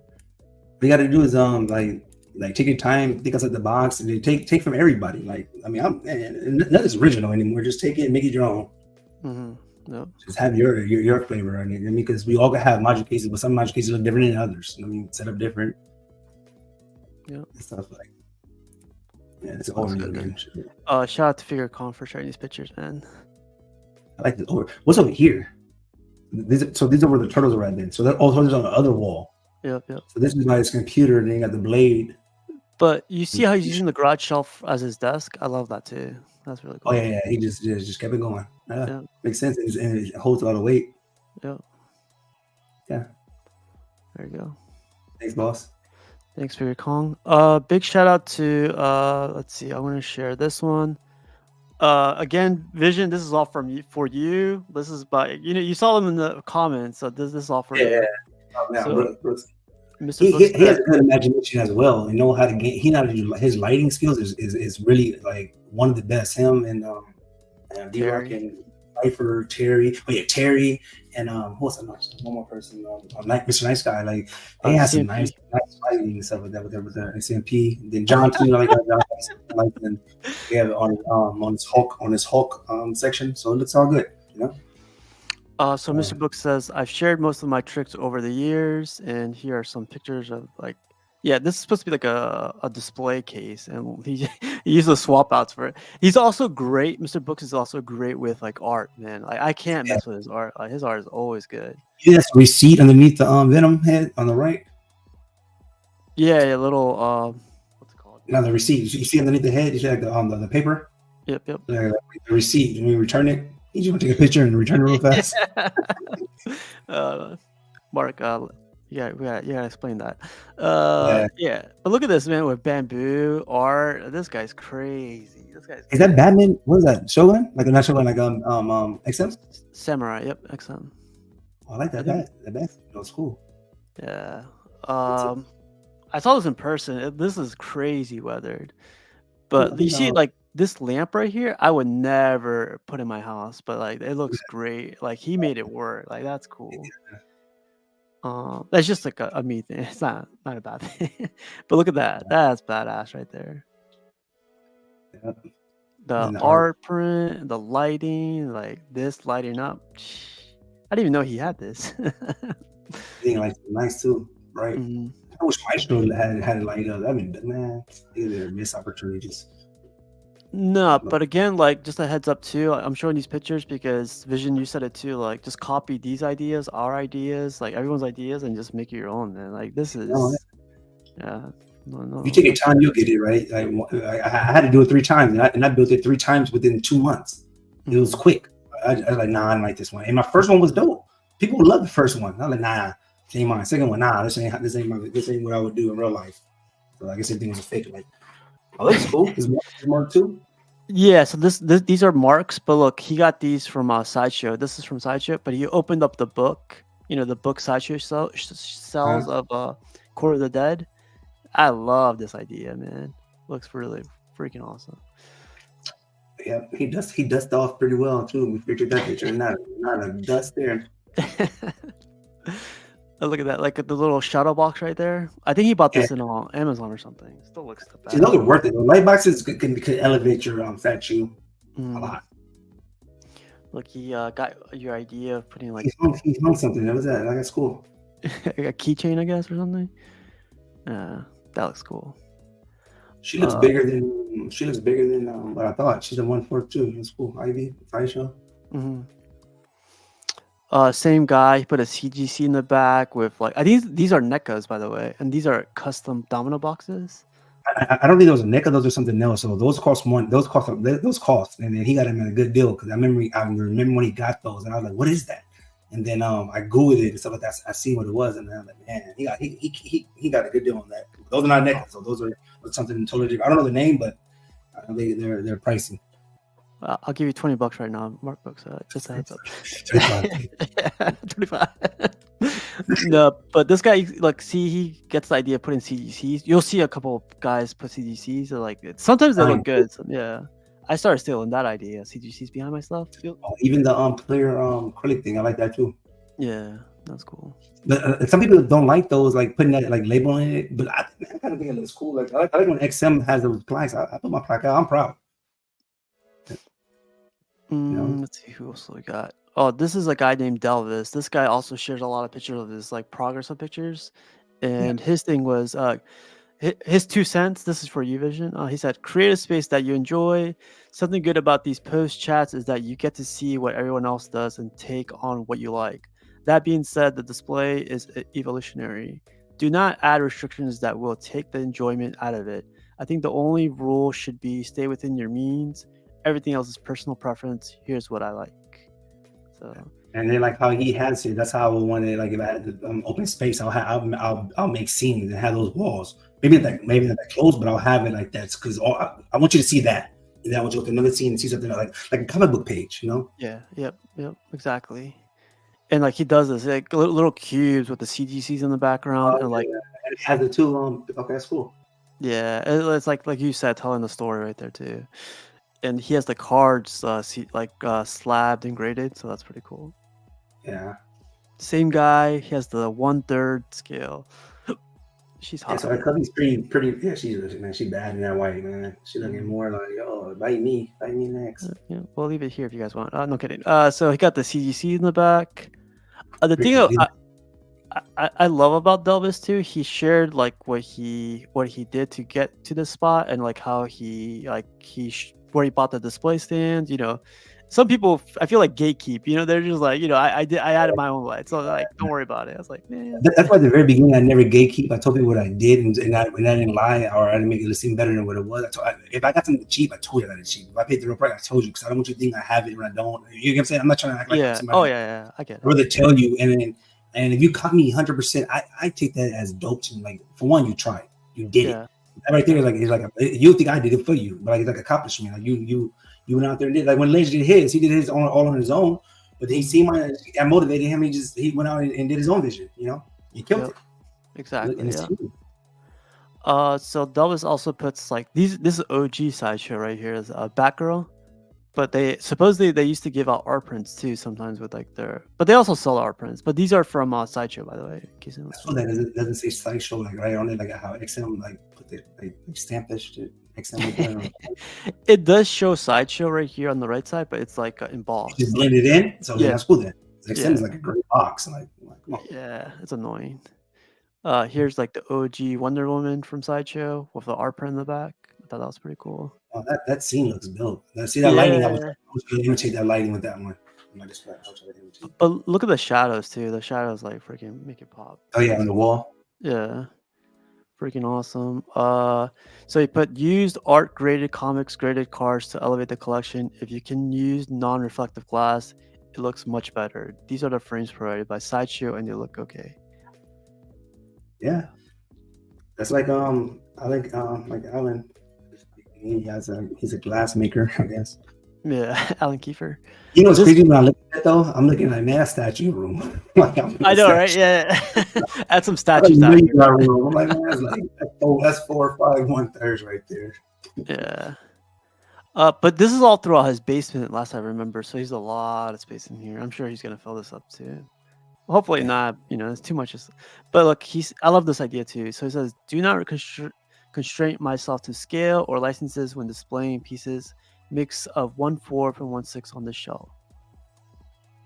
What you got to do is like take your time, think outside the box, and take from everybody. Like I mean, nothing's original anymore. Just take it and make it your own. Mm-hmm. Yep. Just have your flavor on it. I mean, because we all have module cases, but some module cases look different than others. I mean, set up different. Yeah. Stuff like. Yeah, it's all good. Shout out to FigureCon for sharing these pictures, man. I like this. What's over here? These are where the turtles are at then. So that also is on the other wall. Yep. So this is by his computer, and then you got the blade. But you see how he's using the garage shelf as his desk? I love that too. That's really cool. Oh yeah. He just kept it going. Yeah. Makes sense, and it holds a lot of weight. Yeah. There you go. Thanks, boss. Thanks for your Kong. Big shout out to let's see, I want to share this one. Again, Vision, this is all from you for you. This is by you saw them in the comments, so this is all for you. Yeah. So, he has a good imagination as well, and know how to get. His lighting skills is really like one of the best. Him and D-Rock and Cypher, Terry. Oh yeah, Terry and what's another one more person? Mr. Nice Guy. Like they have some nice lighting and stuff like that with the CNP. And then John too, like John, and they have it on his Hulk section, so it looks all good, So Mr. Book says, I've shared most of my tricks over the years, and here are some pictures of this is supposed to be like a display case, and he used the swap outs for it. He's also great. Mr. Books is also great with like art, man. Like I can't mess with his art. Like, his art is always good. Yes, receipt underneath the Venom head on the right. Yeah, a little what's it called? Now the receipt. You see underneath the head, you see like the paper. Yep. The receipt. When you return it, you just want to take a picture and return it real fast. Mark, we gotta explain that. Yeah, but look at this man with bamboo art. This guy's crazy. Is that Batman? What is that? Shogun? Like not Shogun, like XM? Samurai. Yep, XM. Oh, I like that. That was cool. Yeah. I saw this in person. This is crazy weathered. But you see, like this lamp right here, I would never put in my house. But like, it looks great. Like he made it work. Like that's cool. That's just like a me thing. It's not a bad thing. But look at that. That's badass right there. Yep. The art print, the lighting, like this lighting up. I didn't even know he had this. Like nice too, right? Mm-hmm. I wish Maestro had it light up. I mean, man, they're missed opportunities. No, but again, like just a heads up too. I'm showing these pictures because Vision, you said it too. Like just copy these ideas, our ideas, like everyone's ideas, and just make it your own, man. Like this is, No. If you take your time, you'll get it right. I had to do it 3 times, and I built it 3 times within 2 months. It was quick. I was like, nah, I don't like this one. And my first one was dope. People love the first one. I was like, nah, this ain't mine. Second one, nah, this ain't what I would do in real life. So I guess everything was a fake. Like, oh, that's cool. Is Mark too? Yeah. So these are Marks, but look, he got these from Sideshow. This is from Sideshow, but he opened up the book. The book Sideshow sells of Court of the Dead. I love this idea, man. Looks really freaking awesome. Yeah, he dusted off pretty well too. We figured that picture, not a dust there. Look at that, like the little shadow box right there. I think he bought this in Amazon or something. Still looks the best. It's not worth it. The light boxes can elevate your statue a lot. Look, he got your idea of putting like he hung something. That was that. Like that's cool. A keychain, I guess, or something. That looks cool. She looks bigger than what I thought. She's a 142. That's cool. Ivy, Aisha. Same guy. He put a CGC in the back with like. I think these are NECAs, by the way, and these are custom domino boxes. I don't think those are NECA. Those are something else. So those cost, and then he got him at a good deal because I remember when he got those, and I was like, "What is that?" And then I googled it and stuff like that. I see what it was, and then I'm like, man, he got a good deal on that. Those are not necklaces, so those are something totally different. I don't know the name, but they're pricey. I'll give you $20 right now, Mark Books. Just a heads up. 25. No, but this guy, like, see, he gets the idea of putting CGCs. You'll see a couple of guys put CGCs. Like, sometimes they look good. So, yeah, I started stealing that idea. CGCs behind my stuff. Even the clear acrylic thing, I like that too. Yeah, that's cool. But some people don't like those, like putting that like label in it. But I kind of think it looks cool. Like I like when XM has those plaques. I put my plaque out. I'm proud. Let's see who else we got. Oh, this is a guy named Delvis. This guy also shares a lot of pictures of his like progress of pictures, and his thing was his 2 cents. This is for you, Vision. He said, "Create a space that you enjoy. Something good about these post chats is that you get to see what everyone else does and take on what you like. That being said, the display is evolutionary. Do not add restrictions that will take the enjoyment out of it. I think the only rule should be stay within your means. Everything else is personal preference. Here's what I like." So, and then like how he has it, that's how I would want it. Like if I had the open space, I'll make scenes and have those walls. Maybe not that close, but I'll have it like that because I want you to see that. And then I want you to go to another scene and see something like a comic book page, you know? Yeah. Yep. Exactly. And like he does this like little cubes with the CGCs in the background, and like and it has the two. Okay, that's cool. Yeah, it's like you said, telling the story right there too. And he has the cards slabbed and graded, so that's pretty cool. Yeah. Same guy. He has the 1/3 scale. She's hot. Yeah, so her cousin's pretty. Yeah, she's bad in that white, man. She's looking more like, oh, bite me next. Yeah, we'll leave it here if you guys want. No kidding. So he got the CGC in the back. The thing I love about Delvis too, he shared like what he did to get to this spot, and like how where he bought the display stand. You know, some people I feel like gatekeep. You know, they're just like, I added my own light, so like don't worry about it. I was like, man, that's why at the very beginning I never gatekeep. I told people what I did, and I didn't lie or I didn't make it seem better than what it was. If I got something cheap, I told you I got it cheap. If I paid the real price, I told you, because I don't want you to think I have it when I don't. You know what I'm saying? I'm not trying to act like somebody. Oh yeah, I get it. I'd rather tell you, and if you caught me 100%, I take that as dope to me. Like, for one, you tried, you did it. That right there is like you think I did it for you, but like it's like accomplishment. Like you went out there and did, like when Lynch did his, he did his all on his own. But he seen mine, I motivated him. He went out and did his own vision. You know, he killed it. Exactly. So Delvis also puts like this is OG Sideshow right here is Batgirl. But they used to give out art prints too sometimes with like but they also sell art prints. But these are from Sideshow, by the way. So that it doesn't say Sideshow like right on it, like how XM like put it, like stamp that shit. XM it does show Sideshow right here on the right side, but it's like embossed. Just blended in. So that's cool then. XM is like a great box. Like come on. Yeah, it's annoying. Here's like the OG Wonder Woman from Sideshow with the art print in the back. I thought that was pretty cool. Oh, that scene looks dope. See that lighting? I was going to imitate that lighting with that one. But look at the shadows too. The shadows like freaking make it pop. Oh yeah, on the wall. Yeah, freaking awesome. So he put used art graded comics, graded cards to elevate the collection. If you can use non-reflective glass, it looks much better. These are the frames provided by Sideshow, and they look okay. Yeah, that's like I like Alan. He's a glass maker, I guess. Yeah, Alan Kiefer. You know what's crazy when I look at that though? I'm looking at that statue room. Like I know, right? Yeah. Add some statues out here. I'm like, man, that's 4, 5, 1/3 right there. Yeah. But this is all throughout his basement, last I remember. So he's a lot of space in here. I'm sure he's gonna fill this up too. Hopefully not. It's too much. But look, I love this idea too. So he says, do not constrain myself to scale or licenses when displaying pieces. Mix of 1/4 and 1/6 on the shelf.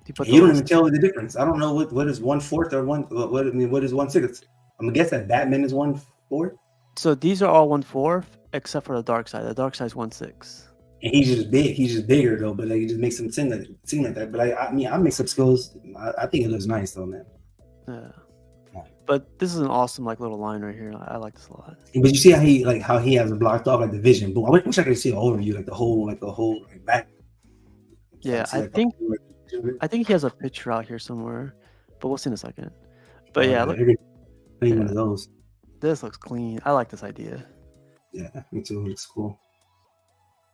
You don't even tell me the difference. I don't know what is 1/4 or what is 1/6. I'm gonna guess that Batman is 1/4. So these are all 1/4 except for the dark side. The dark side is 1/6. And he's just big. He's just bigger though, but like it just makes him seem like that. But I mix up skills. I think it looks nice though, man. Yeah. But this is an awesome like little line right here. I like this a lot. But you see how he has it blocked off like the vision. But I wish I could see an overview, like the whole back. Yeah, I think I think he has a picture out here somewhere, but we'll see in a second. But Oh yeah, yeah, look, maybe yeah, one of those. this looks clean. I like this idea. Yeah, me too. Looks cool.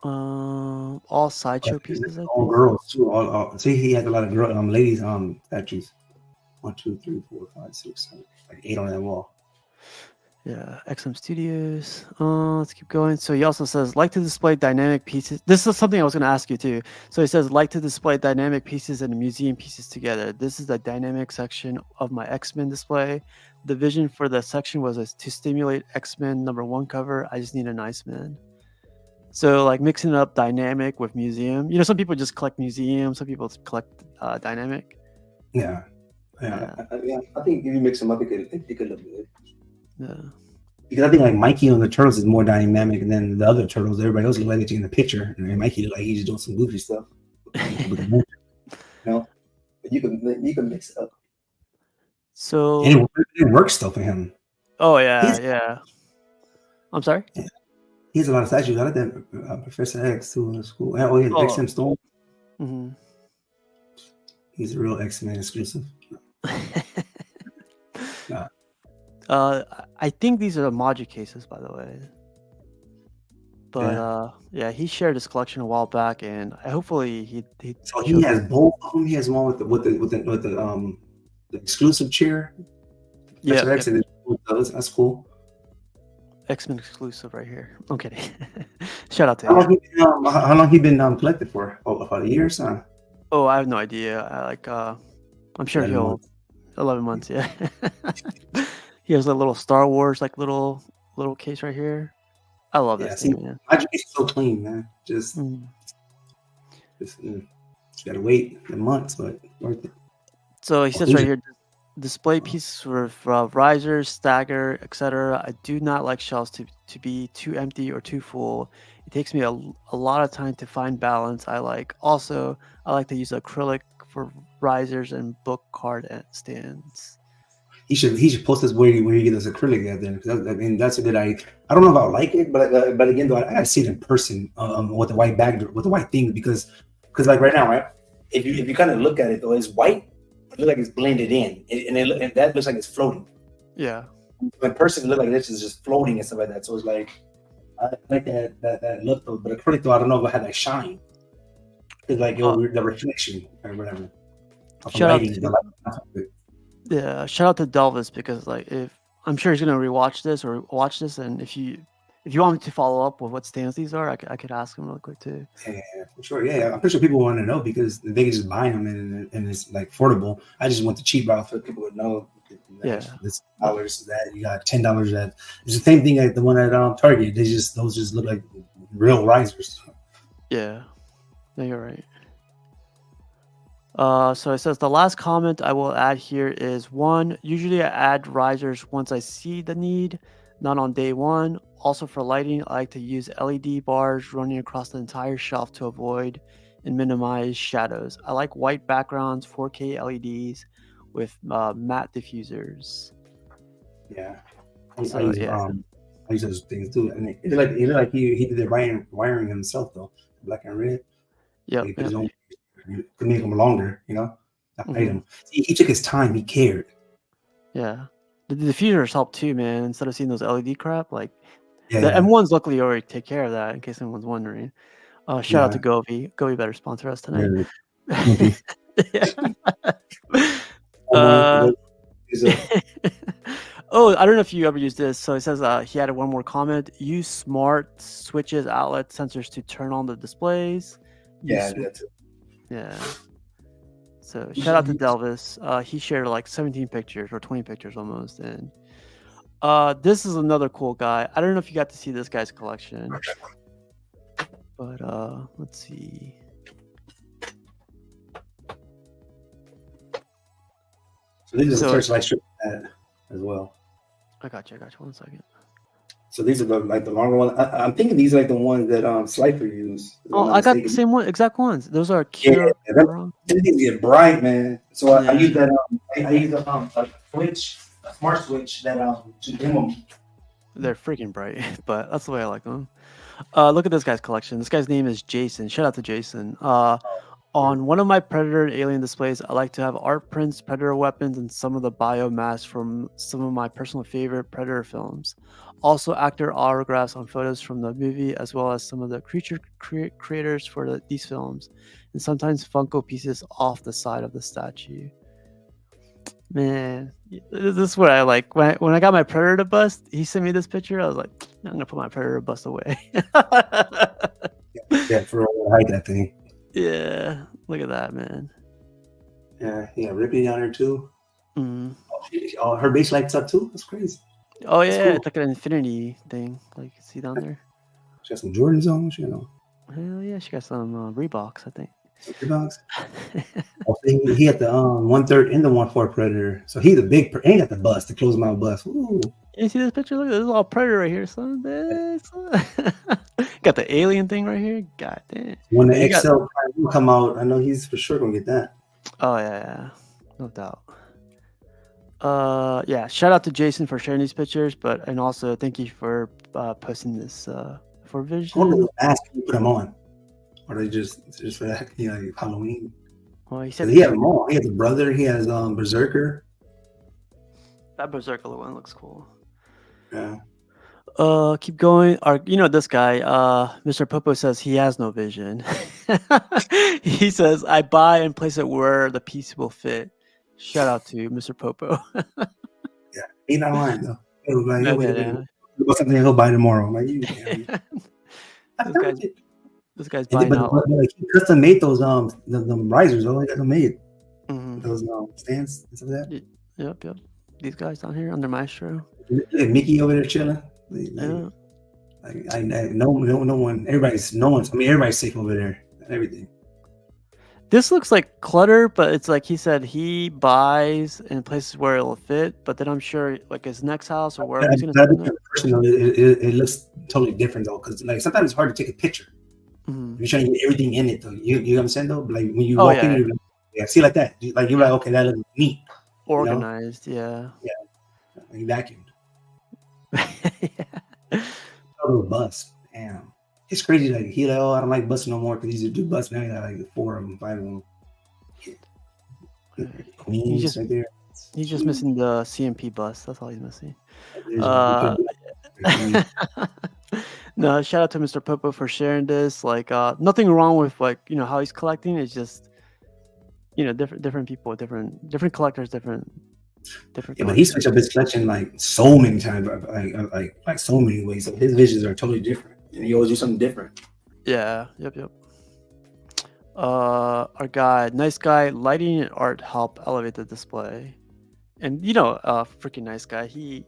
All sideshow This is pieces, I all think. girls too. All see, he has a lot of girl ladies statues. 1, 2, 3, 4, 5, 6, 7, like 8 on that wall. Yeah, XM Studios. Let's keep going. So he also says like to display dynamic pieces. This is something I was going to ask you too. So he says like to display dynamic pieces and museum pieces together. This is the dynamic section of my X-Men display. The vision for the section was to stimulate X-Men #1 cover. I just need an Iceman. So like mixing up dynamic with museum. You know, some people just collect museum. Some people collect dynamic. Yeah. I think if you mix them up, it could look good. Yeah. Because I think like Mikey on the Turtles is more dynamic than the other Turtles. Everybody else look like they're taking a picture, and Mikey look like he's just doing some goofy stuff. You know, but you can mix it up. So and it works though for him. Oh yeah. I'm sorry. Yeah. He has a lot of statues. I like that Professor X too in school. Oh yeah, XM Storm. Mm-hmm. He's a real X-Men exclusive. Nah. I think these are emoji cases, by the way. But yeah, he shared his collection a while back, and hopefully he. So he has both of them. He has one with the exclusive chair. Yeah, X and those. That's cool. X-Men exclusive right here. I'm kidding. Shout out to him. How long he been collected for? Oh, about a year or so? Oh, I have no idea. I'm sure 11 months. Yeah. He has a little Star Wars little case right here. I love this thing, man. Magic is so clean, man. Just gotta wait the months, but worth it. So he says right here, display pieces for risers, stagger, etc. I do not like shelves to be too empty or too full. It takes me a lot of time to find balance. I like to use acrylic for risers and book card stands. He should post this where you get this acrylic at then. I mean, that's a good idea. I don't know if I like it, but again, though, I gotta see it in person with the white background, with the white thing, because like right now, right? If you kind of look at it though, it's white. It looks like it's blended in, and that looks like it's floating. Yeah. In person, it looks like this is just floating and stuff like that. So it's like I like that look though, but acrylic though, I don't know if it had that shine. It's like the reflection or whatever. Shout out to Delvis, because if I'm sure he's gonna rewatch this or watch this, and if you want me to follow up with what stands these are, I could ask him real quick too. Yeah, for sure. Yeah, I'm pretty sure people want to know because they can just buy them and it's like affordable. I just want the cheap route so people would know. This $10 that you got $10 that it's the same thing like the one at Target. Those just look like real risers. Yeah, no, you're right. So it says the last comment I will add here is 1. Usually I add risers once I see the need, not on day one. Also for lighting, I like to use LED bars running across the entire shelf to avoid and minimize shadows. I like white backgrounds, 4K LEDs with matte diffusers. Yeah. I use those things too. And it looked like he did the wiring himself though, black and red. Yeah. To make them longer, item. He took his time. He cared. Yeah, the diffusers help too, man. Instead of seeing those LED crap, the yeah. M1s luckily already take care of that. In case anyone's wondering, shout out to Govi. Govi better sponsor us tonight. Oh, I don't know if you ever used this. So it says he added one more comment. Use smart switches, outlet sensors to turn on the displays. Yeah. Yeah. So shout out to Delvis. He shared 17 pictures or 20 pictures almost. And this is another cool guy. I don't know if you got to see this guy's collection. But let's see. So these are the first light strip as well. I got you. 1 second. So these are the longer ones. I'm thinking these are the ones that Slifer used. Oh, I got the same exact ones. Those are cute. These get bright, man. So I use that. I use a smart switch that to dim them. They're freaking bright, but that's the way I like them. Look at this guy's collection. This guy's name is Jason. Shout out to Jason. On one of my Predator and Alien displays, I like to have art prints, Predator weapons, and some of the biomass from some of my personal favorite Predator films. Also, actor autographs on photos from the movie, as well as some of the creature creators for these films, and sometimes Funko pieces off the side of the statue. Man, this is what I like. When I got my Predator bust, he sent me this picture. I was like, I'm gonna put my Predator bust away. Yeah, for real, I like that thing. Yeah, look at that, man. Yeah, Ripley down there too. Mm. Oh, her base lights up too. That's crazy. Oh yeah, cool. it's like an infinity thing. Like see down there. She got some Jordans on, you know. Hell yeah, she got some Reeboks, I think. Some Reeboks. He had the 1/3 and the 1/4 Predator. So he's a big. Ain't got the bust, the close mouth bust. Ooh. You see this picture? Look, this is all Predator right here, son. Got the alien thing right here. God damn. When the XL will come out, I know he's for sure gonna get that. Oh yeah, no doubt. Yeah, shout out to Jason for sharing these pictures, and also thank you for posting this for Vision. What mask you put them on? Or they just for that, like Halloween? Well, he said he has them all. He has a brother. He has Berserker. That Berserker one looks cool. Yeah. Keep going. This guy, Mr. Popo says he has no vision. He says, I buy and place it where the piece will fit. Shout out to Mr. Popo. Yeah, he's not lying though. Something he'll buy tomorrow. Like, this guy's buying out. Like, he custom made those the risers. Though he got them made. Mm-hmm. Those stands and stuff like that. Yep. These guys down here under Maestro. Look at Mickey over there chilling. No one. Everybody's safe over there and everything. This looks like clutter, but it's like he said he buys in places where it'll fit. But then I'm sure, like his next house or wherever he's gonna. It looks totally different though, because like sometimes it's hard to take a picture. Mm-hmm. You're trying to get everything in it though. You know what I'm saying though? Like when you walk in, you're like, see like that. You're like, okay, that looks neat. Organized, yeah. Like vacuumed. Yeah. Total bust. Damn. It's crazy. Like he like, I don't like busts no more because he's a dude bust. Now he got like 4 of them, 5 of them. He's right there. He's just missing the CNP bus. That's all he's missing. No, shout out to Mr. Popo for sharing this. Like, nothing wrong with like how he's collecting. It's just different people, different collectors, different. Yeah, but he switched up his collection like so many times, like so many ways. So his visions are totally different, and he always do something different. Yeah. Yep. Our guy, nice guy, lighting and art help elevate the display, and freaking nice guy. He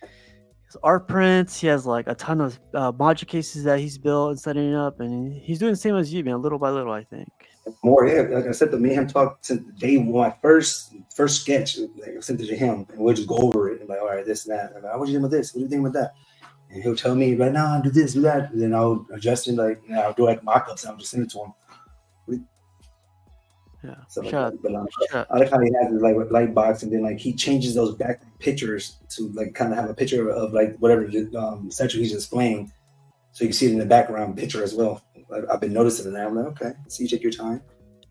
has art prints. He has like a ton of module cases that he's built and setting up, and he's doing the same as you, man, little by little, I think. More, yeah. Like I said, me and him talked since the day one, first sketch. Like I sent it to him, and we'll just go over it. And like, all right, this and that. And like, what do you think about this? What do you think about that? And he'll tell me right now, do this, do that. And then I'll adjust it. Like, I'll do like mock-ups, and I'll just send it to him. Yeah. So I like how he has his like light box, and then like he changes those back pictures to like kind of have a picture of like whatever statue he's displaying, so you can see it in the background picture as well. I've been noticing it now. I'm like, okay, so you take your time.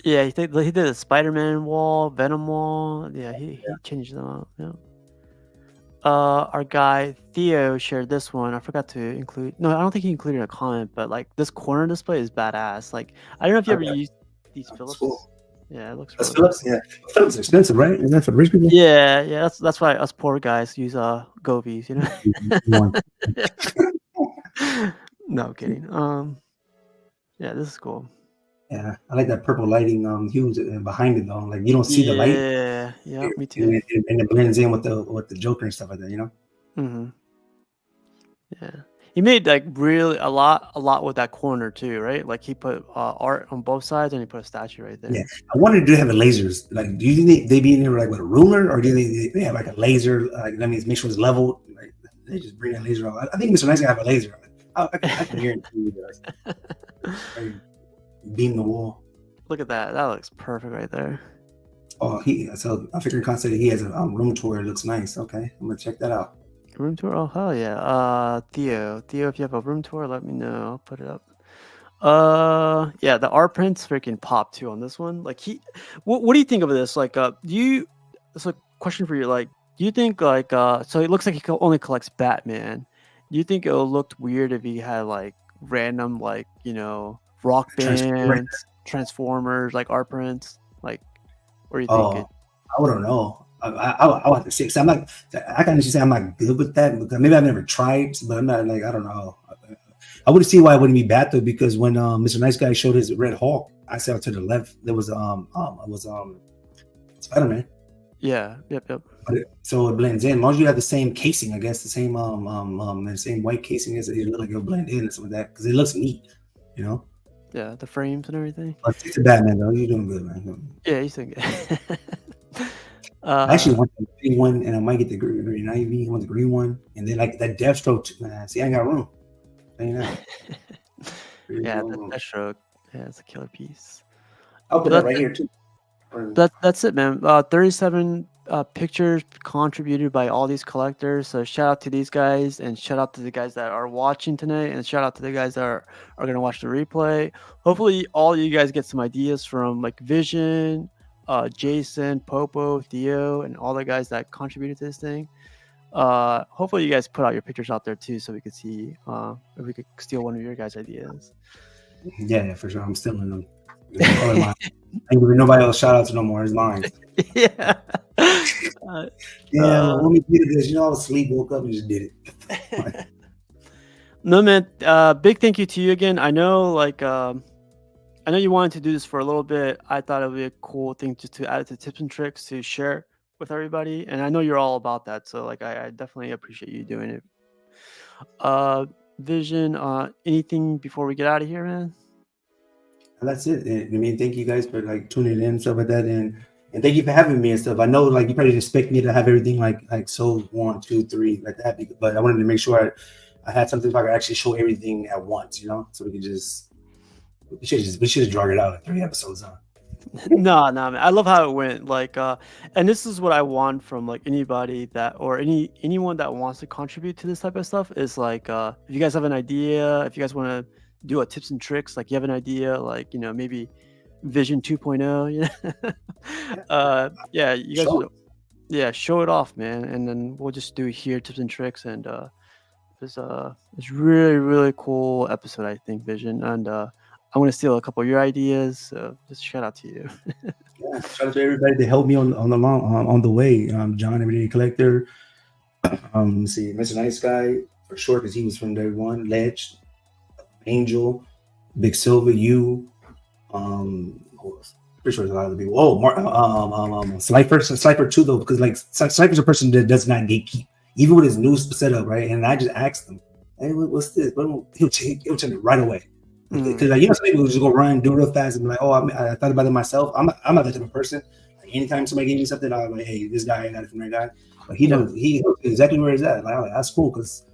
Yeah, he did a Spider-Man wall, Venom wall. Yeah, he changed them up. Yeah. Our guy Theo shared this one. I forgot to include. No, I don't think he included a comment, but like this corner display is badass. Like I don't know if you ever used these Philips. Cool. Yeah, it looks. That's Philips. Yeah, Philips is expensive, right? Is that for rich people? Yeah. That's why us poor guys use Govies. No, I'm kidding. Yeah, this is cool. Yeah, I like that purple lighting hues behind it though. Like you don't see the light. Yeah, me too. And it blends in with the Joker and stuff like that, Mm-hmm. Yeah, he made like really a lot with that corner too, right? Like he put art on both sides and he put a statue right there. Yeah, I wondered, do they have lasers? Like, do you think they be in there like with a ruler, or do they have like a laser? Like that means make sure it's level. Like they just bring that laser on. I think Mr. Nice guy have a laser. I can hear it you guys. Beam the wall. Look at that. That looks perfect right there. Oh, so I figured concept he has a room tour. It looks nice. Okay, I'm gonna check that out. Room tour? Oh hell yeah. Theo, if you have a room tour, let me know. I'll put it up. Yeah, the art prints freaking pop too on this one. Like what do you think of this? Like, do you? It's a question for you. Like, do you think like so it looks like he only collects Batman. Do you think it looked weird if he had like random like rock Transformer. bands, Transformers, like art prints? Like, what do you think? Oh, I wouldn't know. I want to see. 'Cause I'm not. I can actually say I'm not good with that because maybe I've never tried, but I'm not like I don't know. I wouldn't see why it wouldn't be bad though because when Mr. Nice Guy showed his Red Hulk, I saw to the left there was it was Spider-Man. Yeah. Yep. So it blends in. As long as you have the same casing, I guess the same white casing is it look like it'll blend in and some of that because it looks neat, you know. Yeah. The frames and everything. But it's a Batman though. You're doing good, man. Yeah, you think. I actually want the green one, and I might get the green Ivy. I want the green one, and then like that Deathstroke. Man, see, I ain't got room. Yeah, that stroke. Yeah, it's a killer piece. I'll put that right here too. That's it, man. 37 pictures contributed by all these collectors. So shout out to these guys, and shout out to the guys that are watching tonight, and shout out to the guys that are gonna watch the replay. Hopefully, all you guys get some ideas from like Vision, Jason, Popo, Theo, and all the guys that contributed to this thing. Hopefully you guys put out your pictures out there too, so we could see if we could steal one of your guys' ideas. Yeah, for sure. I'm stealing them. I ain't giving nobody else shout outs no more. It's mine. Yeah. When we did this, I was asleep, woke up and just did it. No, man. Big thank you to you again. I know, like, I know you wanted to do this for a little bit. I thought it would be a cool thing just to add it to tips and tricks to share with everybody, and I know you're all about that. So, like, I definitely appreciate you doing it. Vision. Anything before we get out of here, man? And that's it. I mean, thank you guys for like tuning in and stuff like that, and thank you for having me and stuff. I know like you probably didn't expect me to have everything like so 1, 2, 3 like that, but I wanted to make sure I had something so I could actually show everything at once, so we should have dragged it out in 3 episodes, huh? No, man. I love how it went. Like, and this is what I want from like anybody that or anyone that wants to contribute to this type of stuff is like, if you guys have an idea, if you guys want to do a tips and tricks, like you have an idea, like maybe Vision 2.0, yeah, you guys, show it off, man, and then we'll just do here tips and tricks, and it's really really cool episode, I think, Vision, and I'm gonna steal a couple of your ideas. So just shout out to you. Yeah, shout out to everybody that helped me on the way. John, Everyday Collector. Let's see, Mr. Nice Guy for sure because he was from day one. Ledge, Angel, Big Silver, you. Pretty sure there's a lot of people. Oh, Slifer too though, because like Slifer's a person that does not gatekeep, even with his new setup, right? And I just asked him, "Hey, what's this?" But he'll change it right away. Because some people just go run, do it real fast, and be like, "Oh, I thought about it myself." I'm not that type of person. Like anytime somebody gave me something, I'm like, "Hey, this guy got it from that guy." But he knows exactly where it's at. Like, that's cool because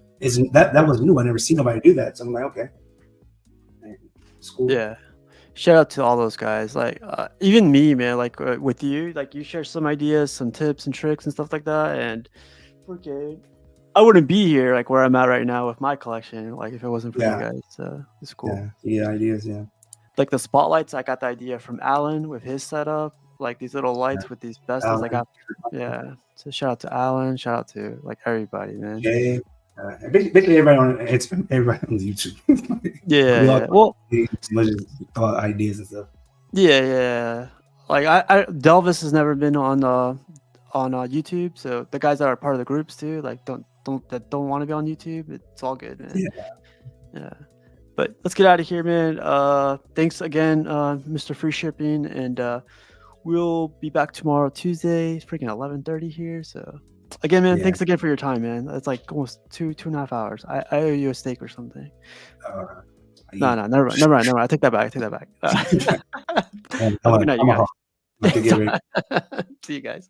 that was new. I never seen nobody do that, so I'm like, okay, it's cool. Yeah, shout out to all those guys. Like even me, man. Like with you, like you share some ideas, some tips and tricks and stuff like that, and okay. I wouldn't be here like where I'm at right now with my collection, like if it wasn't for you guys. It's cool. Yeah, ideas, yeah. Like the spotlights, I got the idea from Alan with his setup. Like these little lights with these besters I got. Yeah. So shout out to Alan. Shout out to like everybody, man. Yeah. Basically everybody on YouTube. Yeah. Well, ideas and stuff. Yeah. Like I Delvis has never been on YouTube, so the guys that are part of the groups too, like don't want to be on YouTube, it's all good, man. Yeah. But let's get out of here, man. Thanks again, Mr. Free Shipping, and we'll be back tomorrow, Tuesday, freaking 11:30 here. So again, man, thanks again for your time, man. It's like almost 2.5 hours. I owe you a steak or something. No, never mind. I take that back. Have a good night, you guys. See you guys.